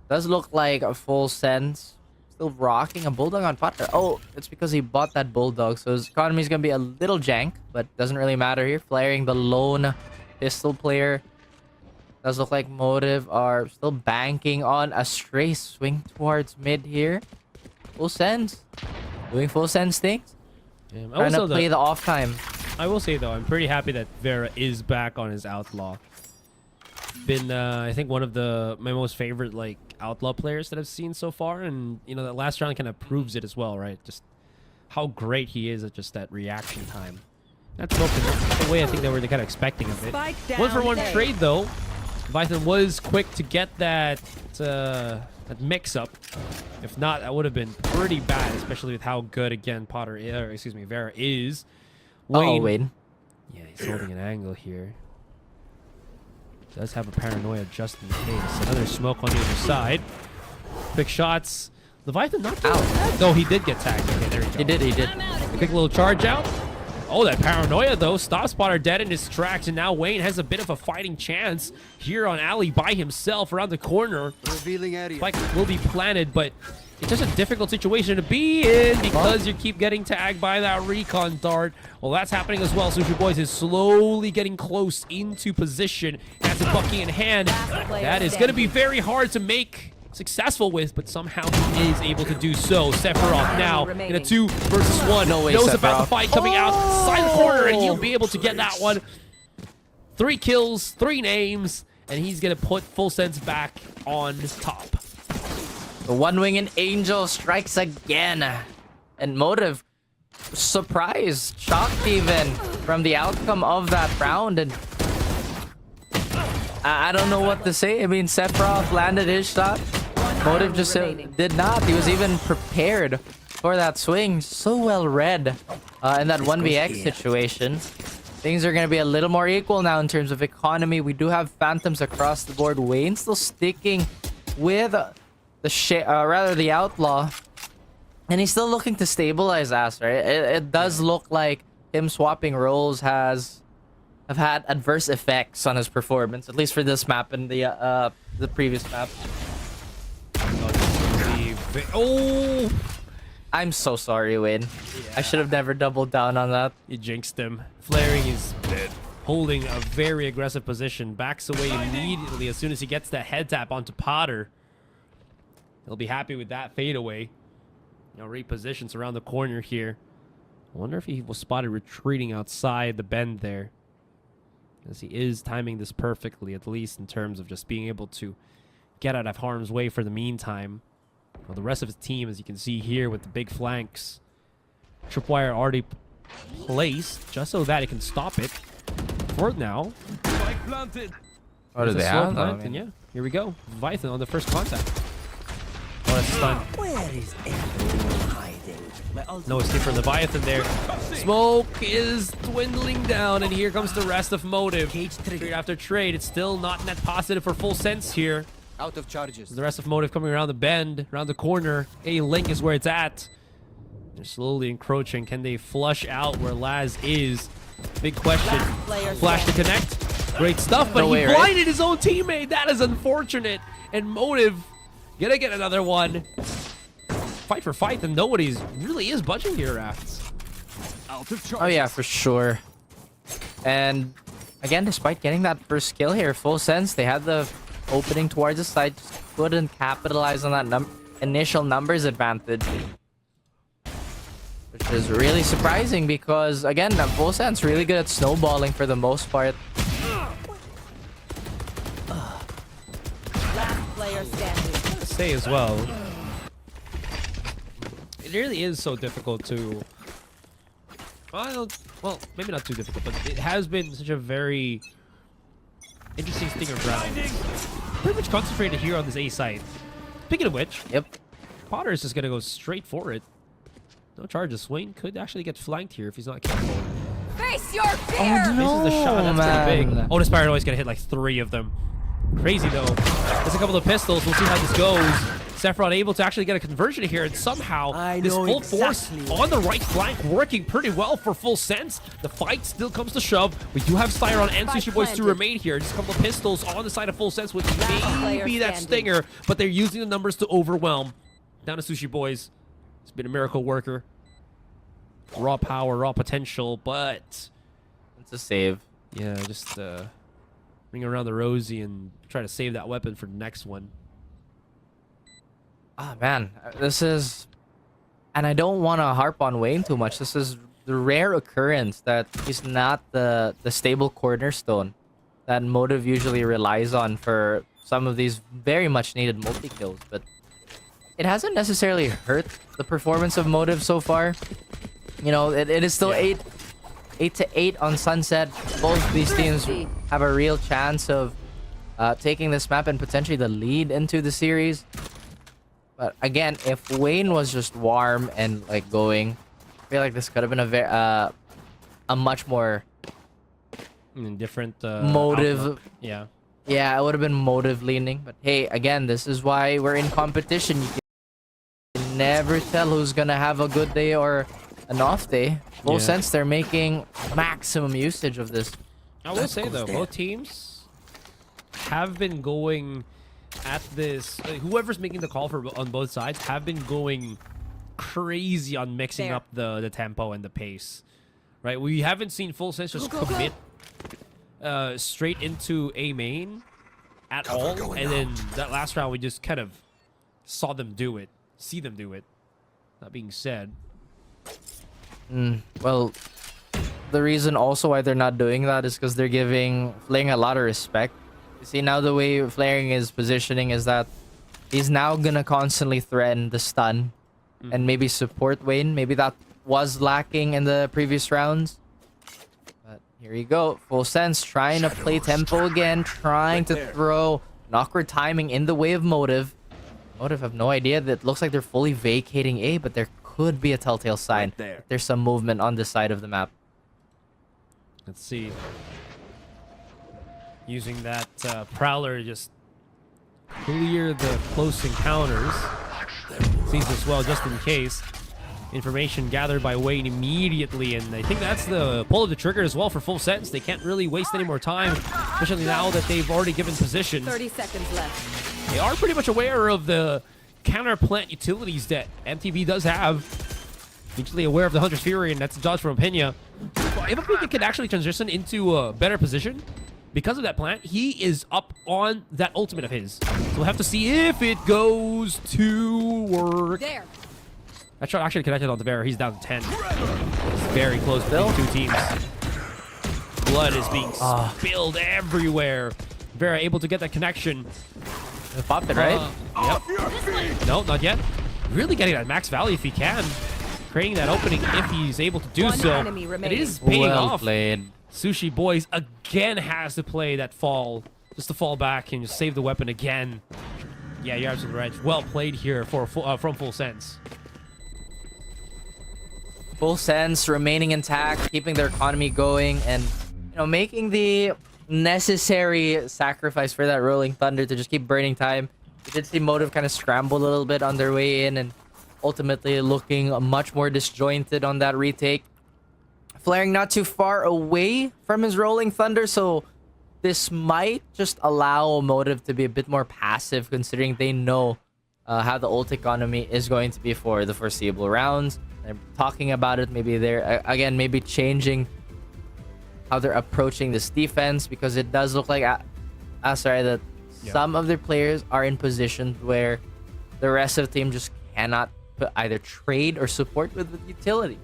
S2: Does look like a Full Sense still rocking a Bulldog on Potter. Oh, it's because he bought that Bulldog, so his economy is gonna be a little jank, but doesn't really matter here. Flaring the lone pistol player. Does look like Motive are still banking on a stray swing towards mid here. Full Sense. Doing Full Sense things.
S1: Yeah,
S2: Trying to play the off time.
S1: I will say, though, I'm pretty happy that Vera is back on his Outlaw. Been, I think, one of my most favorite, like, Outlaw players that I've seen so far. And, you know, that last round kind of proves it as well, right? Just how great he is at just that reaction time. That's the way I think they were kind of expecting of it.
S3: Spike down
S1: One for one
S3: A.
S1: trade, though. Leviathan was quick to get that mix-up. If not, that would have been pretty bad, especially with how good, again, Vera is.
S2: Wayne.
S1: Yeah, he's holding an angle here. Does have a paranoia just in case. Another smoke on the other side. Quick shots. Leviathan not doing bad. No, he did get tagged. Okay, there you go.
S2: He did.
S1: A quick little charge out. Oh, that paranoia, though. Stop Spotter dead in his tracks, and now Wayne has a bit of a fighting chance here on Ali by himself around the corner.
S5: Revealing area.
S1: Spike will be planted, but it's just a difficult situation to be in because you keep getting tagged by that recon dart. Well, that's happening as well. Sushi Boys is slowly getting close into position. Has a Bucky in hand. That is going to be very hard to make successful with, but somehow he is able to do so. Sephiroth now in a 2 versus 1.
S2: No way,
S1: knows about
S2: Sephiroth.
S1: the fight coming out side the corner, and he'll be able to get that one. 3 kills, 3 names, and he's going to put Full Sense back on top.
S2: The one-winged angel strikes again. And Motive, surprised, shocked even from the outcome of that round. And I don't know what to say. I mean, Sephiroth landed his shot. Motive just did not. He was even prepared for that swing. So well read in that 1vx situation. Things are going to be a little more equal now in terms of economy. We do have Phantoms across the board. Wayne still sticking with the Outlaw. And he's still looking to stabilize Ass, right? It does look like him swapping roles have had adverse effects on his performance, at least for this map and the previous map.
S1: Oh!
S2: I'm so sorry, Wayne. I should have never doubled down on that.
S1: You jinxed him. Flaring is holding a very aggressive position. Backs away immediately as soon as he gets that head tap onto Potter. He'll be happy with that fadeaway. Now repositions around the corner here. I wonder if he was spotted retreating outside the bend there. As he is timing this perfectly, at least in terms of just being able to get out of harm's way for the meantime. Well, the rest of his team, as you can see here with the big flanks, tripwire already placed just so that it can stop it. For now.
S5: Spike planted.
S2: What do they have? I mean,
S1: Yeah, here we go. Vithan on the first contact. Oh, that's a stun.
S4: Where is everyone hiding?
S1: No escape for Leviathan there. Smoke is dwindling down, and here comes the rest of Motive. Trade after trade. It's still not net positive for Full Sense here.
S5: Out of charges.
S1: The rest of Motive coming around the bend, around the corner. A-Link is where it's at. They're slowly encroaching. Can they flush out where Laz is? Big question. Flash to connect. Great stuff, but
S2: No way,
S1: he
S2: right?
S1: blinded his own teammate. That is unfortunate. And Motive gonna get another one. Fight for fight, and nobody's really is budging here, Rafts.
S5: Out of charges.
S2: Oh yeah, for sure. And again, despite getting that first kill here, Full Sense, they had the opening towards the side, just couldn't capitalize on that initial numbers advantage. Which is really surprising because, again, Full Sense really good at snowballing for the most part.
S3: Last player standing.
S1: Say as well, it really is so difficult to. Well, maybe not too difficult, but it has been such a very interesting stinger round. Pretty much concentrated here on this A site. Speaking of which,
S2: Yep.
S1: Potter is just gonna go straight for it. No charges. Swain could actually get flanked here if he's not careful.
S6: Face your fear!
S1: Misses the shot. That's pretty big.
S2: man.
S1: Oh, this Pirate always gonna hit like 3 of them. Crazy though. There's a couple of pistols. We'll see how this goes. Sephiroth able to actually get a conversion here, and somehow this
S4: know
S1: full
S4: exactly
S1: force on the right flank working pretty well for Full Sense. The fight still comes to shove. We do have Styron and Sushi Boys to remain here. Just a couple of pistols on the side of Full Sense with maybe that stinger, but they're using the numbers to overwhelm. Down to Sushi Boys. It's been a miracle worker. Raw power, raw potential, but
S2: It's a save.
S1: yeah, just ring around the rosy and try to save that weapon for the next one.
S2: Ah, man, this is, and I don't want to harp on Wayne too much. This is the rare occurrence that he's not the stable cornerstone that Motive usually relies on for some of these very much needed multi-kills. But it hasn't necessarily hurt the performance of Motive so far. You know, it is still 8-8 on Sunset. Both these teams have a real chance of taking this map and potentially the lead into the series. But again, if Wayne was just warm and like going, I feel like this could have been a much more
S1: Different
S2: Motive.
S1: outlook. Yeah.
S2: Yeah, it would have been Motive leaning. But hey, again, this is why we're in competition. You can never tell who's gonna have a good day or an off day. Full
S1: Yeah.
S2: sense they're making maximum usage of this.
S1: I will say though, both teams have been going at this. Whoever's making the call for on both sides have been going crazy on mixing
S6: There.
S1: up the tempo and the pace. Right? We haven't seen Full Sense just commit straight into A main at all, and then that last round we just kind of saw them do it, see them do it. That being said,
S2: Well, the reason also why they're not doing that is because they're giving Flaring a lot of respect. You see, now the way Flaring is positioning is that he's now gonna constantly threaten the stun and maybe support Wayne. Maybe that was lacking in the previous rounds. But here you go. Full Sense trying to play tempo again, trying to throw an awkward timing in the way of Motive. Motive have no idea that looks like they're fully vacating A, but there could be a telltale sign.
S5: Right there.
S2: There's some movement on this side of the map.
S1: let's see. Using that Prowler to just clear the close encounters. Sees this well just in case. Information gathered by Wayne immediately, and I think that's the pull of the trigger as well for Full Sense. They can't really waste any more time, especially now that they've already given position.
S6: 30 seconds left.
S1: They are pretty much aware of the counter plant utilities that MTV does have. Usually aware of the Hunter's Fury, and that's a dodge from Pena. If Pena can actually transition into a better position because of that plant, he is up on that ultimate of his. So we'll have to see if it goes to work.
S6: There.
S1: That shot actually connected on the bear. He's down to 10. It's very close between the two teams. Blood is being spilled everywhere. Vera able to get that connection.
S2: They popped it, right?
S1: Yep. No, not yet. Really getting that max value if he can. Creating that opening if he's able to do
S6: One
S1: so.
S6: enemy
S1: It
S6: remaining.
S1: is paying
S2: Well
S1: off.
S2: played.
S1: Sushi Boys again has to play that fall. Just to fall back and just save the weapon again. Yeah, you're absolutely right. Well played here for from Full Sense.
S2: Full Sense remaining intact, keeping their economy going, and making the necessary sacrifice for that Rolling Thunder to just keep burning time. We did see Motive kind of scramble a little bit on their way in, and ultimately looking much more disjointed on that retake. Flaring not too far away from his Rolling Thunder, so this might just allow Motive to be a bit more passive, considering they know how the ult economy is going to be for the foreseeable rounds. They're talking about it. Maybe they're again maybe changing how they're approaching this defense, because it does look like that some of their players are in positions where the rest of the team just cannot either trade or support with utility.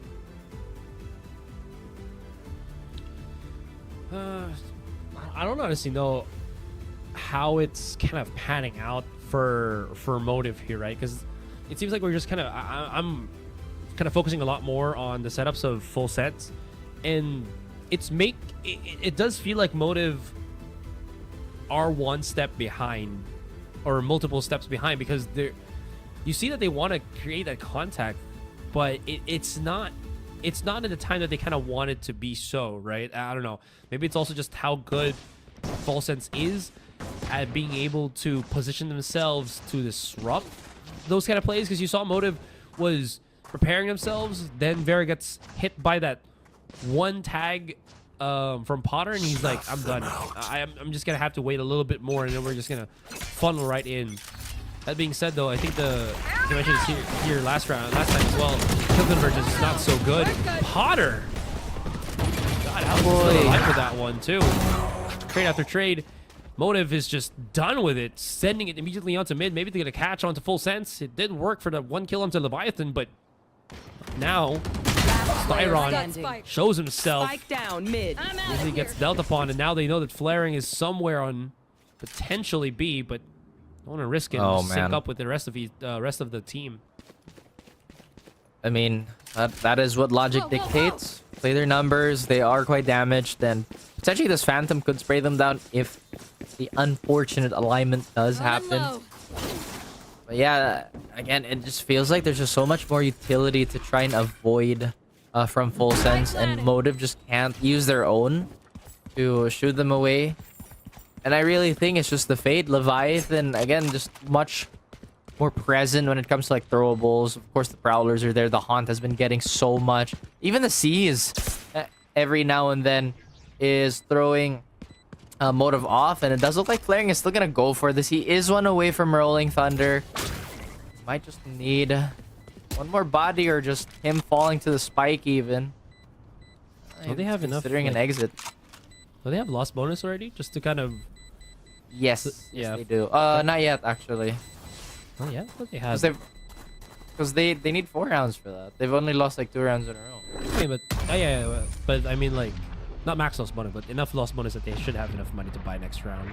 S1: I don't honestly know how it's kind of panning out for Motive here, right? Because it seems like we're just kind of I'm kind of focusing a lot more on the setups of Full Sets, and it does feel like Motive are one step behind or multiple steps behind, because you see that they want to create that contact, but it's not in the time that they kind of want it to be, so right. I don't know, maybe it's also just how good Full Sense is at being able to position themselves to disrupt those kind of plays, because you saw Motive was preparing themselves, then Vera gets hit by that one tag from Potter, and he's like, I'm done. I'm just gonna have to wait a little bit more, and then we're just gonna funnel right in. That being said, though, I think you mentioned this here last time as well, kill convergence is not so good. Potter, God, how still alive with that one too. Trade after trade. Motive is just done with it, sending it immediately onto mid. Maybe to get a catch onto Full Sense. It did work for the one kill onto Leviathan, but now Styron shows himself.
S3: Spike down mid.
S1: Usually gets dealt upon, and now they know that Flaring is somewhere on potentially B, but don't want to risk it and sync up with the rest of the team.
S2: I mean, that is what logic dictates. Play their numbers. They are quite damaged, and potentially this Phantom could spray them down if the unfortunate alignment does happen. But yeah, again, it just feels like there's just so much more utility to try and avoid from Full Sense, and Motive just can't use their own to shoot them away. And I really think it's just the Fate. Leviathan, again, just much more present when it comes to like throwables. Of course, the Prowlers are there. The Haunt has been getting so much. Even the Seas, every now and then, is throwing Motive off, and it does look like Flaring is still gonna go for this. He is one away from Rolling Thunder. Might just need one more body or just him falling to the spike even.
S1: Well, they have enough.
S2: Considering an
S1: Like,
S2: exit.
S1: do they have lost bonus already? Just to kind of.
S2: Yes,
S1: Yeah.
S2: yes they do. Not yet actually.
S1: Oh yeah, but they have.
S2: Because they need 4 rounds for that. They've only lost like 2 rounds in a row.
S1: Okay, but but I mean like, not max lost bonus, but enough lost bonus that they should have enough money to buy next round.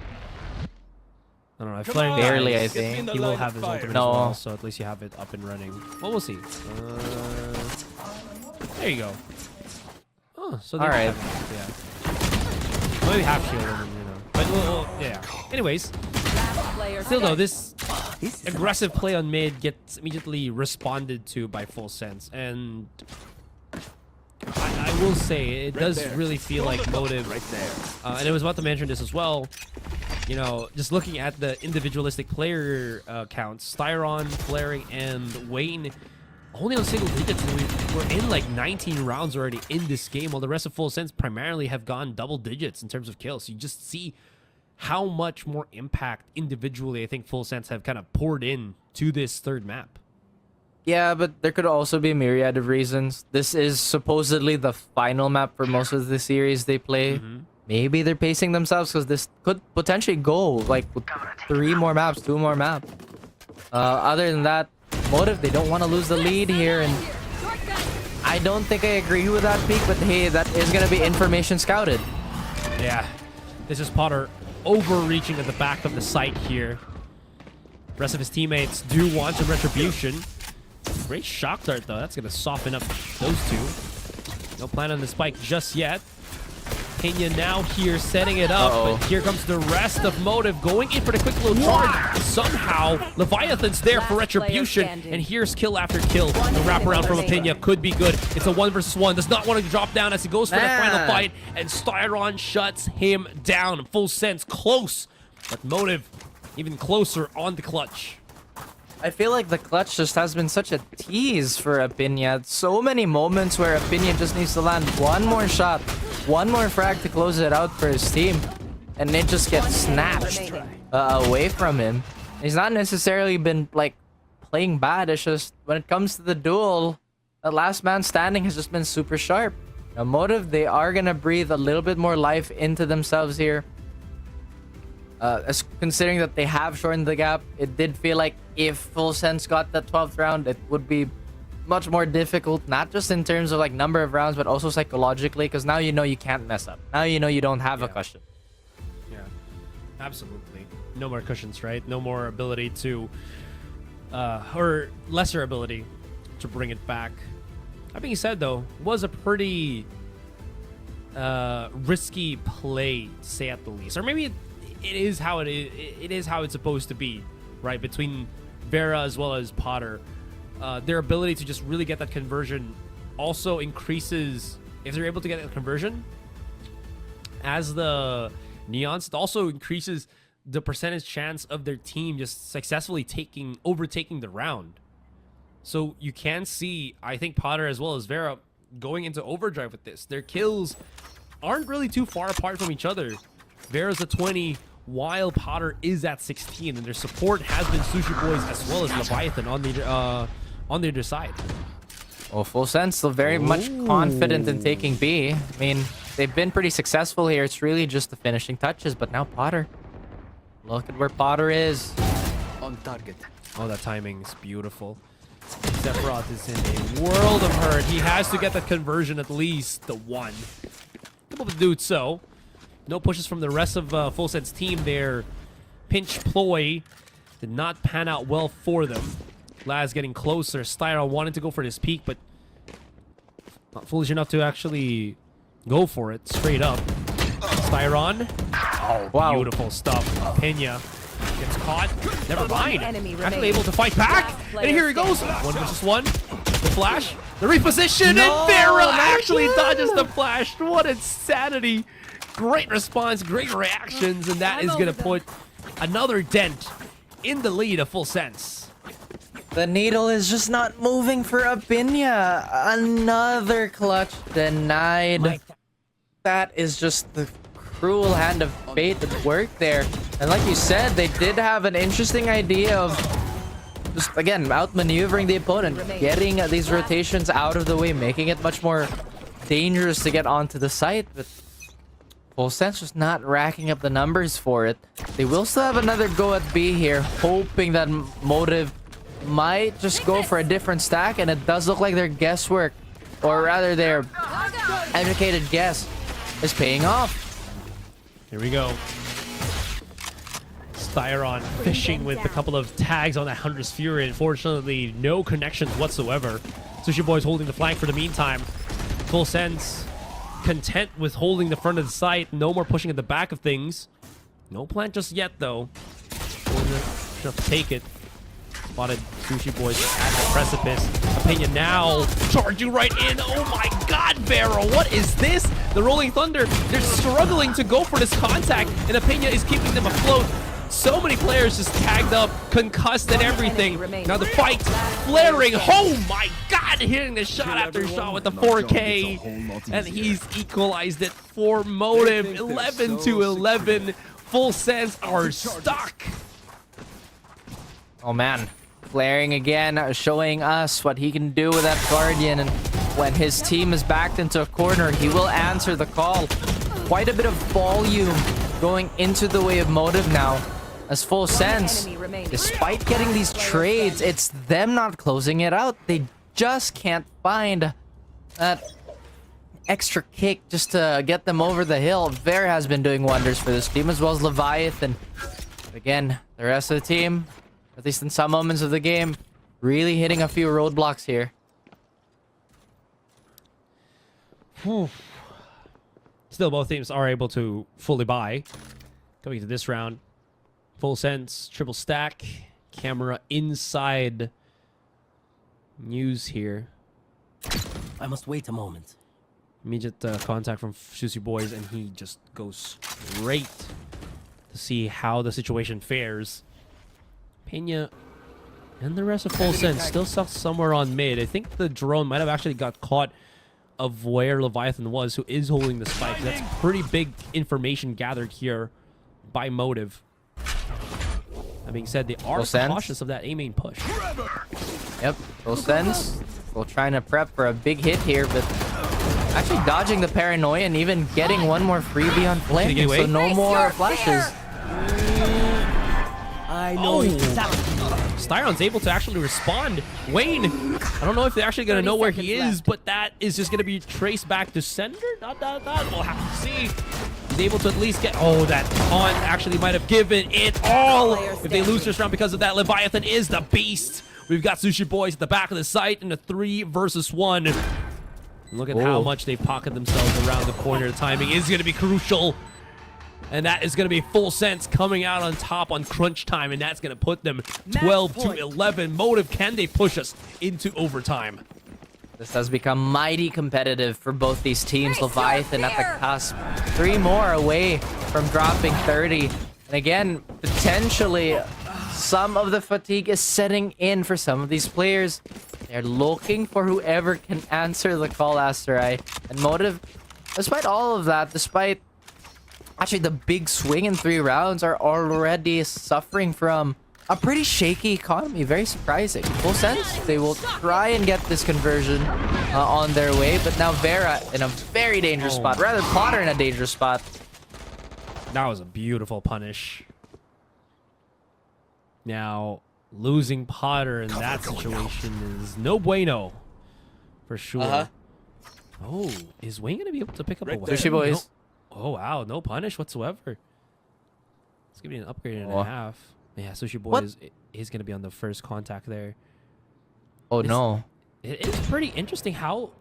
S1: I don't know. If Flaring
S2: Barely,
S1: dies,
S2: I think.
S1: he will have his ultimate
S2: No.
S1: as well, so at least you have it up and running. Well, we'll see. There you go. Oh, so they
S2: All right.
S1: have enough, yeah. Maybe half shield, and, you know. But well, yeah. Anyways,
S3: Last player
S1: still though,
S3: standing.
S1: this aggressive play on mid gets immediately responded to by Full Sense, and I will say it does really feel like Motive.
S5: Right there.
S1: And I was about to mention this as well. You know, just looking at the individualistic player counts, Styron, Flaring, and Wayne only on single digits. And we're in like 19 rounds already in this game, while the rest of Full Sense primarily have gone double digits in terms of kills. So you just see how much more impact individually I think Full Sense have kind of poured in to this third map.
S2: Yeah, but there could also be a myriad of reasons. This is supposedly the final map for most of the series they play. Maybe they're pacing themselves because this could potentially go like with 3 more maps, 2 more maps. Other than that, Motive, they don't want to lose the lead here, and I don't think I agree with that peak, but hey, that is going to be information scouted.
S1: Yeah, this is Potter overreaching at the back of the site here. Rest of his teammates do want some retribution. Great shock dart though. That's gonna soften up those two. No plan on the spike just yet. Pena now here setting it up, but here comes the rest of Motive going in for the quick little charge. Somehow Leviathan's there for
S3: Last player
S1: retribution,
S3: standing.
S1: and here's kill after kill. The wraparound from Pena could be good. It's a 1 versus 1. Does not want to drop down as he goes for the final fight, and Styron shuts him down. Full Sense close, but Motive even closer on the clutch.
S2: I feel like the clutch just has been such a tease for Apinya. So many moments where Apinya just needs to land one more shot, one more frag to close it out for his team, and it just gets snatched away from him. He's not necessarily been like playing bad. It's just when it comes to the duel, the last man standing has just been super sharp. Now, Motive, they are gonna breathe a little bit more life into themselves here. As considering that they have shortened the gap, it did feel like if Full Sense got that 12th round, it would be much more difficult, not just in terms of like number of rounds, but also psychologically, because now you know you can't mess up. Now you know you don't have a cushion.
S1: Yeah, absolutely. No more cushions, right? No more ability to, or lesser ability to bring it back. That being said, though, was a pretty risky play, to say at the least, or maybe it is how it is. It is how it's supposed to be, right? Between Vera as well as Potter, their ability to just really get that conversion also increases if they're able to get that conversion. As the Neons, it also increases the percentage chance of their team just successfully overtaking the round. So you can see, I think, Potter as well as Vera going into overdrive with this. Their kills aren't really too far apart from each other. Vera's at 20, while Potter is at 16, and their support has been Sushi Boys as well as Leviathan on the other side.
S2: Well, Full Sense still very much confident in taking B. I mean, they've been pretty successful here. It's really just the finishing touches, but now Potter. Look at where Potter is.
S5: On target.
S1: Oh, that timing is beautiful. Sephiroth is in a world of hurt. He has to get that conversion, at least the one. Able to do so. No pushes from the rest of Full Sense team there. Pinch ploy did not pan out well for them. Laz getting closer. Styron wanted to go for this peak, but not foolish enough to actually go for it straight up. Styron. Oh, wow. Beautiful stuff. Pena gets caught. Never mind. Actually able to fight back. And here he goes. 1 versus 1. The flash. The reposition. And Vera actually dodges the flash. What insanity. Great response. Great reactions. And that is going to put another dent in the lead of Full Sense.
S2: The needle is just not moving for Apinya. Another clutch denied. That is just the cruel hand of fate that worked there. And like you said, they did have an interesting idea of just, again, outmaneuvering the opponent, getting these rotations out of the way, making it much more dangerous to get onto the site. But Full Sense just not racking up the numbers for it. They will still have another go at B here, hoping that Motive might just go for a different stack, and it does look like their guesswork, or rather their educated guess, is paying off.
S1: Here we go. Styron fishing with a couple of tags on that Hunter's Fury. Unfortunately, no connections whatsoever. Sushi Boy's holding the flank for the meantime. Full Sense content with holding the front of the site. No more pushing at the back of things. No plant just yet, though. Enough to take it. Spotted Sushi Boys at the precipice. Opinion now charging right in. Oh my god, Vero, what is this? The Rolling Thunder, they're struggling to go for this contact, and Opinion is keeping them afloat. So many players just tagged up, concussed and everything. Now the fight flaring. Oh my god, hitting the shot after shot with the 4K. And he's equalized it for Motive. 11-11. Full Sense are stuck.
S2: Oh man, flaring again, showing us what he can do with that Guardian. And when his team is backed into a corner, he will answer the call. Quite a bit of volume going into the way of Motive now. As Full Sense, despite getting these trades, it's them not closing it out. They just can't find that extra kick just to get them over the hill. Ver has been doing wonders for this team, as well as Leviathan. Again, the rest of the team, at least in some moments of the game, really hitting a few roadblocks here.
S1: Still, both teams are able to fully buy. Coming to this round, Full Sense, triple stack, camera inside. News here.
S4: I must wait a moment.
S1: Immediate contact from Sushi Boys, and he just goes straight to see how the situation fares. Pena and the rest of Full Sense still stuck somewhere on mid. I think the drone might have actually got caught of where Leviathan was, who is holding the spike. That's pretty big information gathered here by Motive. That being said, they are cautious of that A main push.
S2: Yep, Full Sense. Still trying to prep for a big hit here, but actually dodging the paranoia and even getting one more freebie on flank. So no more flashes.
S4: I know exactly.
S1: Styron's able to actually respond. Wayne, I don't know if they're actually going to know where he is, but that is just going to be traced back to sender. We'll have to see. He's able to at least get... Oh, that taunt actually might have given it all. If they lose this round because of that, Leviathan is the beast. We've got Sushi Boys at the back of the site in a 3 versus 1. Look at how much they pocket themselves around the corner. The timing is going to be crucial. And that is going to be Full Sense coming out on top on crunch time, and that's going to put them 12-11. Motive, can they push us into overtime?
S2: This has become mighty competitive for both these teams. Leviathan at the cusp. 3 more away from dropping 30. And again, potentially, some of the fatigue is setting in for some of these players. They're looking for whoever can answer the call, Asterai. And Motive, despite all of that, despite actually the big swing in 3 rounds, are already suffering from a pretty shaky economy. Very surprising. Full Sense, they will try and get this conversion on their way, but now Vera in a very dangerous spot. Rather, Potter in a dangerous spot.
S1: That was a beautiful punish. Now, losing Potter in that situation is no bueno, for sure. Oh, is Wayne going to be able to pick up a weapon?
S2: Sushi Boys.
S1: Oh, wow. No punish whatsoever. Let's give you an upgrade and a half. Yeah, Sushi Boys is going to be on the first contact there.
S2: Oh, no.
S1: It is pretty interesting how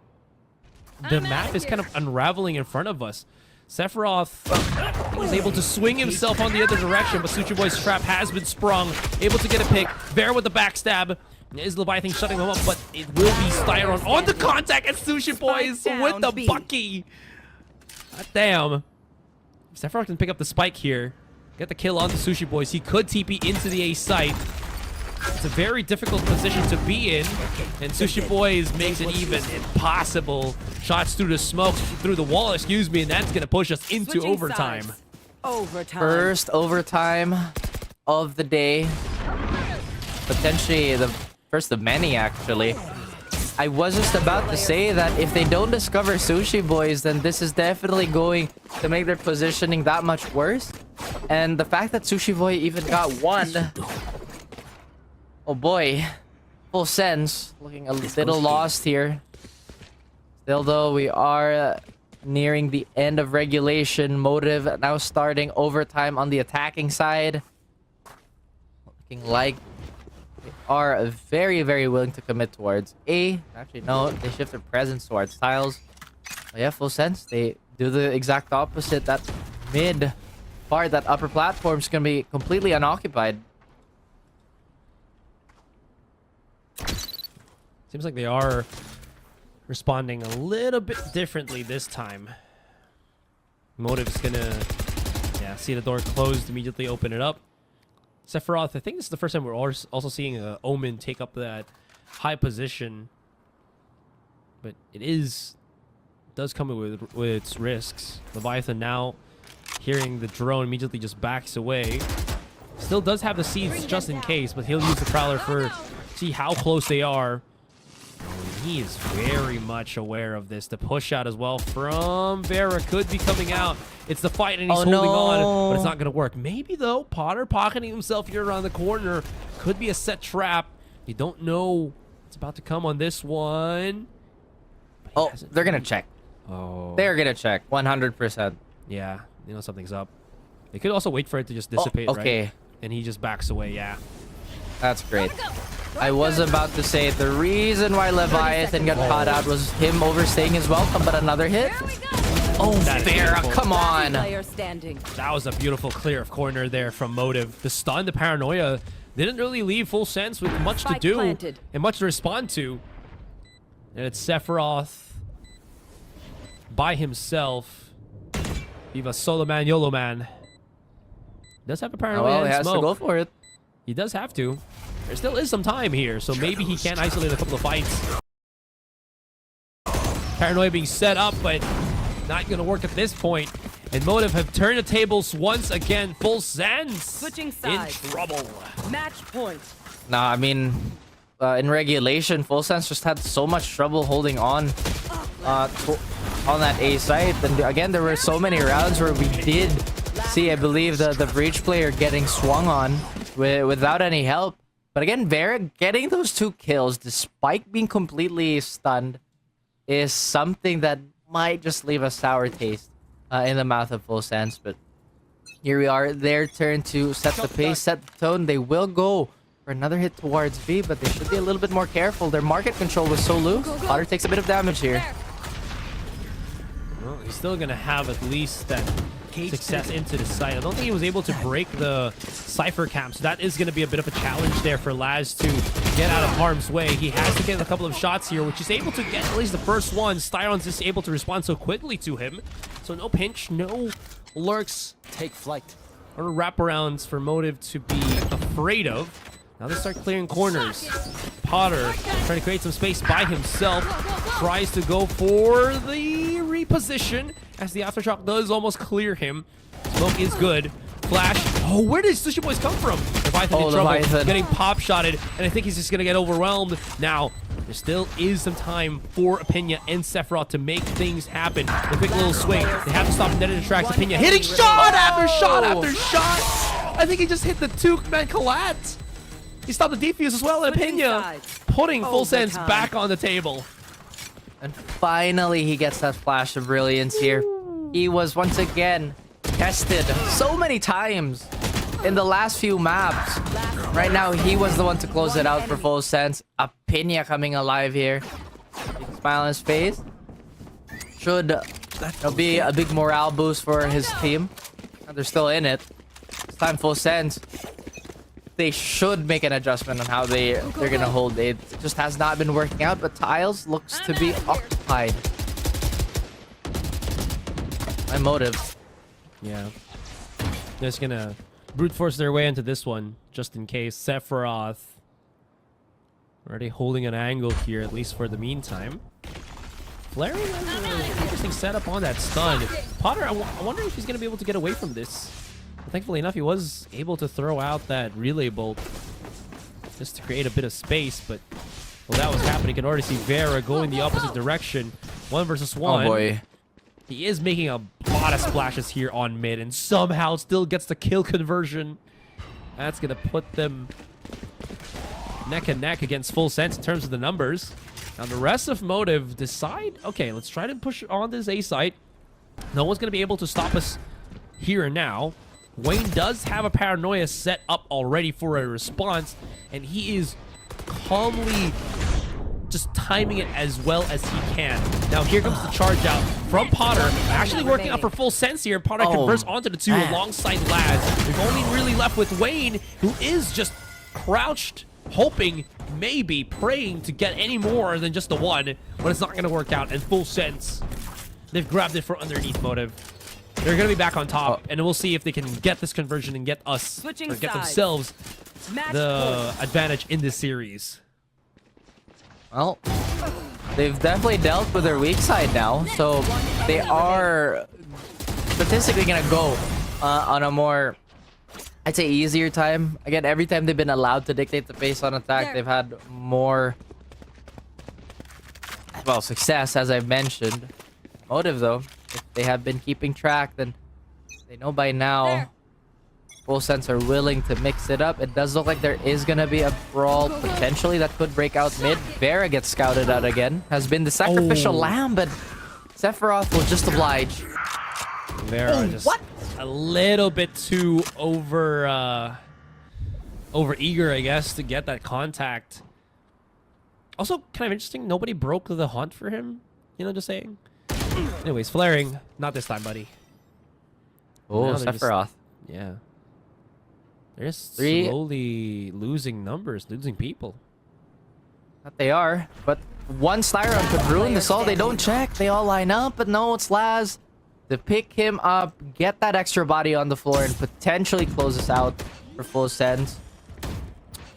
S1: the map is kind of unraveling in front of us. Sephiroth was able to swing himself on the other direction, but Sushi Boy's trap has been sprung. Able to get a pick. Bear with the backstab. Is Leviathan shutting him up, but it will be Styron on the contact at Sushi Boys with the Bucky. God damn. If Sephiroth can pick up the spike here, get the kill on the Sushi Boys, he could TP into the A site. It's a very difficult position to be in, and Sushi Boys makes it even impossible. Shots through the smoke, through the wall, excuse me, and that's going to push us into
S3: Switching
S1: overtime.
S3: sides. Overtime.
S2: First overtime of the day. Potentially the first of many, actually. I was just about to say that if they don't discover Sushi Boys, then this is definitely going to make their positioning that much worse. And the fact that Sushi Boy even got one... Oh boy. Full sense. Looking a little lost here. Still though, we are nearing the end of regulation. Motive now starting overtime on the attacking side. Looking like they are very, very willing to commit towards A. Actually, no, they shift their presence towards tiles. But yeah, full sense. They do the exact opposite. That mid part, that upper platform is going to be completely unoccupied.
S1: Seems like they are responding a little bit differently this time. Motive's gonna, yeah, see the door closed, immediately open it up. Sephiroth, I think this is the first time we're also seeing Omen take up that high position. But it does come with its risks. Leviathan now, hearing the drone, immediately just backs away. Still does have the seeds just in case, but he'll use the Prowler for see how close they are. He is very much aware of this. The push out as well from Vera could be coming out. It's the fight and he's holding on, but it's not going to work. Maybe though, Potter pocketing himself here around the corner could be a set trap. You don't know what's about to come on this one.
S2: Oh, they're going to check.
S1: Oh.
S2: They're going to check 100%.
S1: Yeah, you know something's up. They could also wait for it to just dissipate,
S2: okay.
S1: right? And he just backs away, yeah.
S2: That's great. I was about to say the reason why Leviathan got caught out was him overstaying his welcome, but another hit. Oh, Vera, come on.
S3: Player standing.
S1: That was a beautiful clear of corner there from Motive. The stun, the paranoia, didn't really leave full sense with much to do and much to respond to. And it's Sephiroth by himself. Viva Solo Man, YOLO Man. Does have a paranoia
S2: well,
S1: and
S2: he has
S1: smoke.
S2: to go for it.
S1: He does have to. There still is some time here, so maybe he can isolate a couple of fights. Paranoia being set up, but not going to work at this point. And Motive have turned the tables once again. Full sense.
S3: Switching sides.
S1: In trouble.
S3: Match point.
S2: Nah, I mean, in regulation, Full Sense just had so much trouble holding on that A site. And again, there were so many rounds where we did see, I believe, the Breach player getting swung on without any help. But again, Vera getting those 2 kills despite being completely stunned is something that might just leave a sour taste in the mouth of Full Sense. But here we are, their turn to set the pace, set the tone. They will go for another hit towards B, but they should be a little bit more careful. Their market control was so loose. Potter takes a bit of damage here.
S1: Well, he's still going to have at least that success into the site. I don't think he was able to break the Cypher camp, so that is going to be a bit of a challenge there for Laz to get out of harm's way. He has to get a couple of shots here, which is able to get at least the first one. Styron's just able to respond so quickly to him. So no pinch, no lurks.
S5: Take flight.
S1: Or wraparounds for Motive to be afraid of. Now they start clearing corners. Potter trying to create some space by himself. Tries to go for the reposition as the Aftershock does almost clear him. Smoke is good. Flash. Oh, where did Sushi Boys come from? Leviathan in trouble. Getting pop shotted. And I think he's just going to get overwhelmed. Now, there still is some time for Opinia and Sephiroth to make things happen. The quick little swing. They have to stop and then it attracts Opinia. Hitting shot after shot after shot. I think he just hit the 2-man collat. He stopped the defuse as well, and Opinia putting Full Sense back on the table.
S2: And finally, he gets that flash of brilliance here. He was once again tested so many times in the last few maps. Right now, he was the one to close it out for Full Sense. Opinia coming alive here. Smile on his face. Should be a big morale boost for his team. They're still in it. It's time Full Sense. They should make an adjustment on how they're gonna hold it. It just has not been working out, but Tiles looks to be occupied. My Motive.
S1: Yeah. They're just gonna brute force their way into this one, just in case. Sephiroth Already holding an angle here, at least for the meantime. Flaring has an interesting setup on that stun. Potter, I'm wondering if he's going to be able to get away from this. But thankfully enough, he was able to throw out that relay bolt just to create a bit of space. But while that was happening, you can already see Vera going the opposite direction. 1 versus 1.
S2: Oh boy.
S1: He is making a lot of splashes here on mid and somehow still gets the kill conversion. That's going to put them neck and neck against Full Sense in terms of the numbers. Now the rest of Motive decide, okay, let's try to push on this A site. No one's going to be able to stop us here and now. Wayne does have a paranoia set up already for a response, and he is calmly just timing it as well as he can. Now here comes the charge out from Potter, actually working out for Full Sense here. Potter converts onto the 2 alongside Laz. We've only really left with Wayne, who is just crouched, hoping, maybe praying to get any more than just the 1, but it's not going to work out. And Full Sense, they've grabbed it from underneath Motive. They're going to be back on top, and we'll see if they can get this conversion and get us, or get themselves the advantage in this series.
S2: Well, they've definitely dealt with their weak side now, so they are statistically going to go on a more, I'd say, easier time. Again, every time they've been allowed to dictate the pace on attack, they've had more, well, success, as I've mentioned. Motive, though, if they have been keeping track, then they know by now Full Sense are willing to mix it up. It does look like there is going to be a brawl potentially that could break out mid. Vera gets scouted out again. Has been the sacrificial lamb, but Sephiroth will just oblige.
S1: Vera just a little bit too over eager, I guess, to get that contact. Also, kind of interesting. Nobody broke the hunt for him. You know, just saying. Anyways, flaring. Not this time, buddy.
S2: Oh, Sephiroth.
S1: Yeah. They're just slowly losing numbers, losing people.
S2: That they are, but one Styron could ruin this all. They don't check. They all line up, but no, it's Laz to pick him up, get that extra body on the floor, and potentially close us out for Full Sense.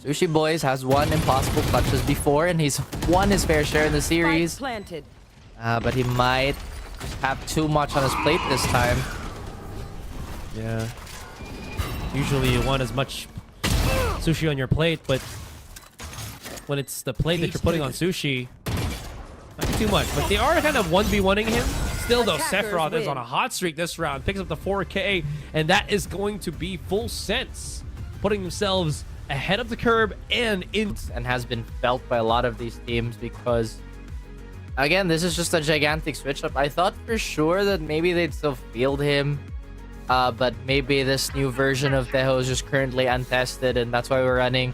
S2: Sushi Boys has won impossible clutches before, and he's won his fair share in the series. But he might have too much on his plate this time.
S1: Yeah. Usually you want as much sushi on your plate, but when it's the plate that you're putting on sushi, not too much. But they are kind of 1v1ing him. Still, though, Sephiroth is on a hot streak this round. Picks up the 4K, and that is going to be Full Sense, putting themselves ahead of the curb and
S2: has been felt by a lot of these teams because, again, this is just a gigantic switch up. I thought for sure that maybe they'd still field him. But maybe this new version of Teho is just currently untested, and that's why we're running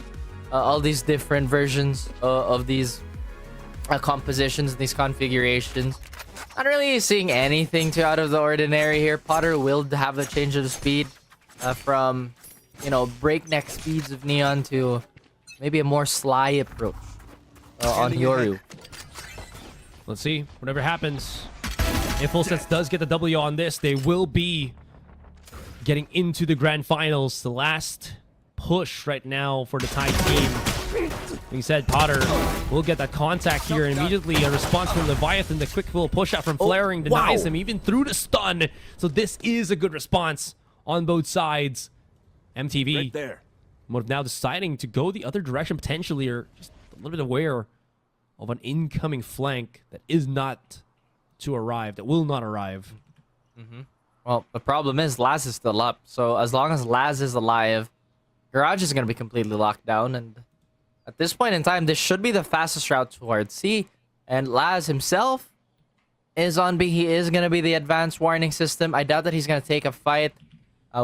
S2: all these different versions of these compositions, these configurations. Not really seeing anything too out of the ordinary here. Potter will have a change of speed from, you know, breakneck speeds of Neon to maybe a more sly approach on Yoru.
S1: Let's see. Whatever happens, if Full Sense does get the W on this, they will be getting into the grand finals. The last push right now for the Thai team. Like you said, Potter will get that contact here, and immediately a response from Leviathan. The quick little push out from Flaring denies him even through the stun. So this is a good response on both sides. MTV
S5: Right there.
S1: Motive now deciding to go the other direction potentially, or just a little bit aware of an incoming flank that is not to arrive, that will not arrive.
S2: Well, the problem is Laz is still up, so as long as Laz is alive, Garage is going to be completely locked down, and at this point in time, this should be the fastest route towards C, and Laz himself is on B. He is going to be the advanced warning system. I doubt that he's going to take a fight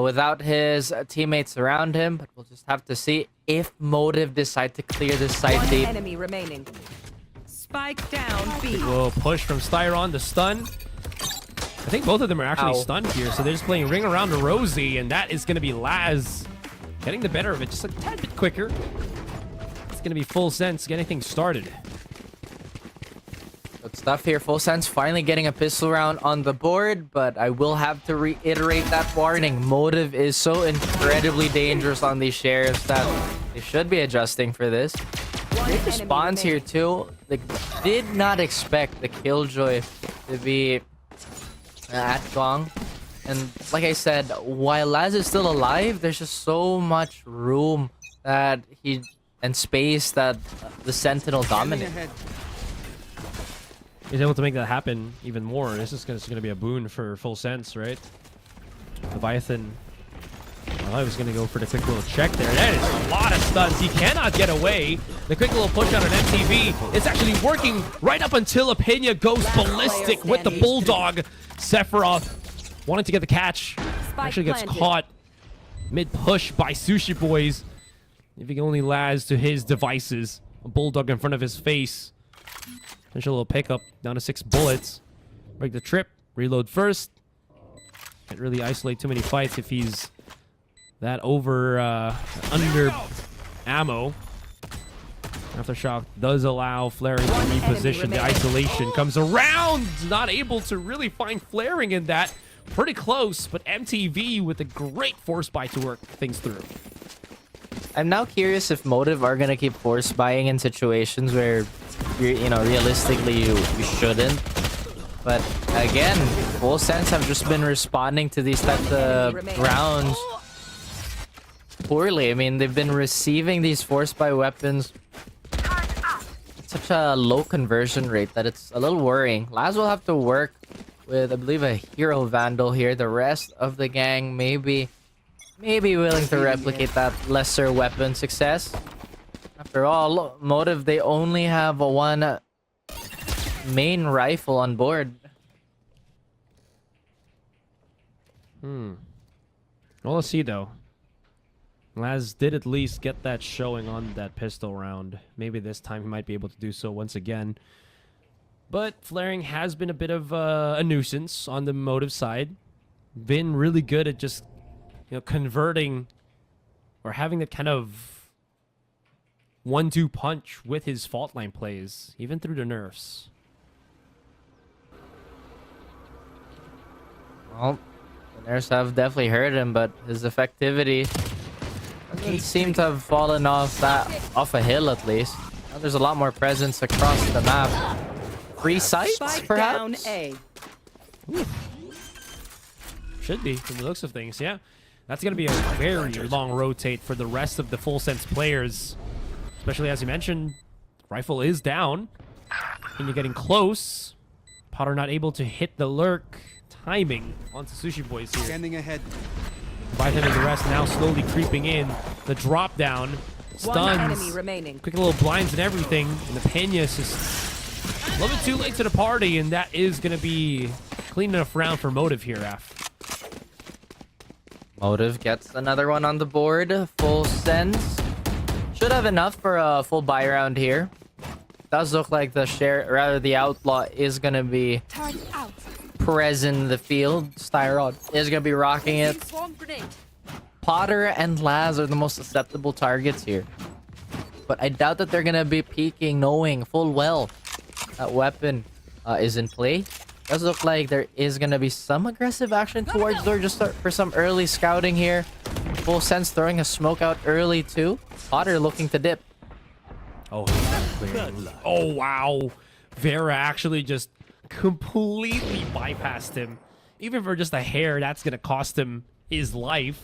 S2: without his teammates around him, but we'll just have to see if Motive decide to clear this side deep.
S3: Enemy remaining. Spike down B.
S1: We'll push from Styron to stun. I think both of them are actually stunned here, so they're just playing Ring Around the Rosie, and that is going to be Laz getting the better of it just a tad bit quicker. It's going to be Full Sense getting things started.
S2: Good stuff here. Full Sense finally getting a pistol round on the board, but I will have to reiterate that warning. Motive is so incredibly dangerous on these shares that they should be adjusting for this. Great response here too. Like, did not expect the Killjoy to be at Gong. And like I said, while Laz is still alive, there's just so much room that and space that the Sentinel dominates.
S1: He's able to make that happen even more. This is going to be a boon for full sense, right? Leviathan. Well, I was going to go for the quick little check there. That is a lot of stuns. He cannot get away. The quick little push out on MTV. It's actually working right up until Apena goes ballistic with the Bulldog. Sephiroth wanted to get the catch. Actually gets caught mid-push by Sushi Boys. If he can only Laz to his devices. A Bulldog in front of his face. Finish a little pickup. Down to 6 bullets. Break the trip. Reload first. Can't really isolate too many fights if he's that under ammo. Aftershock does allow Flaring to reposition. The isolation comes around. Not able to really find Flaring in that. Pretty close, but MTV with a great force buy to work things through.
S2: I'm now curious if Motive are gonna keep force buying in situations where realistically you shouldn't. But again, Full Sense have just been responding to these types of rounds poorly. I mean, they've been receiving these force buy weapons at such a low conversion rate that it's a little worrying. Laz will have to work with, I believe, a Hero Vandal here. The rest of the gang may be willing to replicate that lesser weapon success. After all, Motive, they only have one main rifle on board.
S1: Well, let's see though. Laz did at least get that showing on that pistol round. Maybe this time he might be able to do so once again. But Flaring has been a bit of a nuisance on the Motive side. Been really good at just, converting or having that kind of 1-2 punch with his fault line plays, even through the nerfs.
S2: Well, the nerfs have definitely hurt him, but his effectivity doesn't seem to have fallen off a hill at least. Now there's a lot more presence across the map. Free sights, perhaps?
S3: Down A.
S1: Should be, from the looks of things, yeah. That's going to be a very long rotate for the rest of the Full Sense players. Especially as you mentioned, rifle is down. And you're getting close. Potter not able to hit the lurk. Timing onto Sushi Boys here.
S5: Standing ahead.
S1: Leviathan and the rest now slowly creeping in. The drop down.
S3: One enemy
S1: Stuns.
S3: remaining.
S1: Quick little blinds and everything. And the Pena is just a little bit too late to the party. And that is going to be clean enough round for Motive here, Af.
S2: Motive gets another one on the board. Full Sense should have enough for a full buy round here. Does look like the Outlaw is gonna be present in the field. Styrod is gonna be rocking it. Potter and Laz are the most susceptible targets here. But I doubt that they're gonna be peeking knowing full well that weapon is in play. Does look like there is gonna be some aggressive action towards door just for some early scouting here. Full Sense throwing a smoke out early too. Potter looking to dip.
S1: Oh, wow. Vera actually just completely bypassed him. Even for just a hair, that's going to cost him his life.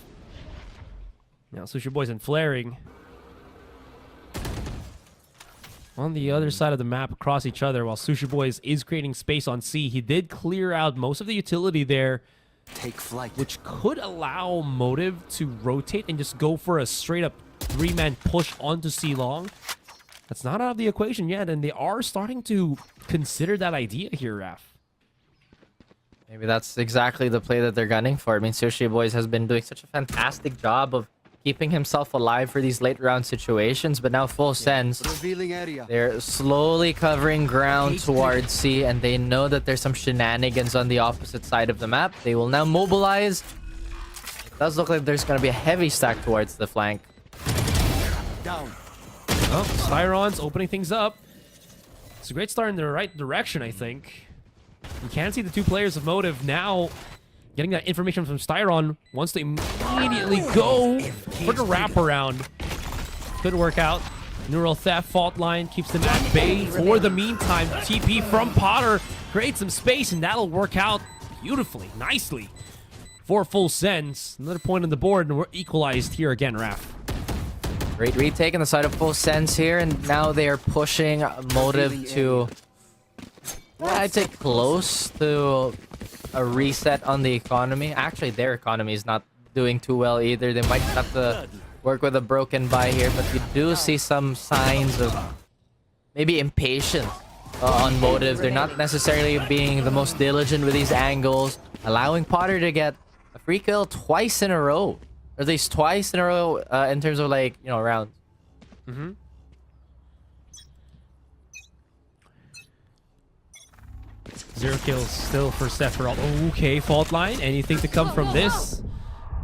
S1: Now, Sushi Boys and Flaring on the other side of the map across each other while Sushi Boys is creating space on C. He did clear out most of the utility there.
S5: Take flight.
S1: Which could allow Motive to rotate and just go for a straight-up 3-man push onto C-Long. That's not out of the equation yet, and they are starting to consider that idea here, Raf.
S2: Maybe that's exactly the play that they're gunning for. I mean, Sushi Boys has been doing such a fantastic job of keeping himself alive for these late round situations, but now Full Sense,
S5: Revealing area.
S2: they're slowly covering ground towards C, and they know that there's some shenanigans on the opposite side of the map. They will now mobilize. It does look like there's going to be a heavy stack towards the flank.
S5: Down.
S1: Oh, Styron's opening things up. It's a great start in the right direction, I think. You can see the two players of Motive now getting that information from Styron. Wants to immediately go for the wraparound. Could work out. Neural theft fault line keeps them at bay for the meantime. TP from Potter creates some space, and that'll work out beautifully, nicely for Full Sense. Another point on the board, and we're equalized here again, Raph.
S2: Great retake on the side of Full Sense here, and now they are pushing Motive to, I'd say, close to a reset on the economy. Actually, their economy is not doing too well either. They might have to work with a broken buy here, but you do see some signs of maybe impatience on Motive. They're not necessarily being the most diligent with these angles, allowing Potter to get a free kill twice in a row. Or at least twice in a row in terms of, like, you know, rounds.
S1: Mm-hmm. Zero kills still for Sephiroth. Okay, fault line. Anything to come from this?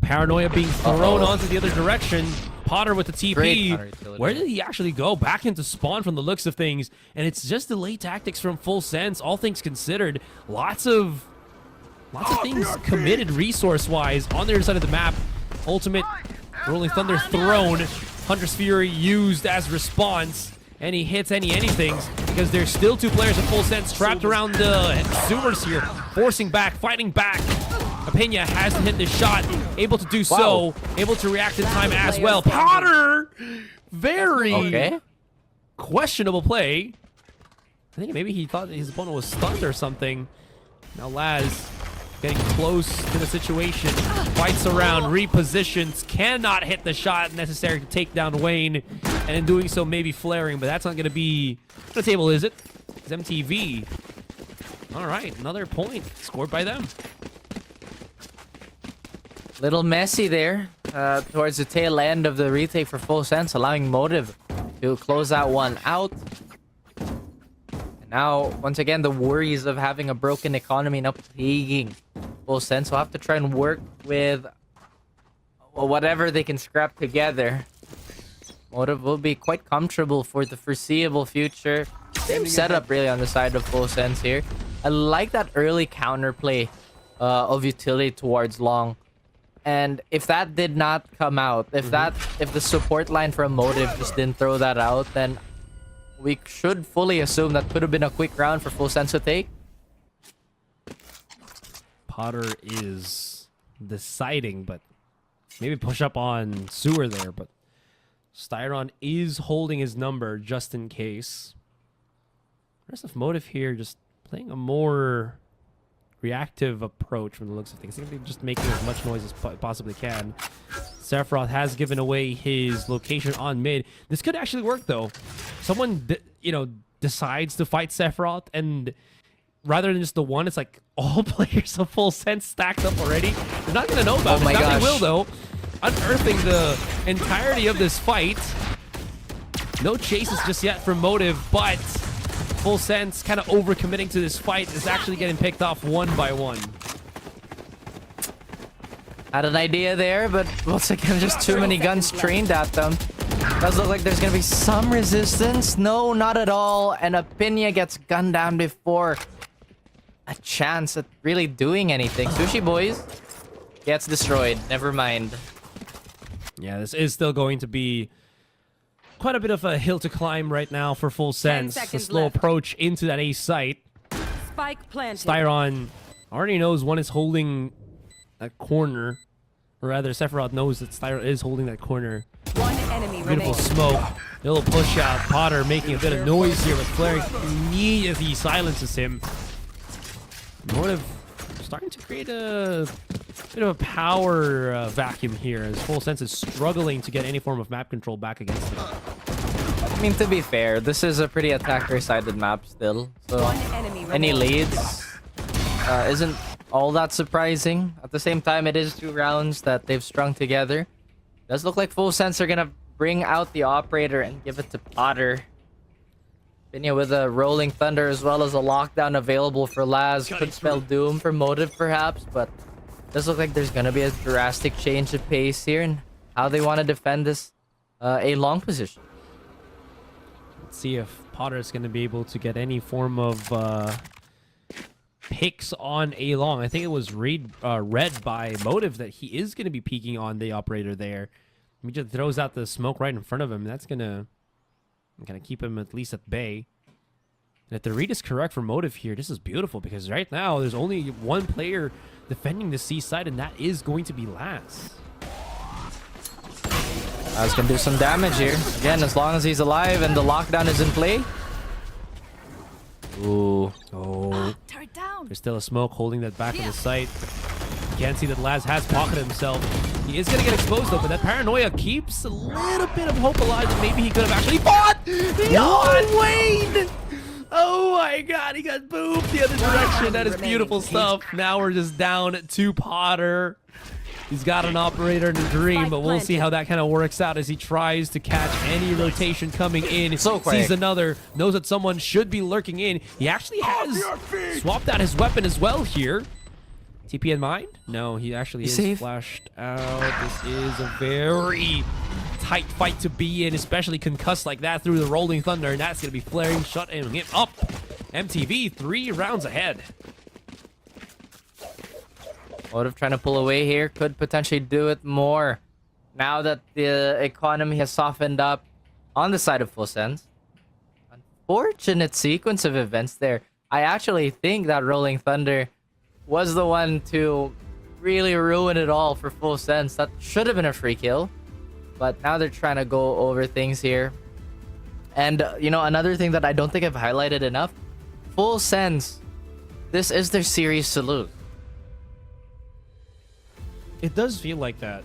S1: Paranoia being thrown onto the other direction. Potter with the TP. Where did he actually go? Back into spawn from the looks of things. And it's just delay tactics from Full Sense. All things considered, lots of things committed resource-wise on the other side of the map. Ultimate Rolling Thunder thrown. Hunter's Fury used as response. Any hits, anythings, because there's still two players of Full Sense trapped around the sewers here, forcing back, fighting back. Apena has to hit this shot, able to do so, able to react in time as well. Potter, very questionable play. I think maybe he thought his opponent was stunned or something. Now Laz getting close to the situation, fights around, repositions, cannot hit the shot necessary to take down Wayne, and in doing so maybe flaring, but that's not going to be on the table, is it? It's MTV. All right, another point scored by them.
S2: Little messy there towards the tail end of the retake for Full Sense, allowing Motive to close that one out. Now, once again, the worries of having a broken economy not plaguing Full Sense. We'll have to try and work with whatever they can scrap together. Motive will be quite comfortable for the foreseeable future. Same setup, really, on the side of Full Sense here. I like that early counterplay of utility towards Long. And if that did not come out, if the support line from Motive just didn't throw that out, then we should fully assume that could have been a quick round for Full Sense to take.
S1: Potter is deciding, but maybe push up on Sewer there, but Styron is holding his number just in case. Rest of Motive here just playing a more reactive approach from the looks of things. I think they're just making as much noise as possibly can. Sephiroth has given away his location on mid. This could actually work, though. Someone, decides to fight Sephiroth, and rather than just the one, it's like all players of Full Sense stacked up already. They're not going to know about it. Now they will, though. Unearthing the entirety of this fight. No chases just yet from Motive, but Full Sense kind of overcommitting to this fight is actually getting picked off one by one.
S2: Had an idea there, but once again, just too many guns trained at them. Does look like there's gonna be some resistance. No, not at all. And Apena gets gunned down before a chance at really doing anything. Sushi Boys gets destroyed. Never mind.
S1: Yeah, this is still going to be quite a bit of a hill to climb right now for Full Sense. A slow approach into that A site.
S3: Spike planted.
S1: Styron already knows one is holding that corner. Or rather, Sephiroth knows that Styron is holding that corner.
S3: One enemy
S1: Beautiful
S3: remains.
S1: smoke. Little push out. Potter making a bit of noise here, but flaring immediately silences him. Motive starting to create a bit of a power vacuum here as Full Sense is struggling to get any form of map control back against him.
S2: I mean, to be fair, this is a pretty attacker-sided map still. So any leads isn't all that surprising. At the same time, it is 2 rounds that they've strung together. Does look like Full Sense are gonna bring out the operator and give it to Potter. Apena with a Rolling Thunder as well as a lockdown available for Laz. Could spell doom for Motive perhaps, but does look like there's gonna be a drastic change of pace here and how they want to defend this A long position.
S1: Let's see if Potter is going to be able to get any form of picks on A long. I think it was read by Motive that he is going to be peeking on the operator there. He just throws out the smoke right in front of him. That's going to and kind of keep him at least at bay. And if the read is correct for Motive here, this is beautiful because right now there's only one player defending the C side, and that is going to be Laz.
S2: Laz can do some damage here. Again, as long as he's alive and the lockdown is in play. Ooh.
S1: Oh.
S6: Turn it down.
S1: There's still a smoke holding that back of the site. You can see that Laz has pocketed himself. He is going to get exposed though, but that paranoia keeps a little bit of hope alive that maybe he could have actually fought. Wayne! Oh my god, he got booped the other direction. That is beautiful stuff. Now we're just down to Potter. He's got an operator and a dream, but we'll see how that kind of works out as he tries to catch any rotation coming in.
S2: So quick.
S1: Sees another, knows that someone should be lurking in. He actually has swapped out his weapon as well here. TP in mind? No, he actually is
S2: safe.
S1: flashed out. This is a very tight fight to be in, especially concussed like that through the rolling thunder, and that's going to be flaring, shutting him up. MTV 3 rounds ahead.
S2: Motive trying to pull away here. Could potentially do it more. Now that the economy has softened up on the side of Full Sense. Unfortunate sequence of events there. I actually think that Rolling Thunder was the one to really ruin it all for Full Sense. That should have been a free kill. But now they're trying to go over things here. And, you know, another thing that I don't think I've highlighted enough. Full Sense. This is their series to lose.
S1: It does feel like that.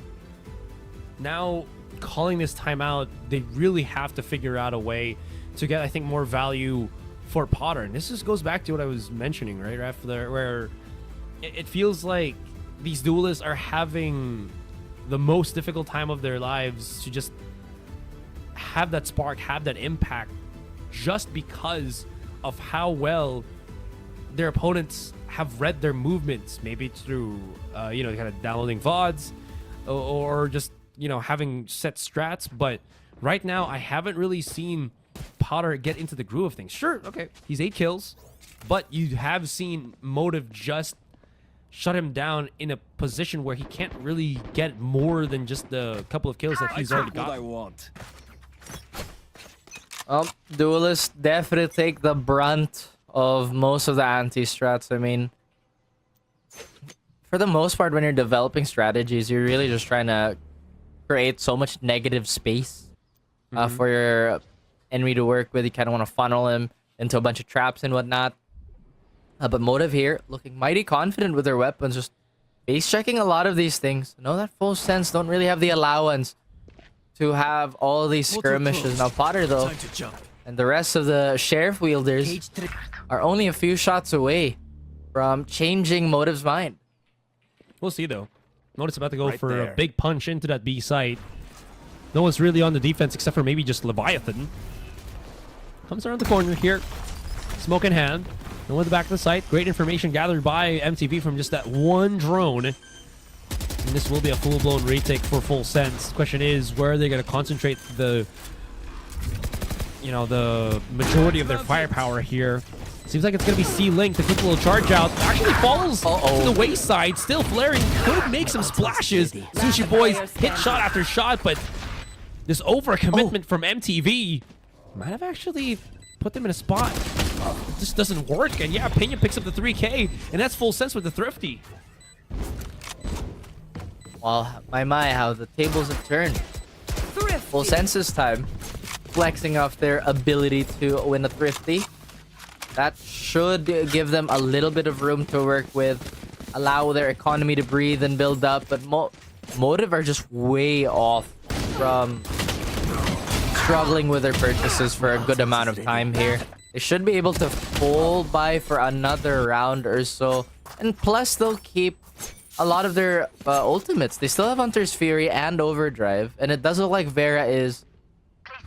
S1: Now, calling this timeout, they really have to figure out a way to get, I think, more value for Potter. And this just goes back to what I was mentioning, right, Raph, where it feels like these duelists are having the most difficult time of their lives to just have that spark, have that impact, just because of how well their opponents have read their movements, maybe through, you know, kind of downloading VODs or just, you know, having set strats. But right now, I haven't really seen Potter get into the groove of things. Sure, okay, he's 8 kills, but you have seen Motive just shut him down in a position where he can't really get more than just the couple of kills that he's already got.
S2: Duelists definitely take the brunt of most of the anti-strats. I mean, for the most part, when you're developing strategies, you're really just trying to create so much negative space for your enemy to work with. You kind of want to funnel him into a bunch of traps and whatnot. But Motive here, looking mighty confident with their weapons, just base checking a lot of these things. Know that Full Sense don't really have the allowance to have all these skirmishes. Now Potter, though, and the rest of the Sheriff wielders are only a few shots away from changing Motive's mind.
S1: We'll see, though. Notice about to go for a big punch into that B site. No one's really on the defense except for maybe just Leviathan. Comes around the corner here. Smoke in hand. No one at the back of the site. Great information gathered by MTV from just that one drone. And this will be a full-blown retake for Full Sense. The question is, where are they going to concentrate the, you know, the majority of their firepower here? Seems like it's going to be C-Link. The quick little charge out actually falls to the wayside. Still flaring. Could make some splashes. Sushi Boys hit shot after shot, but this overcommitment from MTV might have actually put them in a spot. It just doesn't work. And yeah, Pena picks up the 3K, and that's Full Sense with the Thrifty.
S2: Well, my, how the tables have turned. Full Sense's time. Flexing off their ability to win a Thrifty. That should give them a little bit of room to work with. Allow their economy to breathe and build up. But Motive are just way off from struggling with their purchases for a good amount of time here. They should be able to full buy for another round or so. And plus, they'll keep a lot of their ultimates. They still have Hunter's Fury and Overdrive. And it does look like Vera is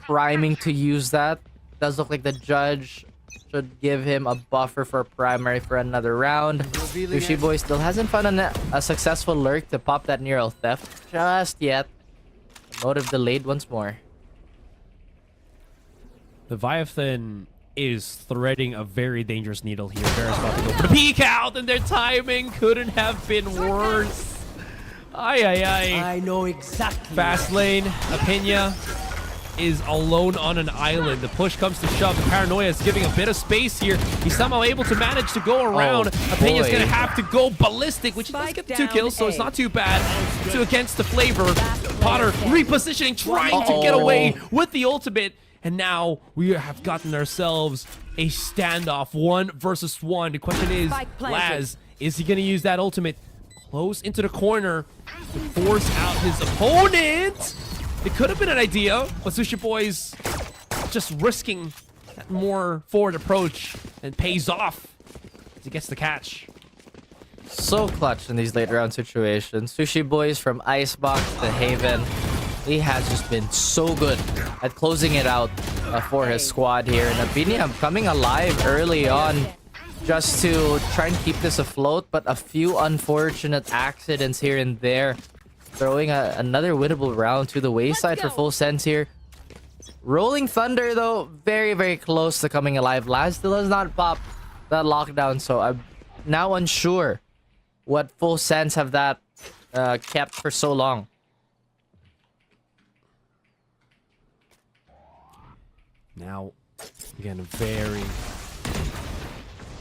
S2: priming to use that. It does look like the judge should give him a buffer for primary for another round. Sushi Boy still hasn't found a successful lurk to pop that neural theft just yet. Motive delayed once more.
S1: Leviathan is threading a very dangerous needle here. Vera's about to go for the peek out, and their timing couldn't have been worse. Ay.
S4: I know exactly.
S1: Fast lane, Apena. is alone on an island. The push comes to shove. The Paranoia is giving a bit of space here. He's somehow able to manage to go around. Apenia's
S2: boy.
S1: going to have to go ballistic, which he does get the 2 kills, so it's not too bad. 2 against the flavor. Potter repositioning, trying to get away with the ultimate. And now we have gotten ourselves a standoff, 1 versus 1. The question is, Laz, is he going to use that ultimate close into the corner to force out his opponent? It could have been an idea, but Sushi Boy's just risking that more forward approach and pays off as he gets the catch.
S2: So clutch in these late round situations. Sushi Boys from Icebox to Haven. He has just been so good at closing it out for his squad here. And Abinia coming alive early on just to try and keep this afloat, but a few unfortunate accidents here and there. Throwing another winnable round to the wayside for Full Sense here. Rolling Thunder, though, very, very close to coming alive. Laz still does not pop that lockdown, so I'm now unsure what Full Sense have that kept for so long.
S1: Now, again, a very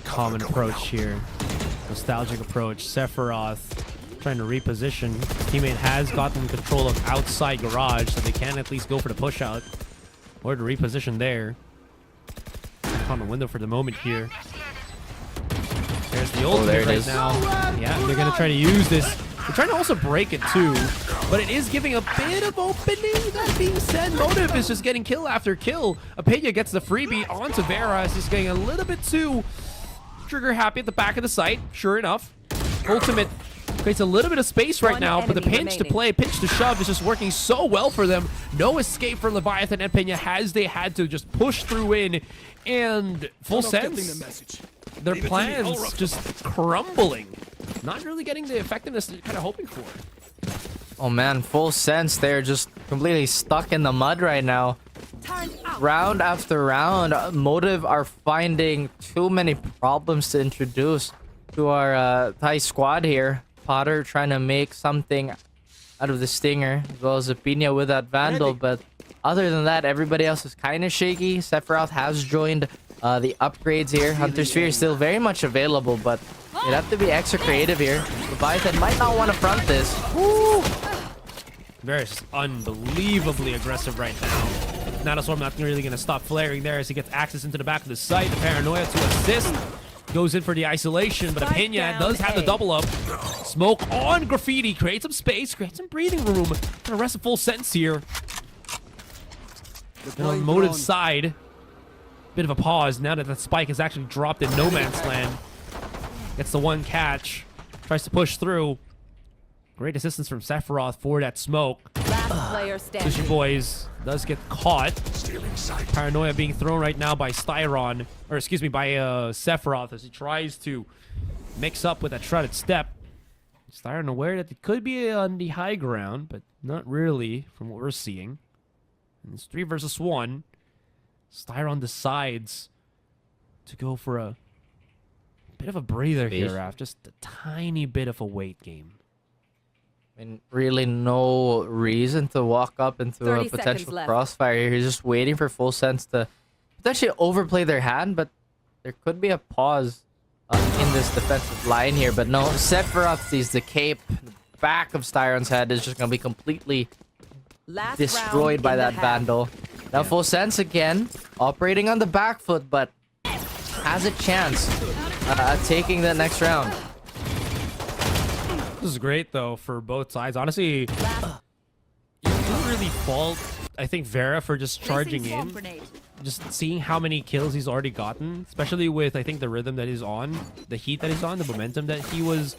S1: common approach here. Nostalgic approach. Sephiroth trying to reposition. His teammate has gotten control of outside garage, so they can at least go for the push out. Or to reposition there. On the window for the moment here. There's the ultimate right now. Yeah, they're going to try to use this. They're trying to also break it too, but it is giving a bit of opening. That being said, Motive is just getting kill after kill. Apenia gets the freebie onto Vera. Is just getting a little bit too trigger happy at the back of the site. Sure enough, ultimate creates a little bit of space right now, but the pinch to play, pinch to shove is just working so well for them. No escape for Leviathan and Pena as they had to just push through in, and Full Sense, their plans just crumbling. Not really getting the effectiveness they're kind of hoping for.
S2: Oh man, Full Sense, they're just completely stuck in the mud right now. Round after round, Motive are finding too many problems to introduce to our Thai squad here. Potter trying to make something out of the Stinger, as well as Apinia with that Vandal, but other than that, everybody else is kind of shaky. Sephiroth has joined the upgrades here. Hunter Sphere is still very much available, but you'd have to be extra creative here. Leviathan might not want to front this. Woo!
S1: Very unbelievably aggressive right now. Nanoswarm not really going to stop flaring there as he gets access into the back of the site. The Paranoia to assist. Goes in for the isolation, but Apenia does have the double up. Smoke on Graffiti. Create some space. Create some breathing room for the rest of Full Sense here. And on Motive's side, bit of a pause now that the spike is actually dropped in no man's land. Gets the one catch. Tries to push through. Great assistance from Sephiroth for that smoke.
S3: Last player standing.
S1: Sushi Boys does get caught. Paranoia being thrown right now by Styron, or excuse me, by Sephiroth as he tries to mix up with that shredded step. Styron aware that it could be on the high ground, but not really from what we're seeing. And it's 3 versus 1. Styron decides to go for a bit of a breather here, Raf. Just a tiny bit of a weight game.
S2: I mean, really no reason to walk up into a potential crossfire here. He's just waiting for Full Sense to potentially overplay their hand, but there could be a pause in this defensive line here. But no, Sephiroth sees the cape. The back of Styron's head is just going to be completely destroyed by that Vandal. Now Full Sense again, operating on the back foot, but has a chance at taking the next round.
S1: This is great, though, for both sides. Honestly, you can't really fault, I think, Vera for just charging in. Just seeing how many kills he's already gotten, especially with, I think, the rhythm that he's on, the heat that he's on, the momentum that he was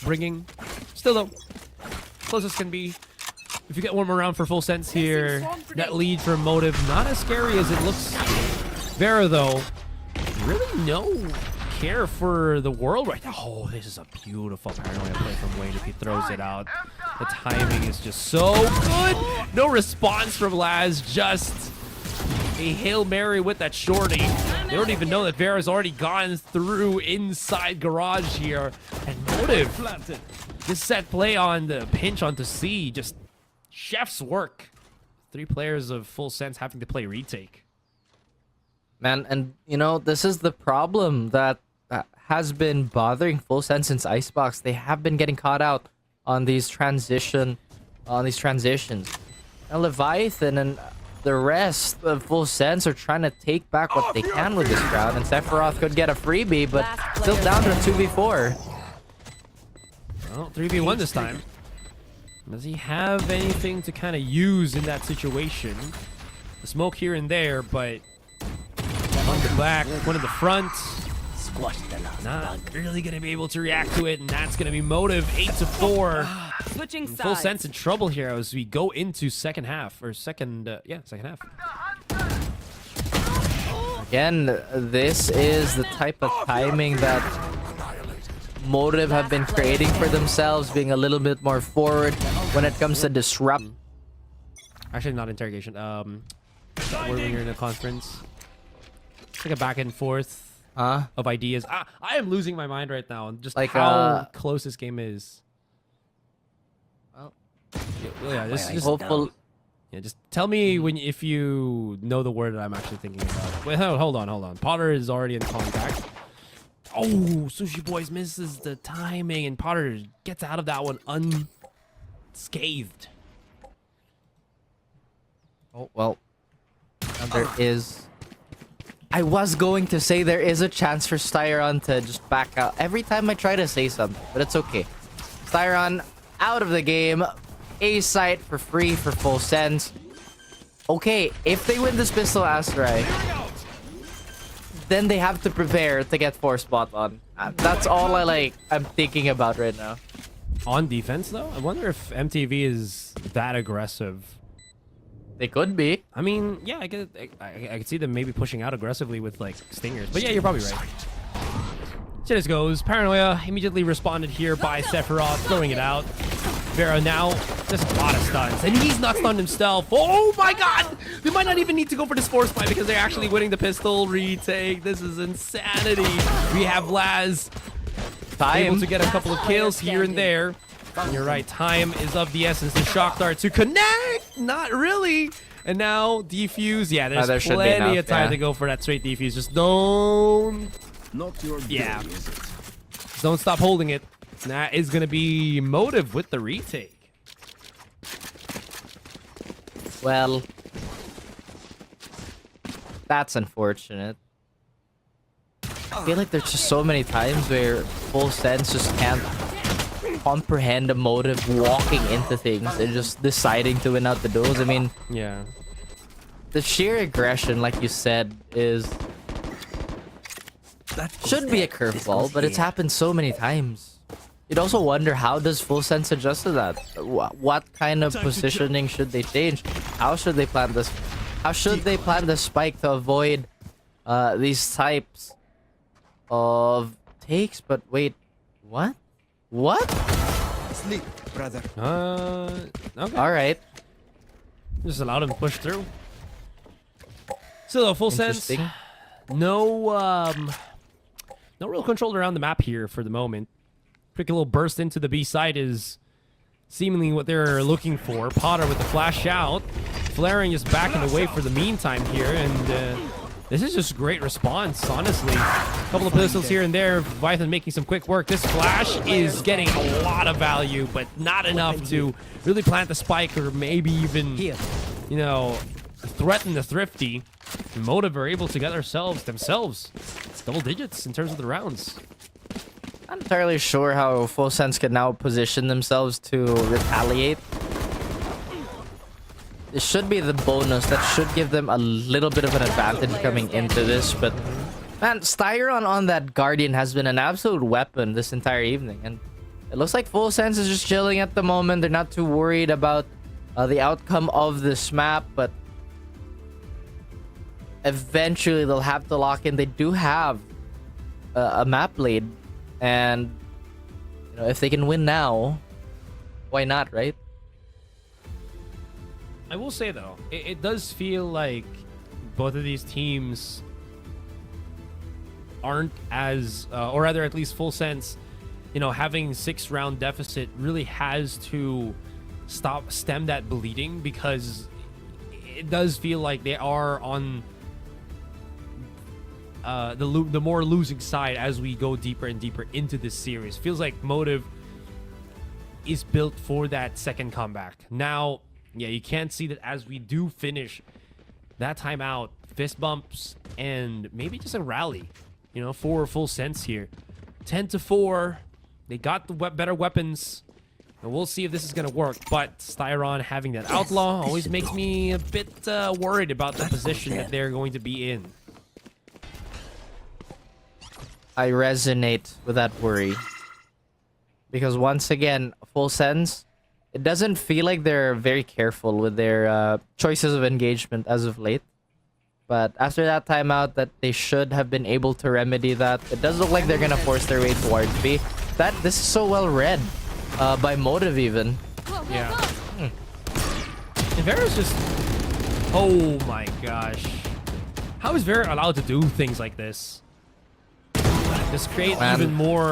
S1: bringing. Still, though, closest can be. If you get one more round for Full Sense here, that lead for Motive, not as scary as it looks. Vera, though, really no care for the world right now. Oh, this is a beautiful Paranoia play from Wayne if he throws it out. The timing is just so good. No response from Laz, just a Hail Mary with that shorty. They don't even know that Vera's already gone through inside garage here. And Motive, this set play on the pinch onto C, just chef's work. 3 players of full sense having to play retake.
S2: Man, and you know, this is the problem that has been bothering Full Sense since Icebox. They have been getting caught out on these transitions. And Leviathan and the rest of Full Sense are trying to take back what they can with this round, and Sephiroth could get a freebie, but still down to a 2v4.
S1: Well, 3v1 this time. Does he have anything to kind of use in that situation? The smoke here and there, but on the back, one in the front.
S4: Squash the last
S1: Not
S4: bug.
S1: really going to be able to react to it, and that's going to be Motive 8-4.
S3: Switching sides.
S1: Full Sense in trouble here as we go into second half, or second half.
S2: Again, this is the type of timing that Motive have been creating for themselves, being a little bit more forward when it comes to disrupt.
S1: Actually, not interrogation. When you're in a conference, it's like a back and forth of ideas. I am losing my mind right now on just
S2: Like,
S1: how close this game is.
S2: Well,
S1: Yeah, just
S2: hopeful.
S1: yeah, just tell me if you know the word that I'm actually thinking about. Wait, hold on. Potter is already in contact. Oh, Sushi Boys misses the timing, and Potter gets out of that one unscathed.
S2: Oh, well, now there is... I was going to say there is a chance for Styron to just back out every time I try to say something, but it's okay. Styron out of the game. A site for free for Full Sense. Okay, if they win this pistol Asteroid, then they have to prepare to get 4 spot on. That's all I'm thinking about right now.
S1: On defense, though, I wonder if MTV is that aggressive.
S2: They could be.
S1: I mean, yeah, I could see them maybe pushing out aggressively with like stingers. But yeah, you're probably right. So this goes. Paranoia immediately responded here by Sephiroth, throwing it out. Vera now just a lot of stuns, and he's not stunned himself. Oh my god! They might not even need to go for this force fight because they're actually winning the pistol retake. This is insanity. We have Laz able to get a couple of kills here and there. And you're right, time is of the essence. The shock dart to connect, not really. And now defuse. Yeah, there's
S2: there should be
S1: plenty
S2: enough,
S1: of time
S2: yeah.
S1: to go for that straight defuse. Just don't.
S5: Not your
S1: Yeah.
S5: day, is it?
S1: Just don't stop holding it. That is gonna be Motive with the retake.
S2: Well, that's unfortunate. I feel like there's just so many times where Full Sense just can't comprehend a Motive walking into things and just deciding to win out the duels. I mean,
S1: Yeah.
S2: the sheer aggression, like you said, should be a curveball, but it's happened so many times. You'd also wonder, how does Full Sense adjust to that? What kind of positioning should they change? How should they plan this? How should they plan the spike to avoid these types of takes? But wait, what? What?
S5: Sleep, brother.
S1: Okay.
S2: All right.
S1: Just allowed him to push through. Still a Full Sense.
S2: Interesting.
S1: No real control around the map here for the moment. Quick little burst into the B side is seemingly what they're looking for. Potter with the flash out. Flaring is backing away for the meantime here, and this is just great response, honestly. A couple of pistols here and there. Leviathan making some quick work. This flash is getting a lot of value, but not enough to really plant the spike or maybe even, you know, threaten the Thrifty. Motive are able to get themselves double digits in terms of the rounds.
S2: Not entirely sure how Full Sense can now position themselves to retaliate. This should be the bonus that should give them a little bit of an advantage coming into this, but man, Styron on that Guardian has been an absolute weapon this entire evening, and it looks like Full Sense is just chilling at the moment. They're not too worried about the outcome of this map, but eventually they'll have to lock in. They do have a map lead, and you know, if they can win now, why not, right?
S1: I will say, though, it does feel like both of these teams aren't as, or rather at least Full Sense, you know, having 6-round deficit really has to stem that bleeding, because it does feel like they are on the more losing side as we go deeper and deeper into this series. Feels like Motive is built for that second comeback. Now, yeah, you can't see that as we do finish that timeout, fist bumps, and maybe just a rally, you know, for full sense here. 10-4. They got the better weapons. And we'll see if this is going to work. But Styron having that outlaw always makes me a bit worried about the position that they're going to be in.
S2: I resonate with that worry. Because once again, full sense, it doesn't feel like they're very careful with their choices of engagement as of late. But after that timeout, that they should have been able to remedy that. It does look like they're gonna force their way towards B. This is so well read by Motive even.
S1: Yeah. And Vera's just... Oh my gosh. How is Vera allowed to do things like this? Just create even more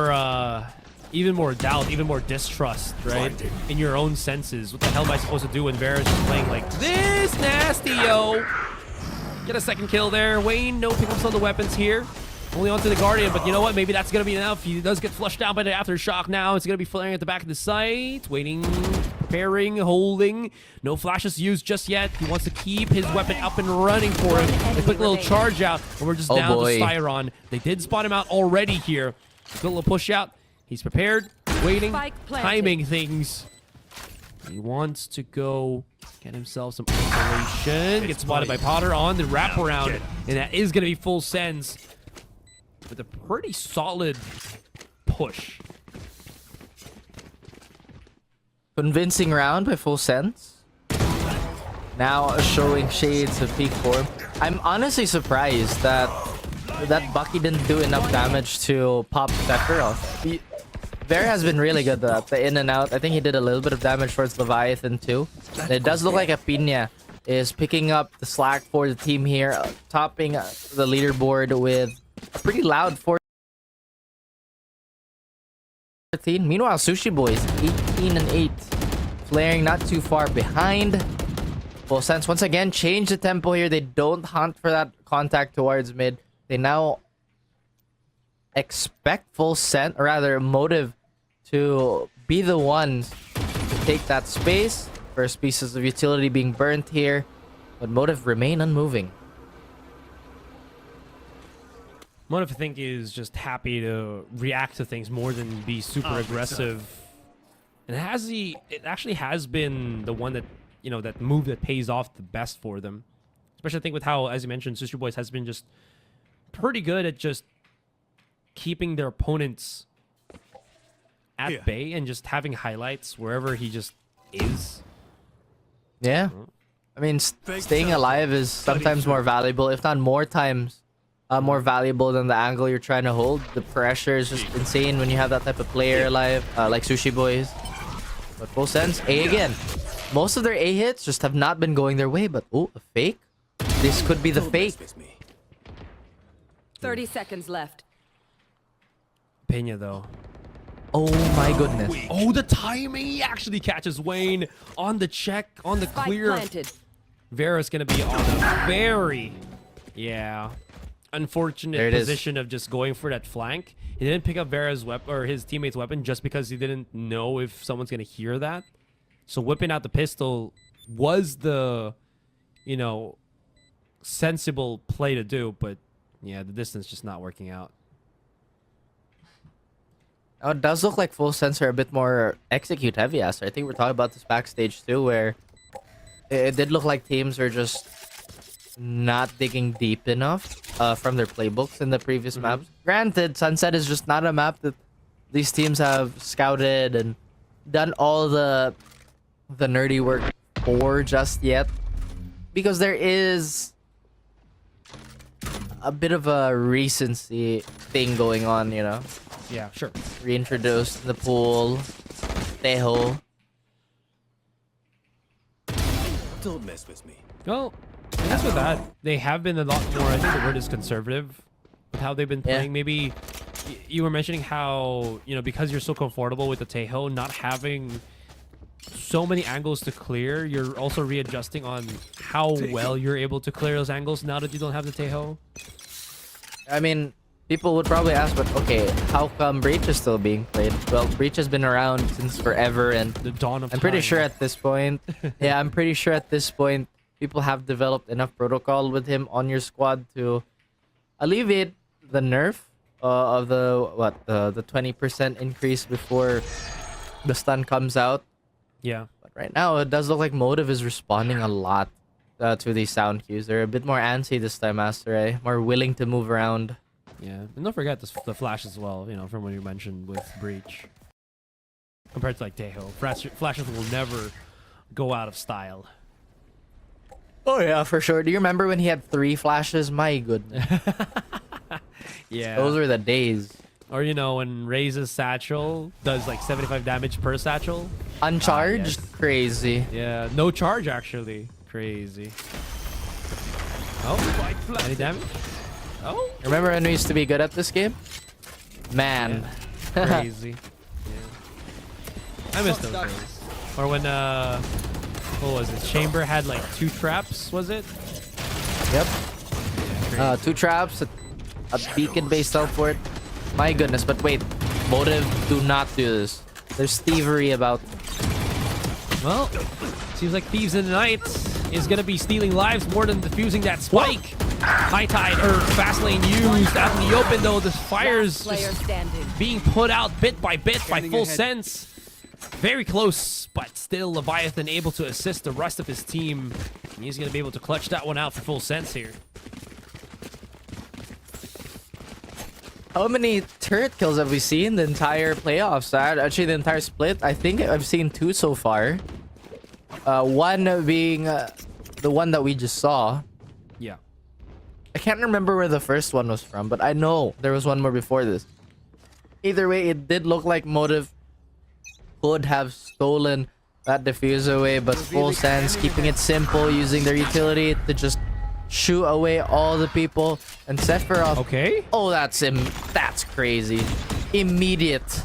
S1: doubt, even more distrust, right? In your own senses. What the hell am I supposed to do when Vera's just playing like this nasty, yo? Get a second kill there. Wayne, no pickups on the weapons here. Only onto the Guardian, but you know what? Maybe that's going to be enough. He does get flushed out by the Aftershock now. It's going to be flaring at the back of the site. Waiting, preparing, holding. No flashes used just yet. He wants to keep his weapon up and running for him. A quick little charge out, and we're just down to Styron. They did spot him out already here. Good little push out. He's prepared, waiting, timing things. He wants to go get himself some isolation. Gets spotted by Potter on the wraparound, and that is going to be full sends. With a pretty solid push.
S2: Convincing round by full sense. Now showing shades of peak form. I'm honestly surprised that Bucky didn't do enough damage to pop Sephiroth. Vera has been really good at the in and out. I think he did a little bit of damage towards Leviathan too. And it does look like Apina is picking up the slack for the team here, topping the leaderboard with a pretty loud 14. Meanwhile, Sushi Boys 18 and 8, flaring not too far behind. Full sense once again change the tempo here. They don't hunt for that contact towards mid. They now expect full sense, or rather Motive, to be the ones to take that space. First pieces of utility being burnt here, but Motive remain unmoving.
S1: Motive, I think, is just happy to react to things more than be super aggressive. And it actually has been the one that, you know, that move that pays off the best for them. Especially, I think, with how, as you mentioned, Sister Boys has been just pretty good at just keeping their opponents at bay and just having highlights wherever he just is.
S2: Yeah. I mean, staying alive is sometimes more valuable, if not more times more valuable than the angle you're trying to hold. The pressure is just insane when you have that type of player alive, like Sushi Boys. But full sense, A again. Most of their A hits just have not been going their way, but oh, a fake? This could be the fake.
S3: 30 seconds left.
S1: Pena, though.
S2: Oh my goodness.
S1: Oh, the timing! He actually catches Wayne on the check, on the clear. Vera's gonna be on a very, unfortunate position of just going for that flank. He didn't pick up Vera's weapon or his teammate's weapon just because he didn't know if someone's gonna hear that. So whipping out the pistol was the, you know, sensible play to do, but yeah, the distance just not working out.
S2: Oh, it does look like full sense are a bit more execute heavy. I think we're talking about this backstage too, where it did look like teams are just not digging deep enough from their playbooks in the previous maps. Granted, Sunset is just not a map that these teams have scouted and done all the nerdy work for just yet, because there is a bit of a recency thing going on, you know.
S1: Yeah, sure.
S2: Reintroduced the pool, Tejo.
S5: Don't mess with me.
S1: Well, I guess with that, they have been a lot more, I think the word is conservative, with how they've been playing.
S2: Yeah.
S1: Maybe you were mentioning how, you know, because you're so comfortable with the Tejo, not having so many angles to clear, you're also readjusting on how well you're able to clear those angles now that you don't have the Tejo.
S2: I mean, people would probably ask, but okay, how come Breach is still being played? Well, Breach has been around since forever, and
S1: The dawn of
S2: I'm pretty
S1: time.
S2: sure at this point, yeah, I'm pretty sure at this point, people have developed enough protocol with him on your squad to alleviate the nerf of the 20% increase before the stun comes out.
S1: Yeah.
S2: But right now, it does look like Motive is responding a lot to these sound cues. They're a bit more antsy this time, Master A. More willing to move around.
S1: Yeah. And don't forget the flash as well, you know, from what you mentioned with Breach. Compared to like Tejo. Flashes will never go out of style.
S2: Oh yeah, for sure. Do you remember when he had 3 flashes? My goodness.
S1: Yeah.
S2: Those were the days.
S1: Or, you know, when Raze's satchel does like 75 damage per satchel.
S2: Uncharged?
S1: yes.
S2: Crazy.
S1: Yeah, no charge actually. Crazy. Oh, any damage? Oh,
S2: Remember when we used to be good at this game? Man.
S1: crazy. Yeah. I miss those days. Or when, what was it? Chamber had like 2 traps, was it?
S2: Yep. 2 traps, a beacon-based teleport. My goodness, but wait. Motive, do not do this. There's thievery about.
S1: Well, seems like Thieves in the Night is going to be stealing lives more than defusing that spike. High Tide, or Fast Lane used out in the open, though. The fire's
S3: Player
S1: just
S3: standing.
S1: being put out bit by full sense. Very close, but still Leviathan able to assist the rest of his team. And he's going to be able to clutch that one out for full sense here.
S2: How many turret kills have we seen the entire playoffs? Actually, the entire split. I think I've seen 2 so far. One being the one that we just saw.
S1: Yeah.
S2: I can't remember where the first one was from, but I know there was one more before this. Either way, it did look like Motive could have stolen that diffuser away, but full sense, keeping it simple, using their utility to just shoo away all the people. And Sephiroth,
S1: Okay.
S2: oh, that's crazy. Immediate.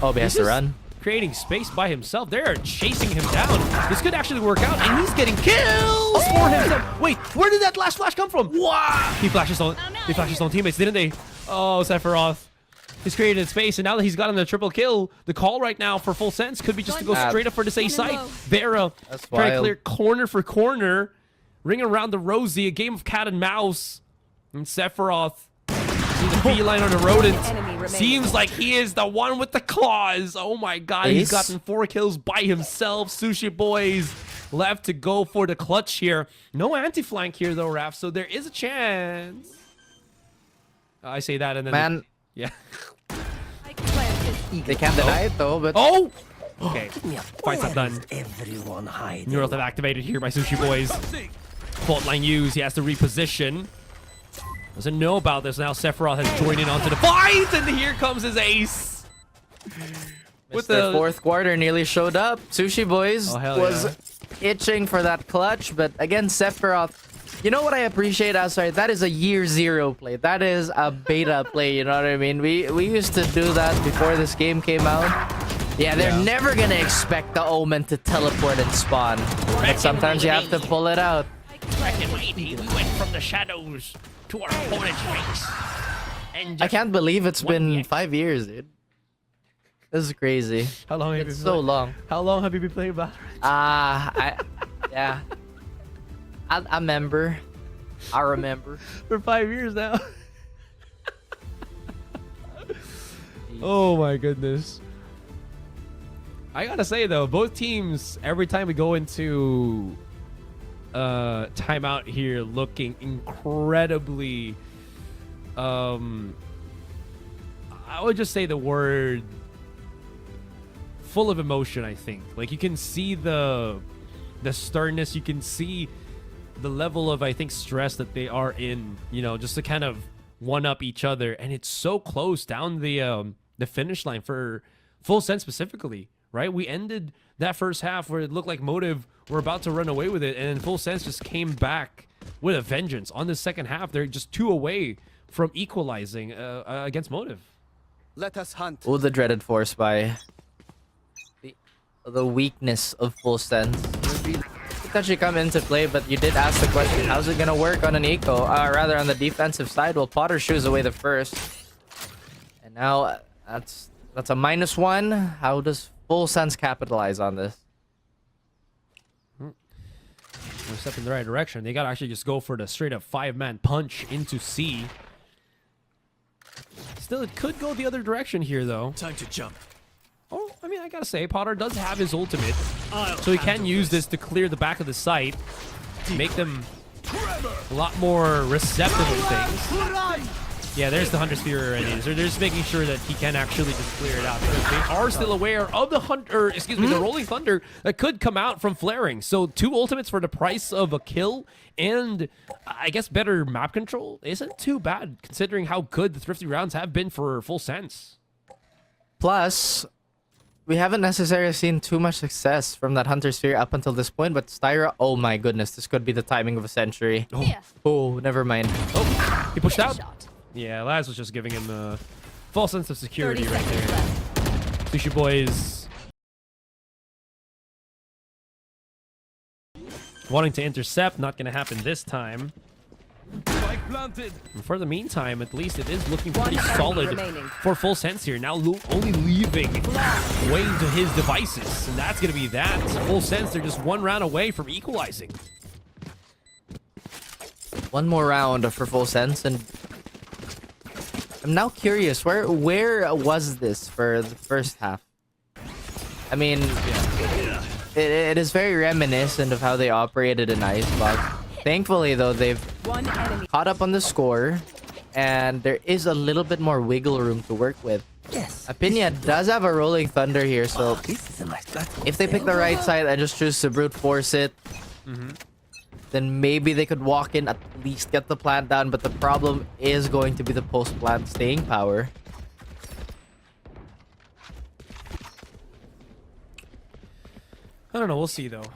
S2: Oh, he has to
S1: just
S2: run.
S1: Creating space by himself. They're chasing him down. This could actually work out, and he's getting kills for himself. Wait, where did that last flash come from? Wow! He flashes on teammates, didn't they? Oh, Sephiroth. He's created space, and now that he's gotten the triple kill, the call right now for full sense could be just to go straight up for the safe side. Vera
S2: That's
S1: trying to
S2: wild.
S1: clear corner for corner, ring around the Rosie, a game of cat and mouse. And Sephiroth see the beeline on the rodent.
S3: Enemy remaining.
S1: Seems like he is the one with the claws. Oh my god, he's
S2: Ace?
S1: gotten 4 kills by himself. Sushi Boys left to go for the clutch here. No anti-flank here though, Raph, so there is a chance. I say that and then...
S2: Man,
S1: Yeah.
S3: Spike planted.
S2: they can't deny it though, but
S1: Oh! Okay, fight's not done.
S4: Everyone hide.
S1: Neural have activated here by Sushi Boys. Fault line used, he has to reposition. Doesn't know about this now. Sephiroth has joined in onto the fight, and here comes his ace. With
S2: the fourth quarter nearly showed up. Sushi Boys
S1: Oh, hell
S2: was
S1: yeah.
S2: itching for that clutch, but again, Sephiroth. You know what I appreciate, Asar? That is a year 0 play. That is a beta play, you know what I mean? We used to do that before this game came out. Yeah, they're never gonna expect the Omen to teleport and spawn. But sometimes you have to pull it out.
S1: We went from the shadows to our opponent's face. And
S2: I can't believe it's been 5 years, dude. This is crazy.
S1: How long have you
S2: It's
S1: been
S2: so
S1: playing?
S2: long.
S1: How long have you been playing Valorant?
S2: Yeah. I remember. I remember.
S1: For 5 years now. Oh my goodness. I gotta say though, both teams, every time we go into timeout here, looking incredibly I would just say the word full of emotion. I think like you can see the sternness, you can see the level of, I think, stress that they are in, you know, just to kind of one up each other. And it's so close down the finish line for Full Sense specifically, right? We ended that first half where it looked like Motive were about to run away with it, and then Full Sense just came back with a vengeance. On the second half, they're just 2 away from equalizing against Motive.
S5: Let us hunt.
S2: Oh, the dreaded force by. the weakness of full sense. It could actually come into play, but you did ask the question, how's it gonna work on an eco? Rather on the defensive side. Well, Potter shoos away the first. And now that's a -1. How does full sense capitalize on this?
S1: We're a step in the right direction. They gotta actually just go for the straight up 5-man punch into C. Still, it could go the other direction here, though.
S5: Time to jump.
S1: Oh, I mean, I gotta say, Potter does have his ultimate, so he can use this to clear the back of the site, make them a lot more receptive of things. Yeah, there's the Hunter Sphere already. So they're just making sure that he can actually just clear it out. Because they are still aware of the the Rolling Thunder that could come out from flaring. So 2 ultimates for the price of a kill and I guess better map control isn't too bad considering how good the Thrifty rounds have been for full sense.
S2: Plus, we haven't necessarily seen too much success from that Hunter Sphere up until this point, but Styra, oh my goodness, this could be the timing of a century. Oh, never mind.
S1: Oh, he pushed out.
S6: Shot.
S1: Yeah, Laz was just giving him a false sense of security
S6: 30
S1: right
S6: seconds
S1: there.
S6: left.
S1: Sushi Boys wanting to intercept, not going to happen this time.
S5: Spike planted.
S1: And for the meantime, at least it is looking pretty
S6: enemy
S1: solid
S6: remaining.
S1: for full sense here. Now only leaving Wayne to his devices, and that's going to be that. Full sense, they're just 1 round away from equalizing.
S2: One more round for full sense, and I'm now curious, where was this for the first half? I mean, it is very reminiscent of how they operated in Icebox. Thankfully, though, they've
S6: One enemy.
S2: caught up on the score, and there is a little bit more wiggle room to work with.
S4: Yes.
S2: Apinia does have a Rolling Thunder here, so
S4: This is a nice platform.
S2: if they pick the right side and just choose to brute force it, then maybe they could walk in, at least get the plant down, but the problem is going to be the post-plant staying power.
S1: I don't know. We'll see, though.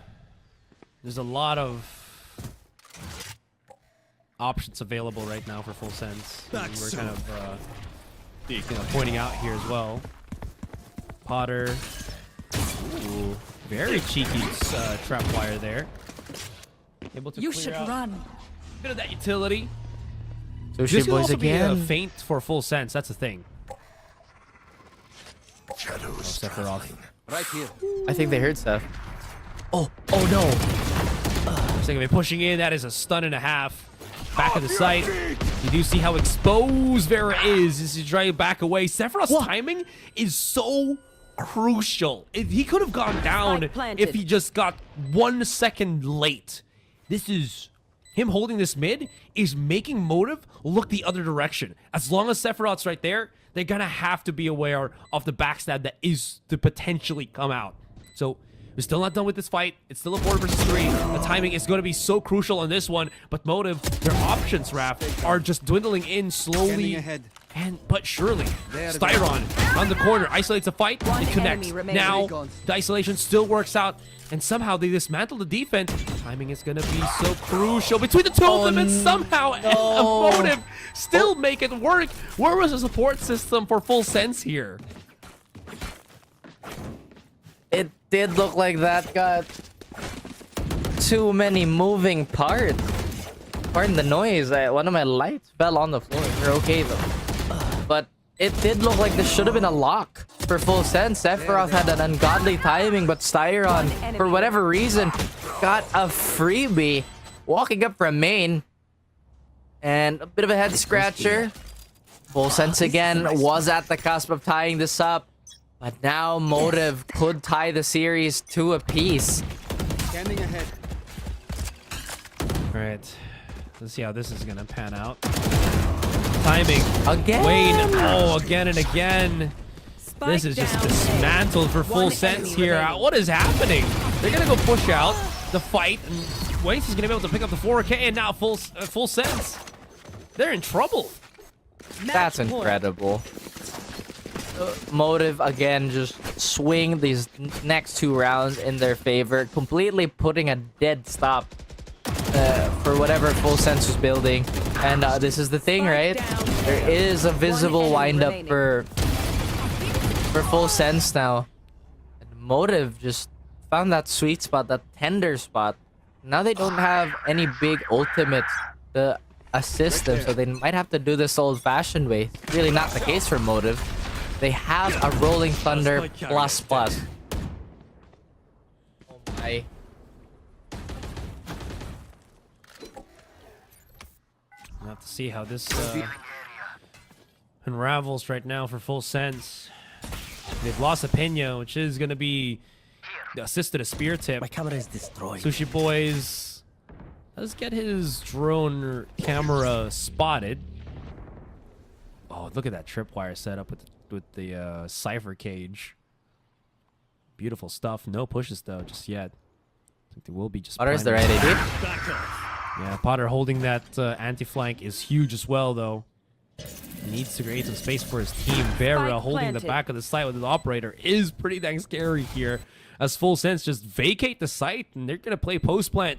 S1: There's a lot of options available right now for full sense. And we're kind of pointing out here as well. Potter. Ooh, very cheeky trap wire there. Able to
S6: You
S1: clear
S6: should
S1: out
S6: run.
S1: a bit of that utility.
S2: Sushi
S1: This could
S2: Boys
S1: also be a
S2: again.
S1: feint for full sense. That's the thing. Sephiroth.
S5: Right here.
S2: I think they heard stuff. Oh no.
S1: Looks like they're pushing in. That is a stun and a half. Back of the site. You do see how exposed Vera is as he tries to back away. Sephiroth's timing is so crucial. He could have gone down
S6: Spike planted.
S1: if he just got 1 second late. This is him holding this mid is making Motive look the other direction. As long as Sephiroth's right there, they're gonna have to be aware of the backstab that is to potentially come out. So we're still not done with this fight. It's still a 4 versus 3. The timing is going to be so crucial on this one. But Motive, their options, Raph, are just dwindling in slowly
S5: Scanning ahead.
S1: but surely. Styron on the corner isolates a fight
S6: One
S1: and connects.
S6: enemy remaining.
S1: Now the isolation still works out, and somehow they dismantle the defense. Timing is going to be so crucial between the two of them, and somehow Motive still make it work. Where was the support system for full sense here?
S2: It did look like that got too many moving parts. Pardon the noise. One of my lights fell on the floor. They're okay though. But it did look like this should have been a lock for full sense. Sephiroth had an ungodly timing, but Styron, for whatever reason, got a freebie walking up from main. And a bit of a head scratcher. Full sense again was at the cusp of tying this up. But now Motive could tie the series to a piece.
S5: Scanning ahead.
S1: All right. Let's see how this is going to pan out. Timing.
S2: Again.
S1: Wayne. Oh, again and again.
S6: Spike
S1: This is just
S6: down.
S1: dismantled for full
S6: One
S1: sense
S6: enemy
S1: here.
S6: remaining.
S1: What is happening? They're going to go push out the fight. And Wayne is going to be able to pick up the 4K and now full sense. They're in trouble.
S2: That's
S6: Match point.
S2: incredible. Motive again just swing these next 2 rounds in their favor, completely putting a dead stop for whatever full sense was building. And this is the thing, right? There is a visible
S6: One enemy
S2: windup
S6: remaining.
S2: for full sense now. And Motive just found that sweet spot, that tender spot. Now they don't have any big ultimates to assist them, so they might have to do this old-fashioned way. Really not the case for Motive. They have a Rolling Thunder plus plus. Oh my.
S1: We'll have to see how this unravels right now for Full Sense. They've lost a Pena, which is going to be assisted a spear tip.
S4: My camera is destroyed.
S1: Sushi Boys does get his drone camera spotted. Oh, look at that tripwire setup with the cipher cage. Beautiful stuff. No pushes though just yet. I think they will be just.
S2: Potter's the right idea.
S1: Yeah, Potter holding that anti-flank is huge as well though. He needs to create some space for his team. Vera
S3: Spike
S1: holding the
S3: planted.
S1: back of the site with his operator is pretty dang scary here. As Full Sense just vacate the site and they're gonna play post plant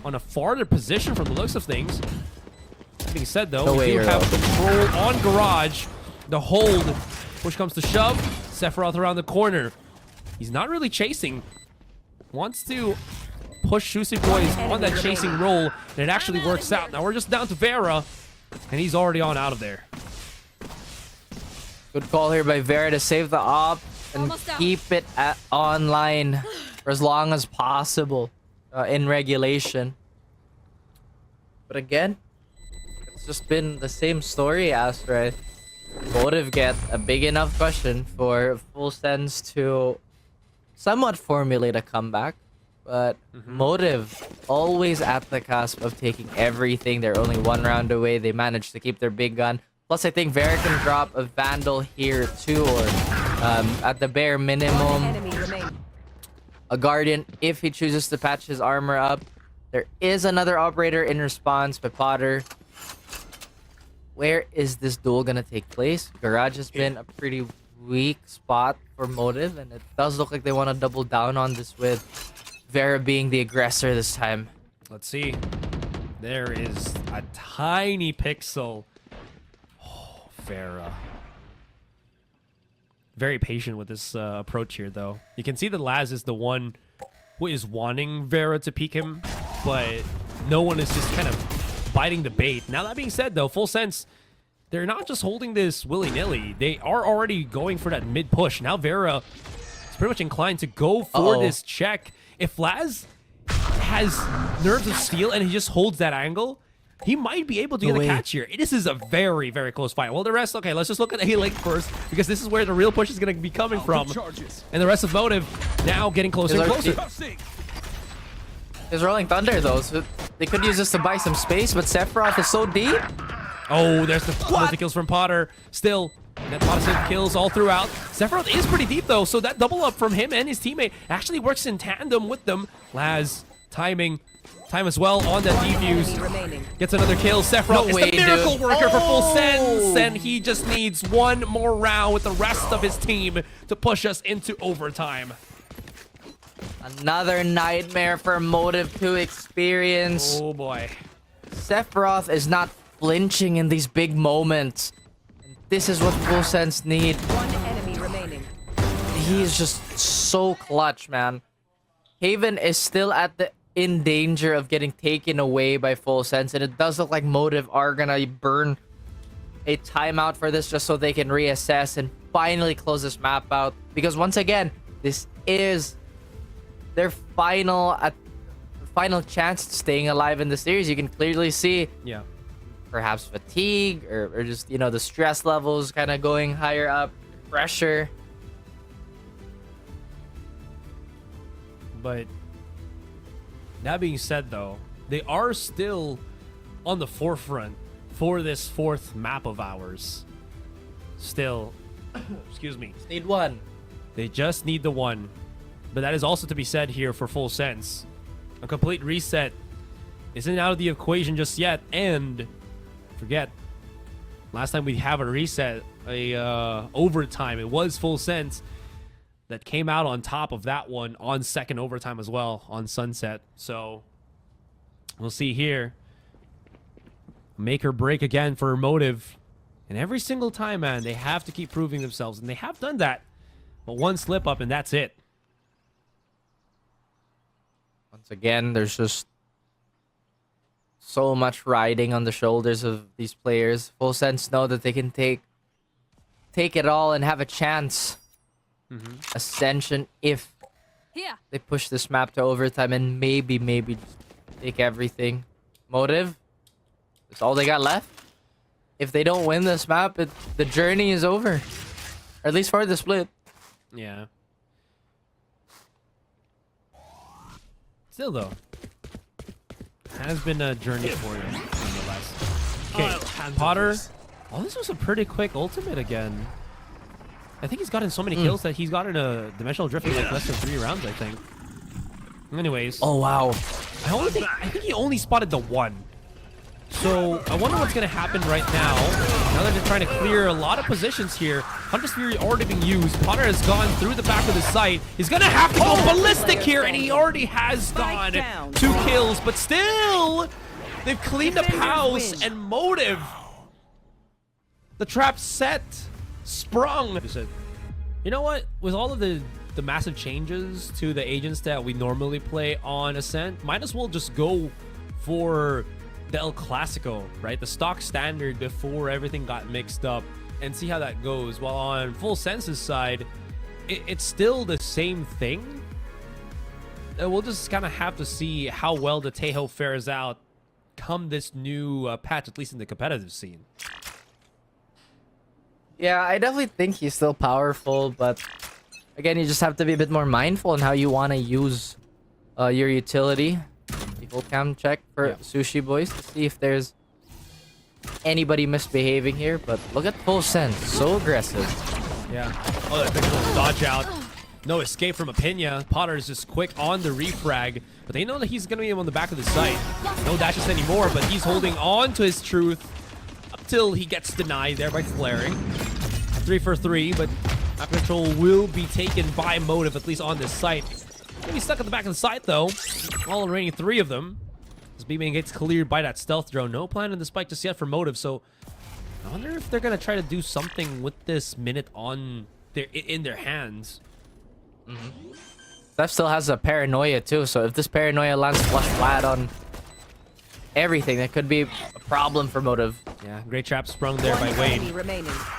S1: on a farther position from the looks of things. That being said though,
S2: No
S1: we
S2: way
S1: do
S2: you're
S1: have
S2: out.
S1: control on Garage. The hold, push comes to shove. Sephiroth around the corner. He's not really chasing. Wants to push Sushi Boys on that chasing roll, and it actually works out. Now we're just down to Vera, and he's already on out of there.
S2: Good call here by Vera to save the op and
S6: Almost out.
S2: keep it online for as long as possible in regulation. But again, it's just been the same story, Asteroid. Motive get a big enough question for Full Sense to somewhat formulate a comeback. But Motive always at the cusp of taking everything. They're only one round away. They managed to keep their big gun. Plus, I think Vera can drop a Vandal here too, or at the bare minimum,
S3: Enemy remaining.
S2: a Guardian if he chooses to patch his armor up. There is another operator in response by Potter. Where is this duel gonna take place? Garage has been a pretty weak spot for Motive, and it does look like they want to double down on this with Vera being the aggressor this time.
S1: Let's see. There is a tiny pixel. Oh, Vera. Very patient with this approach here, though. You can see that Laz is the one who is wanting Vera to peek him, but no one is just kind of biting the bait. Now, that being said, though, Full Sense, they're not just holding this willy-nilly. They are already going for that mid-push. Now Vera is pretty much inclined to go for this check. If Laz has nerves of steel and he just holds that angle, he might be able to get a catch here. This is a very, very close fight. Well, the rest, okay, let's just look at A-Link first, because this is where the real push is going to be coming from. And the rest of Motive now getting closer and closer.
S2: There's Rolling Thunder, though, so they could use this to buy some space, but Sephiroth is so deep.
S1: Oh, there's the kills from Potter. Still, that positive kills all throughout. Sephiroth is pretty deep, though, so that double up from him and his teammate actually works in tandem with them. Laz, time as well on that defuse.
S3: Remaining.
S1: Gets another kill. Sephiroth is the miracle worker for Full Sense, and he just needs one more round with the rest of his team to push us into overtime.
S2: Another nightmare for Motive to experience.
S1: Oh, boy.
S2: Sephiroth is not flinching in these big moments. And this is what Full Sense need.
S3: One enemy remaining.
S2: He is just so clutch, man. Haven is still in danger of getting taken away by Full Sense, and it does look like Motive are gonna burn a timeout for this just so they can reassess and finally close this map out. Because once again, this is their final chance at staying alive in the series. You can clearly see perhaps fatigue or just, you know, the stress levels kind of going higher up, pressure.
S1: But that being said, though, they are still on the forefront for this fourth map of ours. Still, excuse me.
S2: Need one.
S1: They just need the one. But that is also to be said here for Full Sense. A complete reset isn't out of the equation just yet. And forget, last time we have a reset, overtime, it was Full Sense that came out on top of that one on second overtime as well on Sunset. So we'll see here. Make or break again for Motive. And every single time, man, they have to keep proving themselves. And they have done that. But one slip up and that's it.
S2: Once again, there's just so much riding on the shoulders of these players. Full Sense know that they can take it all and have a chance. Ascension if
S6: Here.
S2: they push this map to overtime and maybe just take everything. Motive, that's all they got left. If they don't win this map, the journey is over. Or at least for the split.
S1: Yeah. Still though, has been a journey for him nonetheless. Okay, Potter. Oh, this was a pretty quick ultimate again. I think he's gotten so many kills that he's gotten a dimensional drift in like less than 3 rounds, I think. Anyways.
S2: Oh wow.
S1: I think he only spotted the one. So I wonder what's gonna happen right now. Now that they're trying to clear a lot of positions here. Hunter's Fury already being used. Potter has gone through the back of the site. He's gonna have to go ballistic here, and he already has gone 2 kills, but still they've cleaned up house and Motive. The trap set, sprung. You know what? With all of the massive changes to the agents that we normally play on Ascent, might as well just go for the El Clasico, right? The stock standard before everything got mixed up, and see how that goes. While on Full Sense's side, it's still the same thing. We'll just kind of have to see how well the Tejo fares out come this new patch, at least in the competitive scene.
S2: Yeah, I definitely think he's still powerful, but again, you just have to be a bit more mindful on how you want to use your utility. Full cam check for Sushi Boys to see if there's anybody misbehaving here, but look at Full Sense, so aggressive.
S1: Yeah. Oh, that big little dodge out. No escape from a Pina. Potter is just quick on the refrag, but they know that he's going to be on the back of the site. No dashes anymore, but he's holding on to his truth until he gets denied there by flaring. 3 for 3, but map control will be taken by Motive, at least on this site. Gonna be stuck at the back of the site though. All remaining 3 of them. As B-Main gets cleared by that stealth drone. No plan in the spike just yet for Motive, so I wonder if they're gonna try to do something with this minute on in their hands.
S2: Steph still has a paranoia too, so if this paranoia lands flush flat on everything, that could be a problem for Motive.
S1: Yeah, great trap sprung there by Wayne.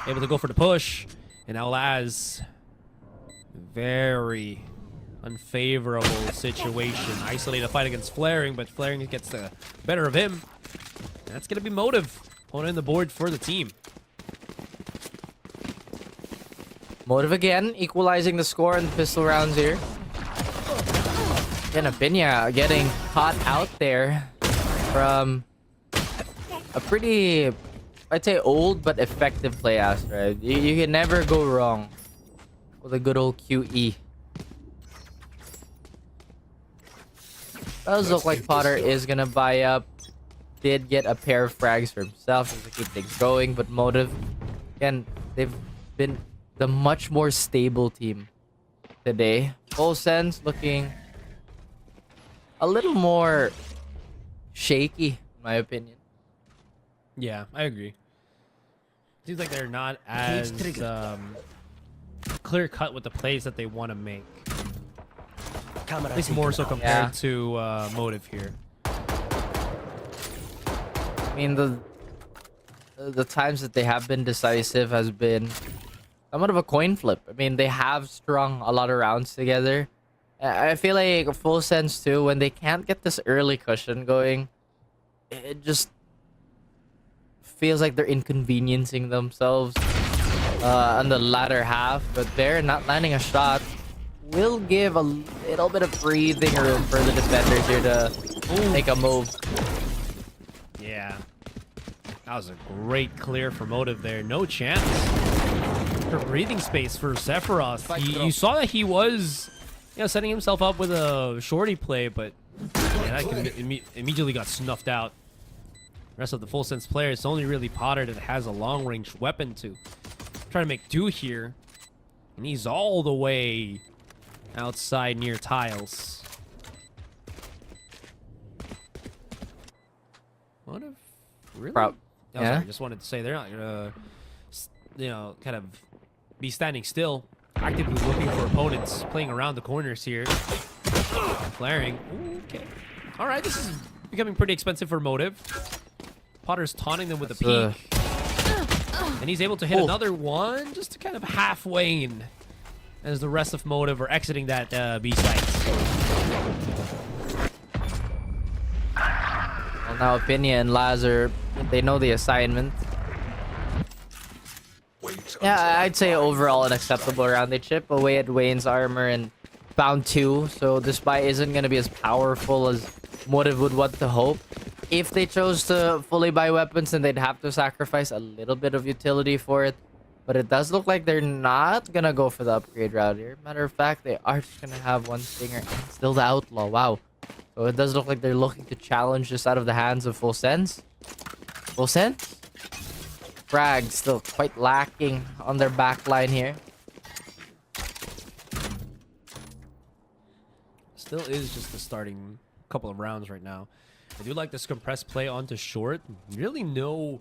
S1: Able to go for the push. And now Laz, very unfavorable situation. Isolated a fight against Flaring, but Flaring gets the better of him. And that's going to be Motive. Pulling in the board for the team.
S2: Motive again, equalizing the score in the pistol rounds here. Again, Apinya getting caught out there from a pretty, I'd say, old but effective play Astra. You can never go wrong with a good old QE. Does look like Potter is gonna buy up. Did get a pair of frags for himself just to keep things going, but Motive, again, they've been the much more stable team today. Full Sense looking a little more shaky, in my opinion.
S1: Yeah, I agree. Seems like they're not as clear cut with the plays that they want to make. At least more so compared to Motive here.
S2: I mean, the times that they have been decisive has been somewhat of a coin flip. I mean, they have strung a lot of rounds together. I feel like Full Sense too, when they can't get this early cushion going, it just feels like they're inconveniencing themselves on the latter half. But they're not landing a shot. Will give a little bit of breathing room for the defenders here to make a move.
S1: Yeah. That was a great clear for Motive there. No chance for breathing space for Sephiroth. You saw that he was, setting himself up with a shorty play, but that immediately got snuffed out. The rest of the Full Sense players, it's only really Potter that has a long-range weapon to try to make do here. And he's all the way outside near tiles. What if really? Sorry, just wanted to say they're not gonna, kind of be standing still, actively looking for opponents, playing around the corners here. flaring. Ooh, okay. All right, this is becoming pretty expensive for Motive. Potter's taunting them with a peek. And he's able to hit another one just to kind of half wane as the rest of Motive are exiting that B site.
S2: Well, now Opinia and Lazar, they know the assignment. Yeah, I'd say overall an acceptable round. They chip away at Wayne's armor and bound 2, so this buy isn't going to be as powerful as Motive would want to hope. If they chose to fully buy weapons, then they'd have to sacrifice a little bit of utility for it. But it does look like they're not going to go for the upgrade route here. Matter of fact, they are just going to have one Stinger and still the Outlaw. Wow. So it does look like they're looking to challenge this out of the hands of Full Sense. Full Sense? Frag still quite lacking on their back line here.
S1: Still is just the starting couple of rounds right now. I do like this compressed play onto short. Really no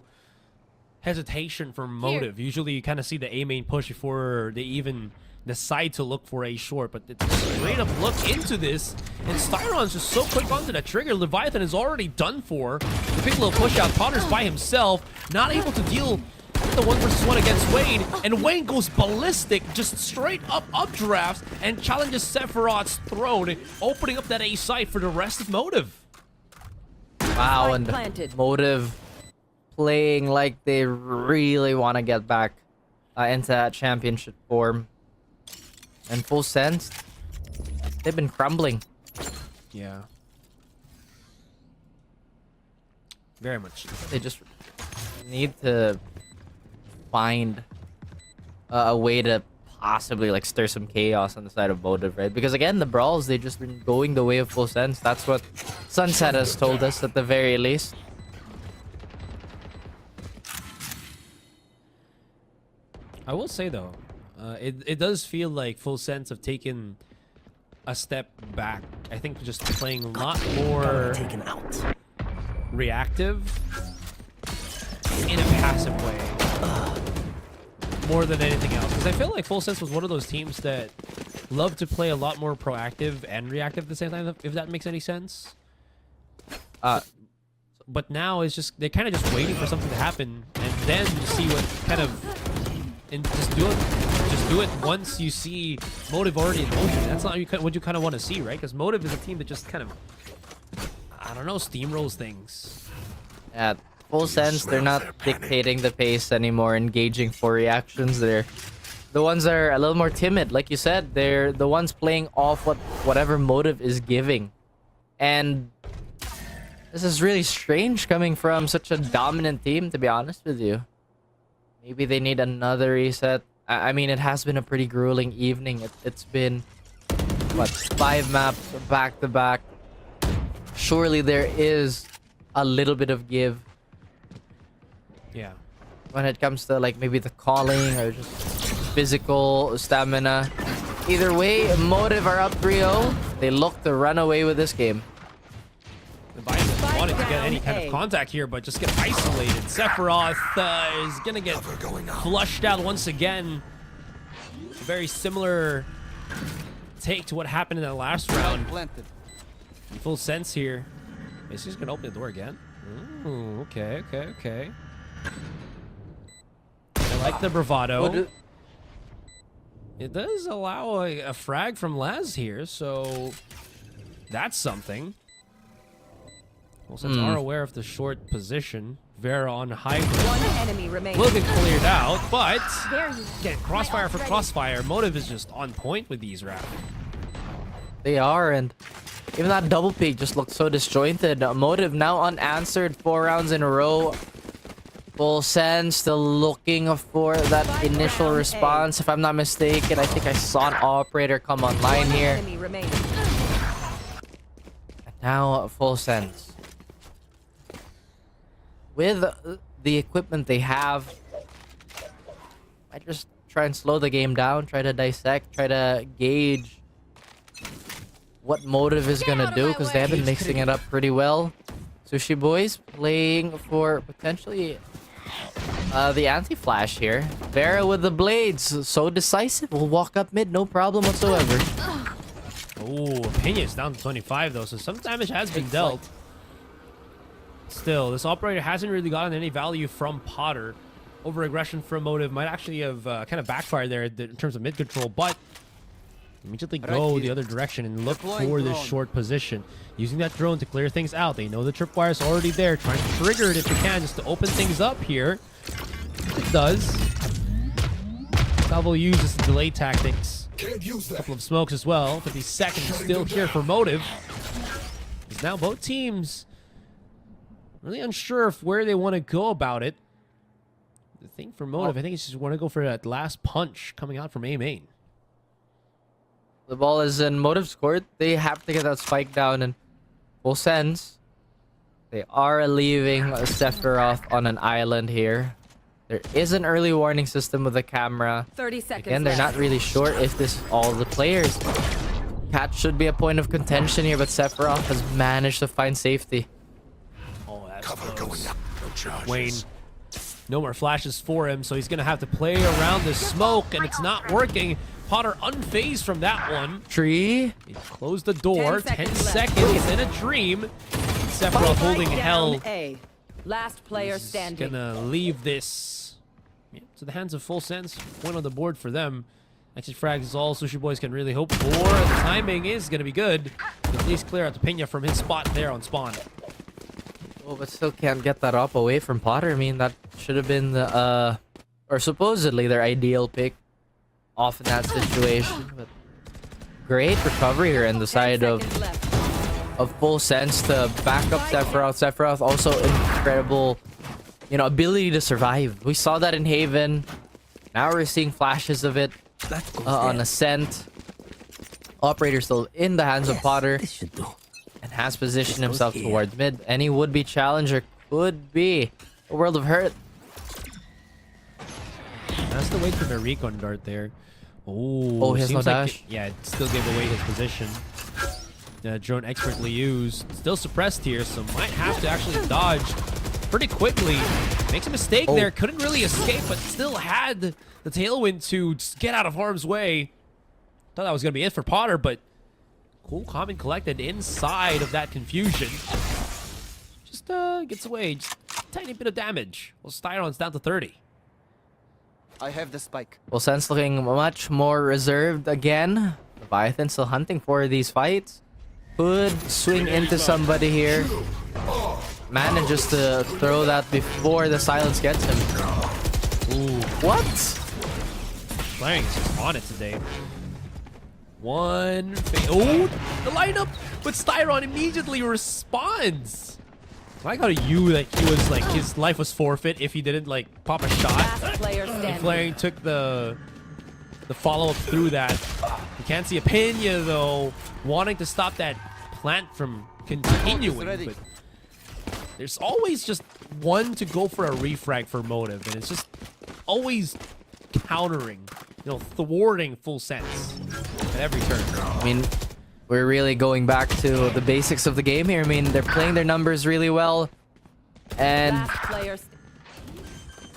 S1: hesitation for Motive. Usually you kind of see the A main push before they even decide to look for a short, but it's a straight up look into this, and Styron's just so quick onto the trigger. Leviathan is already done for. The big little push out. Potter's by himself, not able to deal with the 1v1 against Wayne, and Wayne goes ballistic, just straight up updrafts, and challenges Sephiroth's throne, opening up that A site for the rest of Motive.
S2: Wow, and
S3: planted.
S2: Motive playing like they really want to get back into that championship form. And Full Sense, they've been crumbling.
S1: Yeah. Very much.
S2: They just need to find a way to possibly like stir some chaos on the side of Motive, right? Because again, the brawls, they've just been going the way of Full Sense. That's what Sunset has told us at the very least.
S1: I will say though, it does feel like Full Sense have taken a step back. I think just playing a lot more
S4: Taken out.
S1: reactive in a passive way, more than anything else. Because I feel like Full Sense was one of those teams that love to play a lot more proactive and reactive at the same time, if that makes any sense. But now it's just they're kind of just waiting for something to happen and then see what kind of. And just do it once you see Motive already in motion. That's not what you kind of want to see, right? Because Motive is a team that just kind of, I don't know, steamrolls things.
S2: At Full Sense, they're not dictating the pace anymore, engaging for reactions. They're the ones that are a little more timid. Like you said, they're the ones playing off whatever Motive is giving. And this is really strange coming from such a dominant team, to be honest with you. Maybe they need another reset. I mean, it has been a pretty grueling evening. It's been, what, 5 maps back to back. Surely there is a little bit of give.
S1: Yeah.
S2: When it comes to, like, maybe the calling or just physical stamina. Either way, Motive are up 3-0. They look to run away with this game.
S1: Leviathan wanted to get any kind of contact here, but just get isolated. Sephiroth is going to get flushed out once again. A very similar take to what happened in that last round.
S5: Planted.
S1: Full Sense here. Is he just going to open the door again? Ooh, okay. I like the bravado. It does allow a frag from Laz here, so that's something. Well, since are aware of the short position, Vera on high
S3: One
S1: ground
S3: enemy remains.
S1: will get cleared out, but
S3: There you
S1: again, crossfire for crossfire. Motive is just on point with these rounds.
S2: They are, and even that double peak just looked so disjointed. Motive now unanswered 4 rounds in a row. Full Sense still looking for that initial response. If I'm not mistaken, I think I saw an operator come online here.
S3: enemy remains.
S2: Now Full Sense. With the equipment they have, I just try and slow the game down, try to dissect, try to gauge what Motive is gonna do, because they have been mixing it up pretty well. Sushi Boys playing for potentially the anti-flash here. Vera with the blades, so decisive. Will walk up mid, no problem whatsoever.
S1: Oh, Peña's down to 25 though, so some damage has been dealt. Still, this operator hasn't really gotten any value from Potter. Over-aggression from Motive might actually have kind of backfired there in terms of mid-control, but immediately go the other direction and look for this short position. Using that drone to clear things out. They know the tripwire's already there, trying to trigger it if they can just to open things up here. It does. Salvo uses the delay tactics. A couple of smokes as well. 50 seconds still here for Motive. Because now both teams really unsure of where they want to go about it. The thing for Motive, I think it's just want to go for that last punch coming out from A main.
S2: The ball is in Motive's court. They have to get that spike down in full sense. They are leaving Sephiroth on an island here. There is an early warning system with the camera.
S3: 30 seconds
S2: Again, they're not really sure if this all the players. Cat should be a point of contention here, but Sephiroth has managed to find safety.
S1: Oh, that's close. Wayne, no more flashes for him, so he's going to have to play around the smoke, and it's not working. Potter unfazed from that one.
S2: Tree.
S1: He closed the door. 10 seconds in a dream. Sephiroth holding hell.
S3: A. Last player
S1: He's
S3: standing.
S1: gonna leave this to the hands of Full Sense. Point on the board for them. Exit frags is all Sushi Boys can really hope for. The timing is gonna be good. At least clear out the Peña from his spot there on spawn.
S2: Oh, but still can't get that up away from Potter. I mean, that should have been the, or supposedly their ideal pick off in that situation. But great recovery here on the side of Full Sense to back up Sephiroth. Sephiroth also incredible, ability to survive. We saw that in Haven. Now we're seeing flashes of it on Ascent. Operator still in the hands of Potter and has positioned himself towards mid. Any would-be challenger could be a world of hurt.
S1: That's the wait for the recon dart there. Oh,
S2: he has no
S1: seems like
S2: dash.
S1: it still gave away his position. Drone expertly used. Still suppressed here, so might have to actually dodge pretty quickly. Makes a mistake there. Couldn't really escape, but still had the tailwind to just get out of harm's way. Thought that was going to be it for Potter, but cool, calm, and collected inside of that confusion. Just gets away. Just a tiny bit of damage. Well, Styron's down to 30.
S4: I have the spike.
S2: Well, Sense looking much more reserved again. Leviathan still hunting for these fights. Could swing into somebody here. Manages to throw that before the silence gets him.
S1: Ooh,
S2: What?
S1: Flank's just on it today. Oh, the lineup, but Styron immediately responds. I like how you that he was like his life was forfeit if he didn't like pop a shot.
S3: Last player standing.
S1: Flaring took the follow up through that. You can't see a Peña though, wanting to stop that plant from continuing. But there's always just one to go for a refrag for Motive, and it's just always countering, thwarting Full Sense at every turn.
S2: I mean, we're really going back to the basics of the game here. I mean, they're playing their numbers really well. And
S3: Last player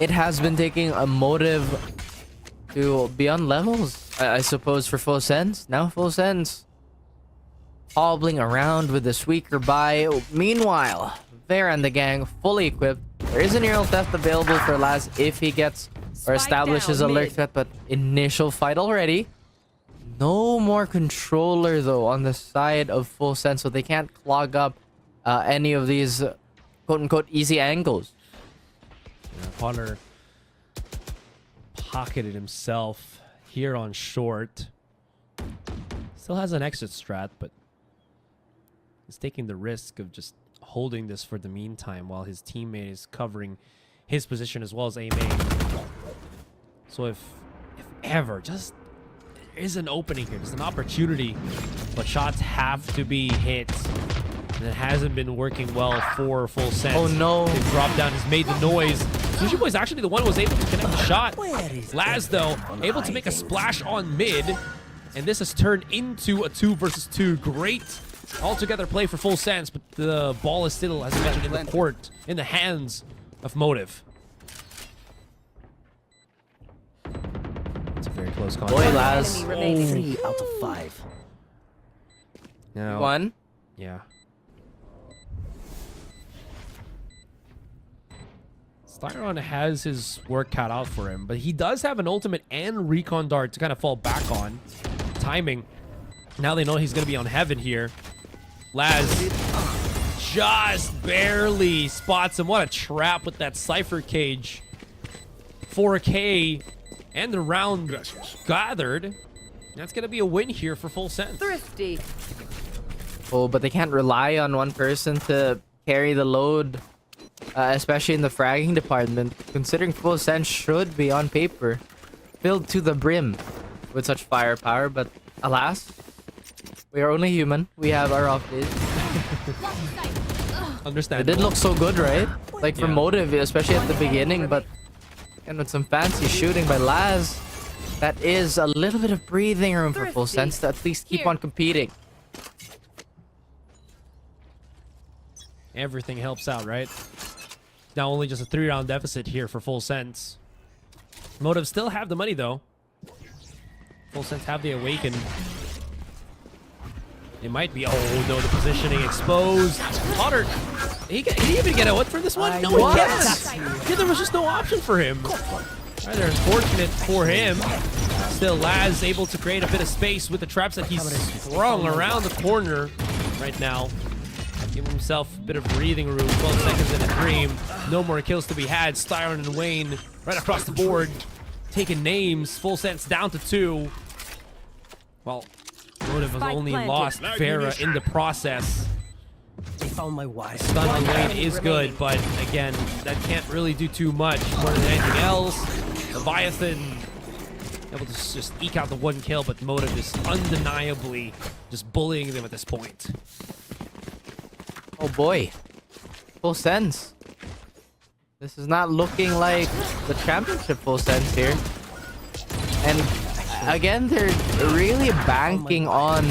S2: it has been taking a Motive to beyond levels, I suppose, for Full Sense. Now Full Sense hobbling around with the Squeaker by. Meanwhile, Vera and the gang fully equipped. There is an aerial theft available for Laz if he gets or establishes
S3: down,
S2: alert
S3: mid.
S2: threat, but initial fight already. No more controller though on the side of Full Sense, so they can't clog up any of these quote-unquote easy angles.
S1: Potter pocketed himself here on short. Still has an exit strat, but he's taking the risk of just holding this for the meantime while his teammate is covering his position as well as A main. So if ever, just there is an opening here, there's an opportunity, but shots have to be hit. And it hasn't been working well for Full Sense.
S2: Oh no.
S1: They've dropped down, has made the noise. Sushi Boy's actually the one who was able to connect the shot. Laz, though, able to make a splash on mid. And this has turned into a 2 versus 2. Great altogether play for Full Sense, but the ball is still, as I mentioned, in the court, in the hands of Motive. It's a very close contact.
S2: Boy, Laz.
S3: enemy remaining.
S4: 3 out of 5.
S1: Now,
S2: One.
S1: yeah. Styron has his work cut out for him, but he does have an ultimate and recon dart to kind of fall back on. Timing. Now they know he's going to be on heaven here. Laz just barely spots him. What a trap with that Cypher cage. 4K and the round gathered. That's going to be a win here for Full Sense.
S3: Thrifty.
S2: Oh, but they can't rely on one person to carry the load, especially in the fragging department, considering Full Sense should be on paper filled to the brim with such firepower, but alas, we are only human. We have our off days.
S1: Understand.
S2: It did look so good, right? Like for
S1: Yeah.
S2: Motive, especially at the beginning, but and with some fancy shooting by Laz, that is a little bit of breathing room for Full Sense to at least keep on competing.
S1: Everything helps out, right? Now only just a 3-round deficit here for Full Sense. Motive still have the money, though. Full Sense have the Awaken. It might be... Oh, no, the positioning exposed. Potter, he didn't even get a what for this one? No, he can't. Yeah, there was just no option for him. Rather unfortunate for him. Still, Laz able to create a bit of space with the traps that he's sprung around the corner right now. Give himself a bit of breathing room. 12 seconds in a dream. No more kills to be had. Styron and Wayne right across the board. Taking names. Full Sense down to 2. Well, Motive has only lost Vera in the process.
S7: They found my wife.
S1: Stun on Wayne is good, but again, that can't really do too much more than anything else. Leviathan able to just eke out the 1 kill, but Motive is undeniably just bullying them at this point.
S2: Oh boy. Full Sense. This is not looking like the championship Full Sense here. And again, they're really banking on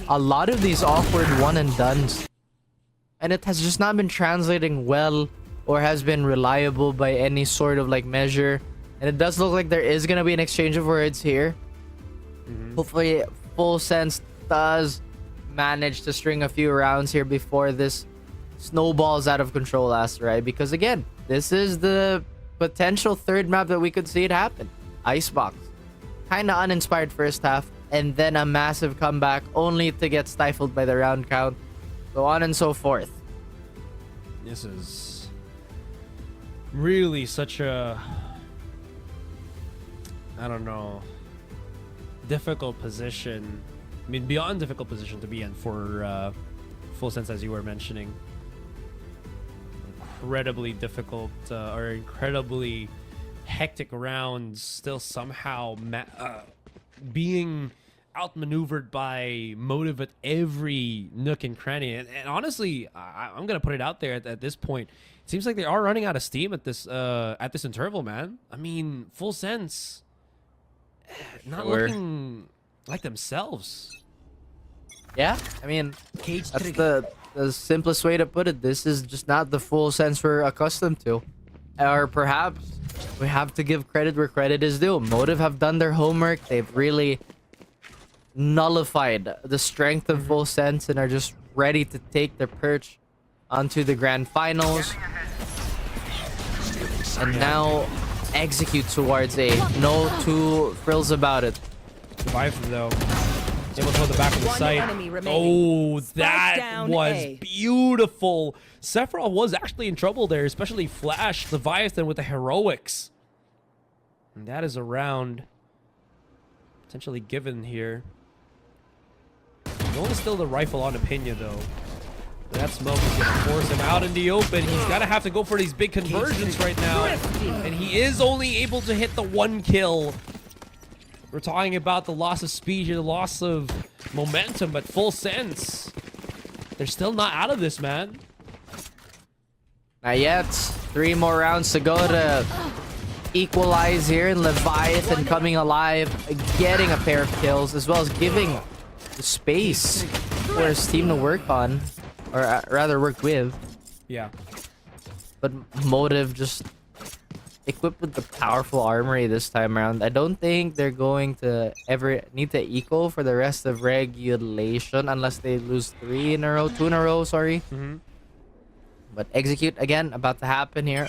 S2: a lot of these awkward one and dones. And it has just not been translating well or has been reliable by any sort of like measure. And it does look like there is going to be an exchange of words here. Hopefully Full Sense does manage to string a few rounds here before this snowballs out of control, Asteroid, because again, this is the potential third map that we could see it happen. Icebox, kind of uninspired first half, and then a massive comeback only to get stifled by the round count, so on and so forth.
S1: This is really such a, I don't know, difficult position. I mean, beyond difficult position to be in for Full Sense, as you were mentioning. Incredibly difficult or incredibly hectic rounds, still somehow being outmaneuvered by Motive at every nook and cranny. And honestly, I'm gonna put it out there at this point. It seems like they are running out of steam at this interval, man. I mean, Full Sense not looking like themselves.
S2: Yeah, I mean, that's the simplest way to put it. This is just not the Full Sense we're accustomed to. Or perhaps we have to give credit where credit is due. Motive have done their homework. They've really nullified the strength of Full Sense and are just ready to take their perch onto the grand finals. And now execute towards a no two frills about it.
S1: Survived though. Able to hold the back of the
S3: One
S1: site.
S3: enemy remaining.
S1: Oh,
S3: Spike
S1: that
S3: down
S1: was
S3: A.
S1: beautiful. Sephiroth was actually in trouble there, especially Flash, Leviathan with the heroics. And that is a round potentially given here. Only still the rifle on Opinia though. That smoke is gonna force him out in the open. He's gotta have to go for these big conversions right now. And he is only able to hit the 1 kill. We're talking about the loss of speed here, the loss of momentum, but Full Sense, they're still not out of this, man.
S2: Not yet. 3 more rounds to go to equalize here. And Leviathan coming alive, getting a pair of kills, as well as giving the space for his team to work on, or rather work with.
S1: Yeah.
S2: But Motive just equipped with the powerful armory this time around. I don't think they're going to ever need to eco for the rest of regulation unless they lose 2 in a row, sorry. But execute again, about to happen here.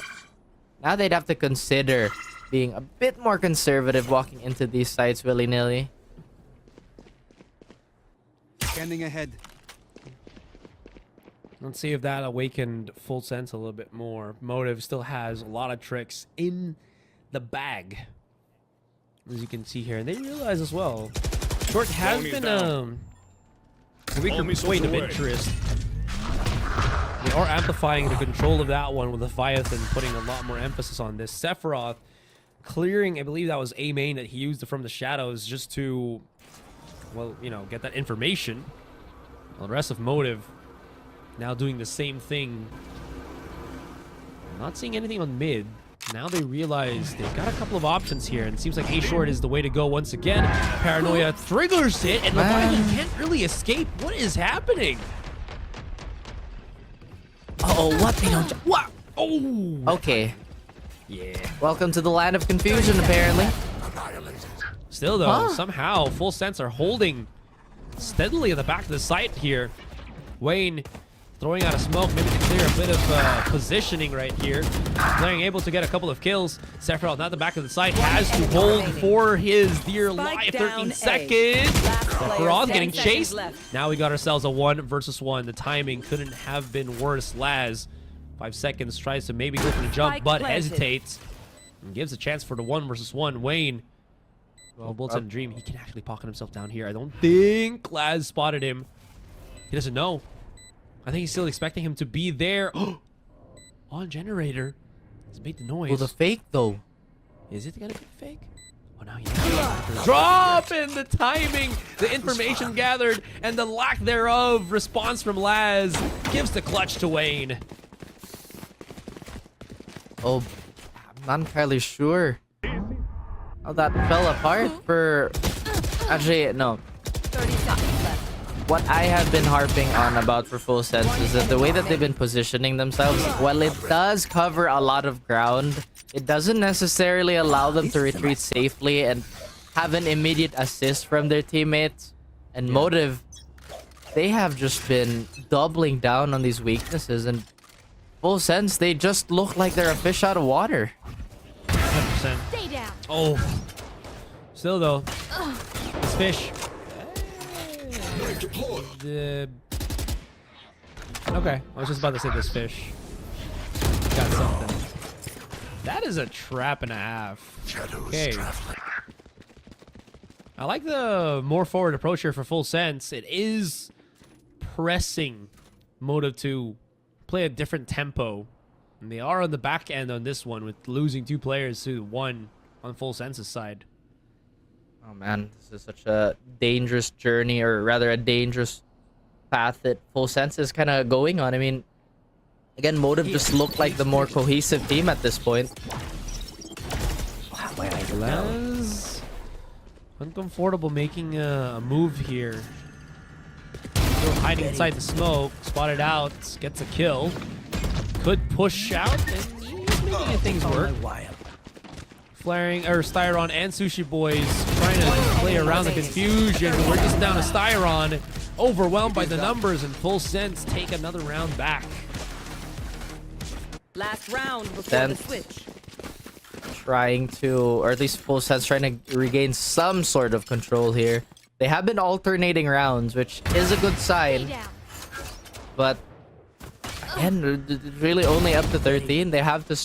S2: Now they'd have to consider being a bit more conservative walking into these sites willy-nilly.
S5: Scanning ahead.
S1: Let's see if that awakened Full Sense a little bit more. Motive still has a lot of tricks in the bag, as you can see here. And they realize as well, Short has been a weaker point of interest. They are amplifying the control of that one with Leviathan, putting a lot more emphasis on this. Sephiroth clearing, I believe that was A main that he used from the shadows just to, well, you know, get that information. Well, the rest of Motive now doing the same thing. Not seeing anything on mid. Now they realize they've got a couple of options here, and it seems like A short is the way to go once again. Paranoia triggers it, and Leviathan can't really escape. What is happening?
S2: Oh, what? They don't. What?
S1: Oh,
S2: Okay.
S1: yeah.
S2: Welcome to the land of confusion, apparently.
S1: Still though, somehow Full Sense are holding steadily at the back of the site here. Wayne throwing out a smoke, maybe to clear a bit of positioning right here. Playing able to get a couple of kills. Sephiroth, not the back of the site, has to hold for his dear life. 13 seconds. Sephiroth getting chased. Now we got ourselves a 1 versus 1. The timing couldn't have been worse. Laz, 5 seconds, tries to maybe go for the jump, but hesitates. And gives a chance for the 1 versus 1. Wayne, well, Bullets and Dream, he can actually pocket himself down here. I don't think Laz spotted him. He doesn't know. I think he's still expecting him to be there. On generator. Let's make the noise.
S2: Well, the fake though.
S1: Is it gonna be fake? Oh no, yeah. Drop in the timing, the information gathered, and the lack thereof. Response from Laz gives the clutch to Wayne.
S2: Oh, I'm not entirely sure how that fell apart for... Actually, no.
S3: 30 seconds left.
S2: What I have been harping on about for Full Sense is that the way that they've been positioning themselves, while it does cover a lot of ground, it doesn't necessarily allow them to retreat safely and have an immediate assist from their teammates. And Motive, they have just been doubling down on these weaknesses, and Full Sense, they just look like they're a fish out of water.
S1: 100%.
S6: Stay down.
S1: Oh. Still though, this fish. Okay, I was just about to say this fish got something. That is a trap and a half. Okay. I like the more forward approach here for Full Sense. It is pressing Motive to play a different tempo. And they are on the back end on this one with losing 2 players to 1 on Full Sense's side.
S2: Oh man, this is such a dangerous journey, or rather a dangerous path that Full Sense is kind of going on. I mean, again, Motive just looked like the more cohesive team at this point.
S1: Laz uncomfortable making a move here. Still hiding inside the smoke. Spotted out. Gets a kill. Could push out. And he's making things work. Flaring, or Styron and Sushi Boys trying to play around the confusion. We're just down to Styron. Overwhelmed by the numbers, and Full Sense take another round back.
S3: Last round before the switch.
S2: Trying to, or at least Full Sense trying to regain some sort of control here. They have been alternating rounds, which is a good sign. But again, really only up to 13. They have to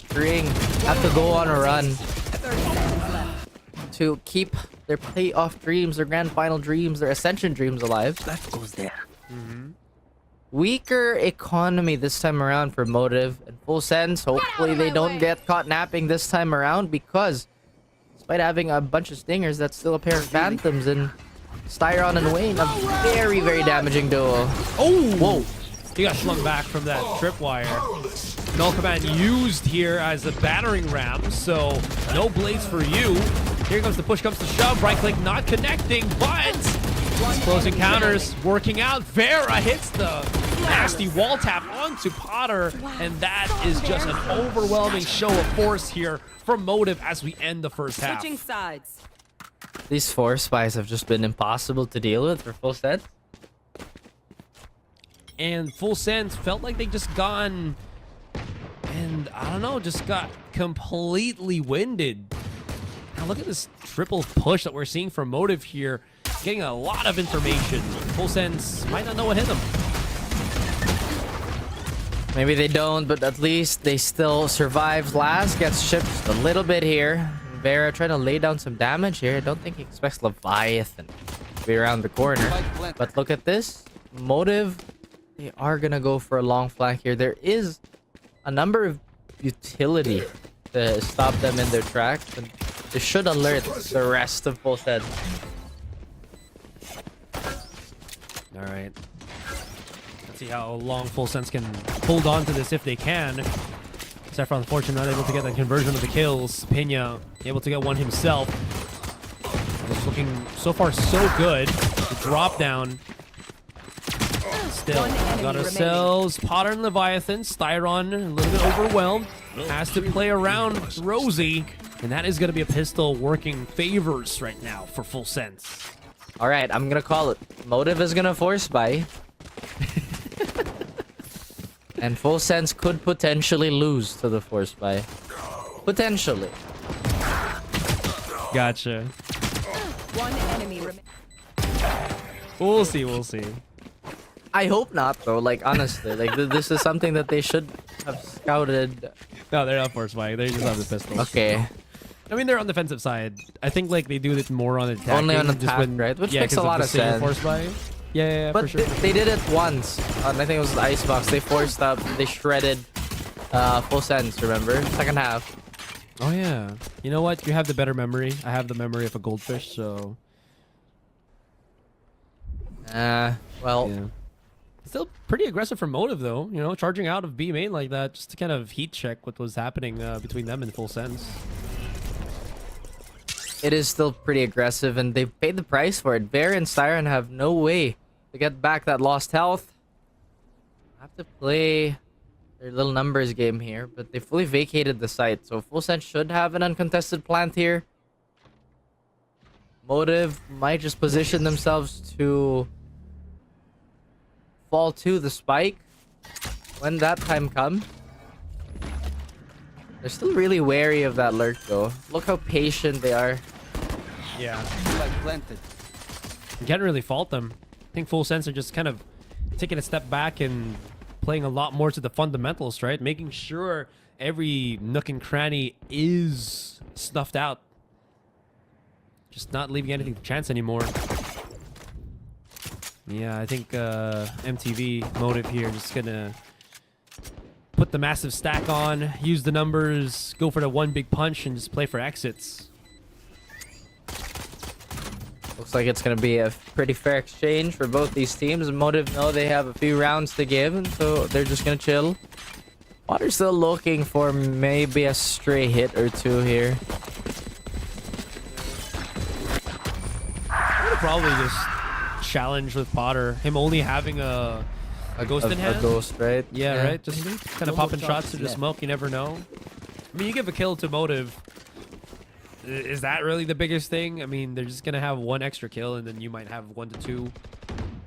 S2: have to go on a run to keep their playoff dreams, their grand final dreams, their ascension dreams alive.
S7: That goes there.
S2: Weaker economy this time around for Motive and Full Sense. Hopefully they don't get caught napping this time around, because despite having a bunch of stingers, that's still a pair of phantoms, and Styron and Wayne, a very, very damaging duo.
S1: Oh! Whoa! He got slung back from that tripwire. Null Command used here as a battering ram, so no blades for you. Here comes the push, comes the shove. Right click not connecting, but closing counters working out. Vera hits the nasty wall tap onto Potter, and that is just an overwhelming show of force here from Motive as we end the first half.
S3: Switching sides.
S2: These force spies have just been impossible to deal with for full set.
S1: And Full Sense felt like they just gone, and I don't know, just got completely winded. Now look at this triple push that we're seeing from Motive here, getting a lot of information. Full Sense might not know what hit them.
S2: Maybe they don't, but at least they still survive. Last gets shipped just a little bit here. Vera trying to lay down some damage here. I don't think he expects Leviathan to be around the corner. But look at this. Motive, they are going to go for a long flank here. There is a number of utility to stop them in their tracks. And they should alert the rest of full set.
S1: All right. Let's see how long Full Sense can hold on to this if they can. Saffron, unfortunately, not able to get that conversion of the kills. Pena able to get one himself. It's looking so far so good. The drop down. Still, we got ourselves Potter and Leviathan. Styron a little bit overwhelmed. Has to play around Rosie. And that is going to be a pistol working favors right now for Full Sense.
S2: All right, I'm going to call it. Motive is going to force buy. And Full Sense could potentially lose to the force buy. Potentially.
S1: Gotcha.
S3: One enemy remaining.
S1: We'll see, we'll see.
S2: I hope not, though. Like, honestly, like this is something that they should have scouted.
S1: No, they're not force buying. They just have the pistols.
S2: Okay.
S1: I mean, they're on the defensive side. I think like they do it more on attack.
S2: Only on attack, right? Which makes a lot of sense.
S1: Force buy. Yeah,
S2: but
S1: for sure.
S2: They did it once. I think it was the Icebox. They forced up. They shredded Full Sense, remember? Second half.
S1: Oh, yeah. You know what? You have the better memory. I have the memory of a goldfish, so...
S2: well...
S1: Yeah. Still pretty aggressive from Motive, though. You know, charging out of B main like that just to kind of heat check what was happening between them and Full Sense.
S2: It is still pretty aggressive, and they've paid the price for it. Bear and Styron have no way to get back that lost health. Have to play their little numbers game here, but they fully vacated the site, so Full Sense should have an uncontested plant here. Motive might just position themselves to fall to the spike when that time comes. They're still really wary of that lurk, though. Look how patient they are.
S1: Yeah.
S4: Spike planted.
S1: You can't really fault them. I think Full Sense are just kind of taking a step back and playing a lot more to the fundamentals, right? Making sure every nook and cranny is snuffed out. Just not leaving anything to chance anymore. Yeah, I think MTV Motive here just gonna put the massive stack on, use the numbers, go for the one big punch, and just play for exits.
S2: Looks like it's going to be a pretty fair exchange for both these teams. Motive know they have a few rounds to give, and so they're just going to chill. Potter's still looking for maybe a stray hit or two here.
S1: I would probably just challenge with Potter. Him only having a ghost in hand.
S2: A ghost, right?
S1: Yeah, right? Just kind of popping shots to the smoke. You never know. I mean, you give a kill to Motive. Is that really the biggest thing? I mean, they're just going to have one extra kill, and then you might have 1 to 2.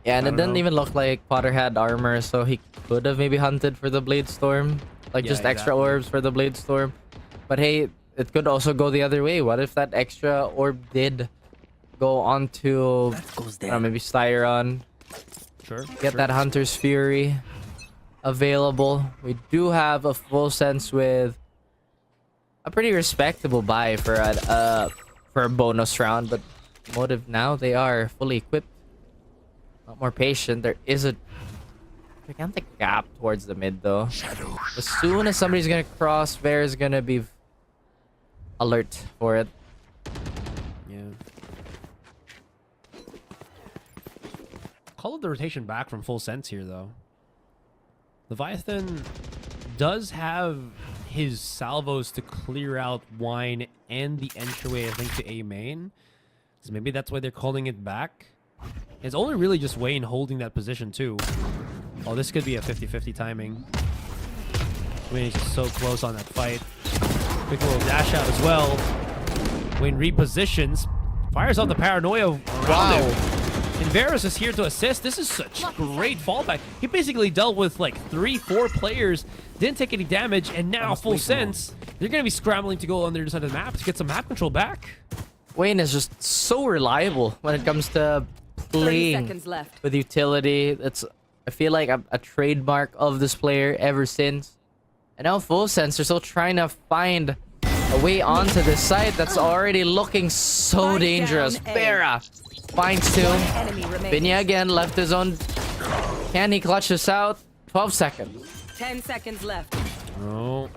S2: Yeah, and it didn't even look like Potter had armor, so he could have maybe hunted for the Blade Storm. Like,
S1: Yeah,
S2: just extra
S1: exactly.
S2: orbs for the Blade Storm. But hey, it could also go the other way. What if that extra orb did go onto maybe Styron?
S1: Sure.
S2: Get that Hunter's Fury available. We do have a Full Sense with a pretty respectable buy for a bonus round, but Motive now, they are fully equipped. A lot more patient. There is a gigantic gap towards the mid, though. As soon as somebody's gonna cross, Vera's gonna be alert for it.
S1: Yeah. Call it the rotation back from Full Sense here, though. Leviathan does have his salvos to clear out Wine and the entryway, I think, to A main. So maybe that's why they're calling it back. It's only really just Wayne holding that position, too. Oh, this could be a 50-50 timing. Wayne is just so close on that fight. Quick little dash out as well. Wayne repositions. Fires out the paranoia around him. And Varus is here to assist. This is such great fallback. He basically dealt with like 3-4 players, didn't take any damage, and now full sense. They're going to be scrambling to go on the other side of the map to get some map control back.
S2: Wayne is just so reliable when it comes to
S3: 30
S2: playing
S3: seconds left.
S2: with utility. That's, I feel like, a trademark of this player ever since. And now full sense, they're still trying to find a way onto this site that's already looking so
S3: Spike
S2: dangerous.
S3: down A.
S2: Vera finds two.
S3: One enemy remaining.
S2: Vinya again left his own. Can he clutch this out? 12 seconds.
S3: 10 seconds left.
S1: Oh.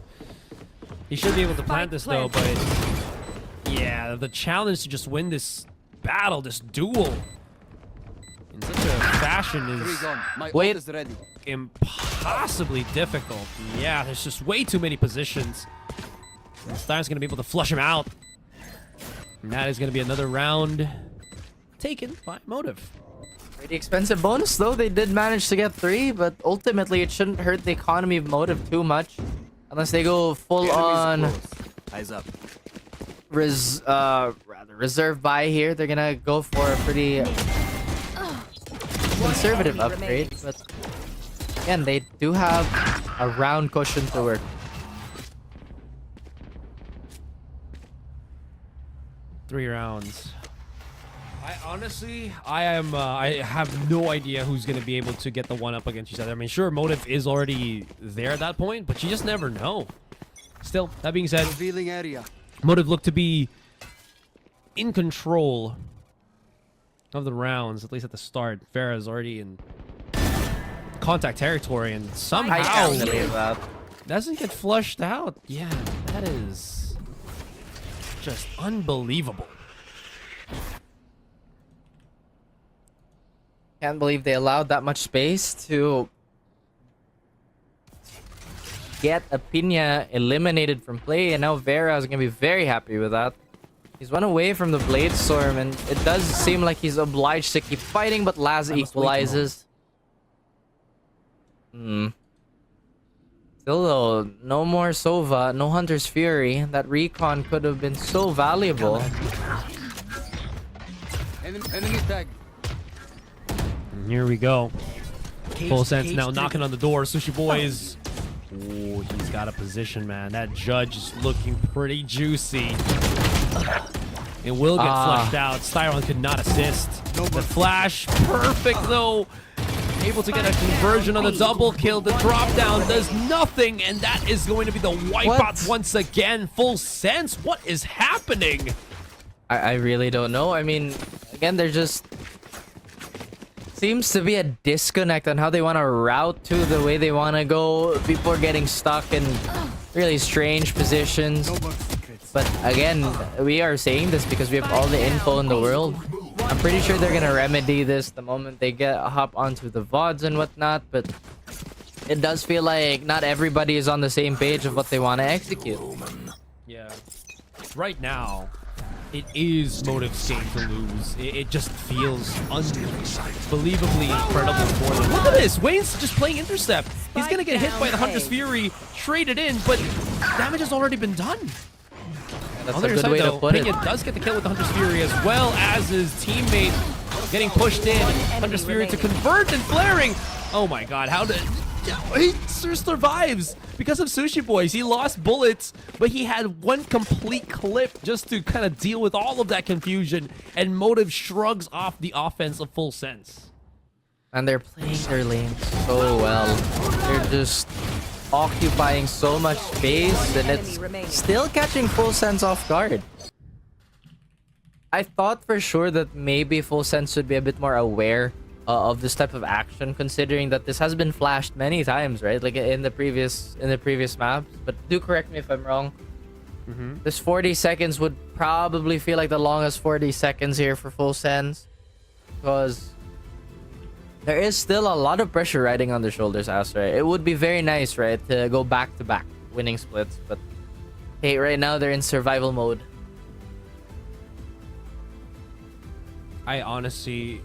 S1: He should be able to plant this though, but yeah, the challenge to just win this battle, this duel in such a fashion
S4: Three
S1: is
S4: gone. My ult
S2: Wait.
S4: is ready.
S1: impossibly difficult. Yeah, there's just way too many positions. And Stein's gonna be able to flush him out. And that is gonna be another round taken by Motive.
S2: Pretty expensive bonus though. They did manage to get 3, but ultimately it shouldn't hurt the economy of Motive too much. Unless they go full on
S4: Enemies close. Eyes up.
S2: reserve buy here. They're gonna go for a pretty conservative
S3: enemy
S2: upgrade,
S3: remains.
S2: but again, they do have a round cushion to work.
S1: 3 rounds. I have no idea who's going to be able to get the one up against each other. I mean, sure, Motive is already there at that point, but you just never know. Still, that being said,
S4: Revealing area.
S1: Motive looked to be in control of the rounds, at least at the start. Farah's already in contact territory, and
S2: I
S1: somehow
S2: can't believe that.
S1: doesn't get flushed out. Yeah, that is just unbelievable.
S2: Can't believe they allowed that much space to get Apina eliminated from play, and now Vera is gonna be very happy with that. He's run away from the Blade Storm, and it does seem like he's obliged to keep fighting, but Laz equalizes. Still though, no more Sova, no Hunter's Fury. That recon could have been so valuable.
S4: Enemy tag.
S1: And here we go. Full sense now knocking on the door. Sushi Boys. Oh, he's got a position, man. That judge is looking pretty juicy. It will get flushed out. Styron could not assist. The flash, perfect though. Able to get a conversion on the double kill. The drop down does nothing, and that is going to be the wipeout once again. Full sense. What is happening?
S2: I really don't know. I mean, again, there just seems to be a disconnect on how they want to route to the way they want to go. People are getting stuck in really strange positions. But again, we are saying this because we have all the info in the world. I'm pretty sure they're gonna remedy this the moment they get a hop onto the VODs and whatnot, but it does feel like not everybody is on the same page of what they want to execute.
S1: Yeah. Right now, it is Motive's game to lose. It just feels unbelievably incredible for them. Look at this! Wayne's just playing intercept. He's gonna get hit by the Hunter's Fury, traded in, but damage has already been done.
S2: That's
S1: On
S2: a
S1: the other
S2: good
S1: side,
S2: way
S1: though,
S2: to put it.
S1: Pena does get the kill with the Hunter's Fury, as well as his teammate getting pushed in. Hunter's Fury to convert and flaring. Oh my god, how did... He survives because of Sushi Boys. He lost bullets, but he had one complete clip just to kind of deal with all of that confusion, and Motive shrugs off the offense of Full Sense.
S2: And they're playing their lane so well. They're just occupying so much space, and it's still catching Full Sense off guard. I thought for sure that maybe Full Sense would be a bit more aware of this type of action, considering that this has been flashed many times, right? Like in the previous maps. But do correct me if I'm wrong. This 40 seconds would probably feel like the longest 40 seconds here for Full Sense, because there is still a lot of pressure riding on their shoulders, Astra. It would be very nice, right, to go back-to-back winning splits, but hey, right now they're in survival mode.
S1: I honestly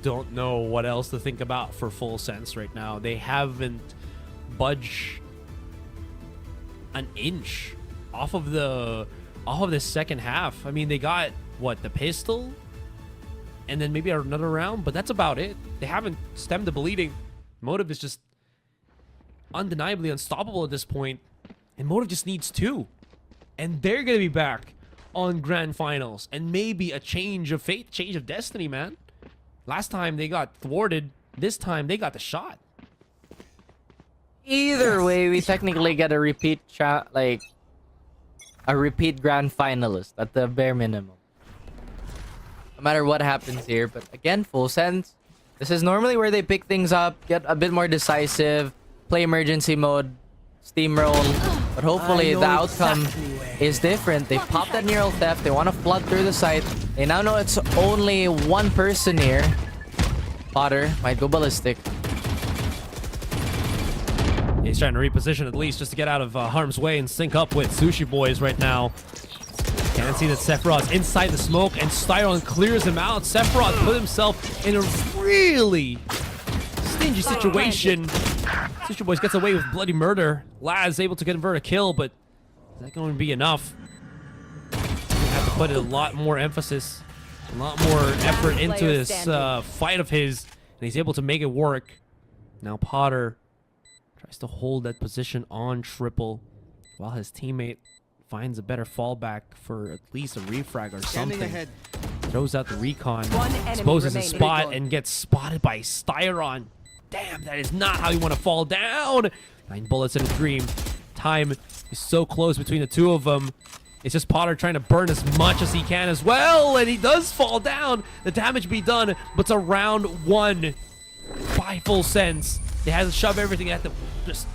S1: don't know what else to think about for Full Sense right now. They haven't budged an inch off of the second half. I mean, they got what, the pistol and then maybe another round, but that's about it. They haven't stemmed the bleeding. Motive is just undeniably unstoppable at this point, and Motive just needs 2, and they're gonna be back on grand finals and maybe a change of fate, change of destiny, man. Last time they got thwarted, this time they got the shot.
S2: Either way, we technically get a repeat like a repeat grand finalist at the bare minimum. No matter what happens here, but again, Full Sense. This is normally where they pick things up, get a bit more decisive, play emergency mode, steamroll, but hopefully the outcome is different. They pop that neural theft, they want to flood through the site. They now know it's only one person here. Potter might go ballistic.
S1: He's trying to reposition at least just to get out of harm's way and sync up with Sushi Boys right now. Can't see that Sephiroth's inside the smoke, and Styron clears him out. Sephiroth put himself in a really stingy situation. Sushi Boys gets away with bloody murder. Laz able to convert a kill, but is that going to be enough? We have to put a lot more emphasis, a lot more effort into this fight of his, and he's able to make it work. Now Potter tries to hold that position on triple while his teammate finds a better fallback for at least a refrag or
S5: Scanning
S1: something.
S5: ahead.
S1: Throws out the recon,
S3: One enemy
S1: exposes his
S3: remaining.
S1: spot, and gets spotted by Styron. Damn, that is not how you want to fall down. 9 bullets in a dream. Time is so close between the two of them. It's just Potter trying to burn as much as he can as well, and he does fall down. The damage be done, but it's a round 1 by Full Sense. They had to shove everything at them, just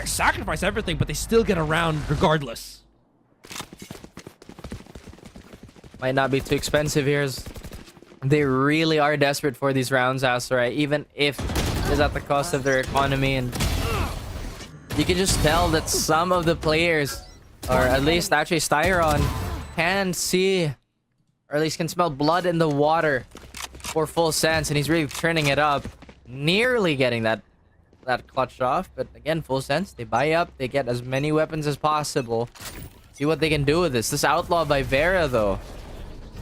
S1: sacrifice everything, but they still get around regardless.
S2: Might not be too expensive here. They really are desperate for these rounds, Asarai, even if it's at the cost of their economy. And you can just tell that some of the players, or at least actually Styron, can see, or at least can smell blood in the water for Full Sense, and he's really turning it up, nearly getting that clutched off. But again, Full Sense, they buy up, they get as many weapons as possible, see what they can do with this. This outlaw by Vera, though,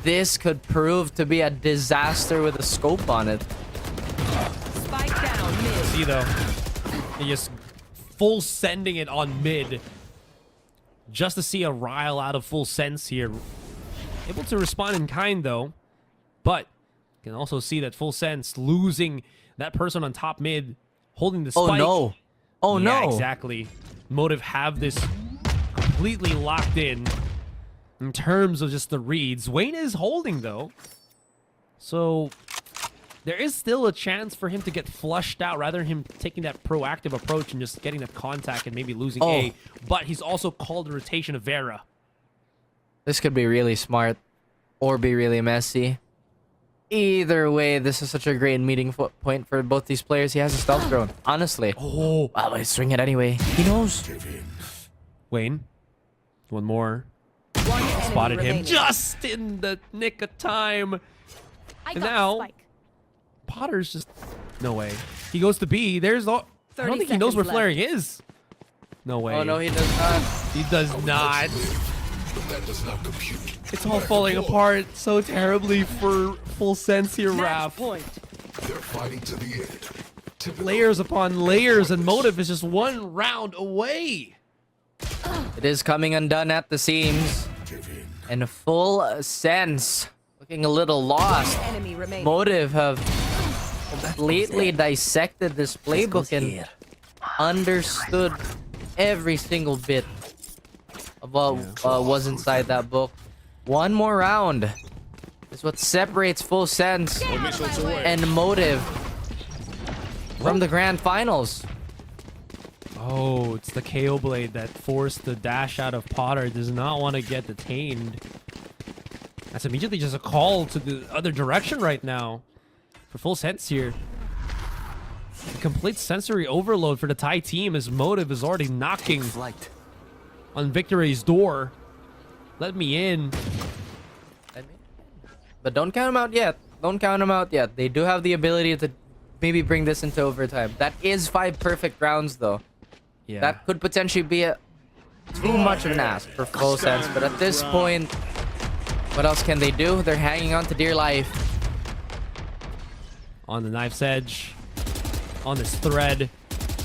S2: this could prove to be a disaster with a scope on it.
S3: Spike down mid.
S1: See though, he just full sending it on mid, just to see a rile out of Full Sense here. Able to respond in kind though, but you can also see that Full Sense losing that person on top mid, holding the spike.
S2: Oh no! Oh
S1: yeah,
S2: no!
S1: Exactly. Motive have this completely locked in terms of just the reads. Wayne is holding though, so there is still a chance for him to get flushed out rather than him taking that proactive approach and just getting that contact and maybe losing A. But he's also called the rotation of Vera.
S2: This could be really smart, or be really messy. Either way, this is such a great meeting point for both these players. He has a stealth drone, honestly.
S1: Oh,
S2: Wow, he's swinging it anyway. He knows.
S1: Wayne, one more.
S3: One enemy
S1: Spotted him
S3: remaining.
S1: just in the nick of time.
S6: I
S1: And
S6: got
S1: now-
S6: the spike.
S1: Potter's just no way. He goes to B. There's all. I don't
S3: 30
S1: think he knows where
S3: seconds
S1: flaring is. No way.
S2: Oh no, he does not.
S1: He does not. It's all falling apart so terribly for Full Sense here,
S3: Match
S1: Raph.
S3: point.
S1: Layers upon layers, and Motive is just one round away.
S2: It is coming undone at the seams. And Full Sense looking a little lost.
S3: Enemy remaining.
S2: Motive have completely dissected this playbook and understood every single bit of what was inside that book. One more round is what separates Full Sense and Motive from the grand finals.
S1: Oh, it's the KO blade that forced the dash out of Potter. Does not want to get detained. That's immediately just a call to the other direction right now for Full Sense here. A complete sensory overload for the Thai team as Motive is already knocking on victory's door. Let me in.
S2: But don't count him out yet. Don't count them out yet. They do have the ability to maybe bring this into overtime. That is 5 perfect rounds, though.
S1: Yeah.
S2: That could potentially be too much of an ask for full sense. But at this point, what else can they do? They're hanging on to dear life.
S1: On the knife's edge. On this thread.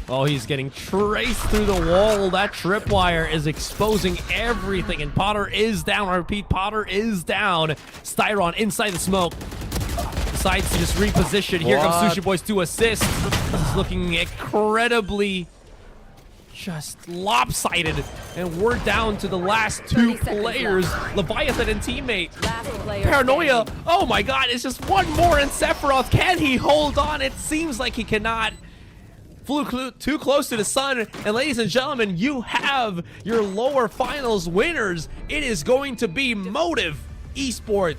S1: Oh, he's getting traced through the wall. That tripwire is exposing everything. And Potter is down. I repeat, Potter is down. Styron inside the smoke. Decides to just reposition. Here comes Sushi Boys to assist. This is looking incredibly just lopsided. And we're down to the last 2 players. Leviathan and teammate.
S3: Last player
S1: Paranoia.
S3: standing.
S1: Oh my god, it's just one more in Sephiroth. Can he hold on? It seems like he cannot. Flew too close to the sun. And ladies and gentlemen, you have your lower finals winners. It is going to be Motive Esports.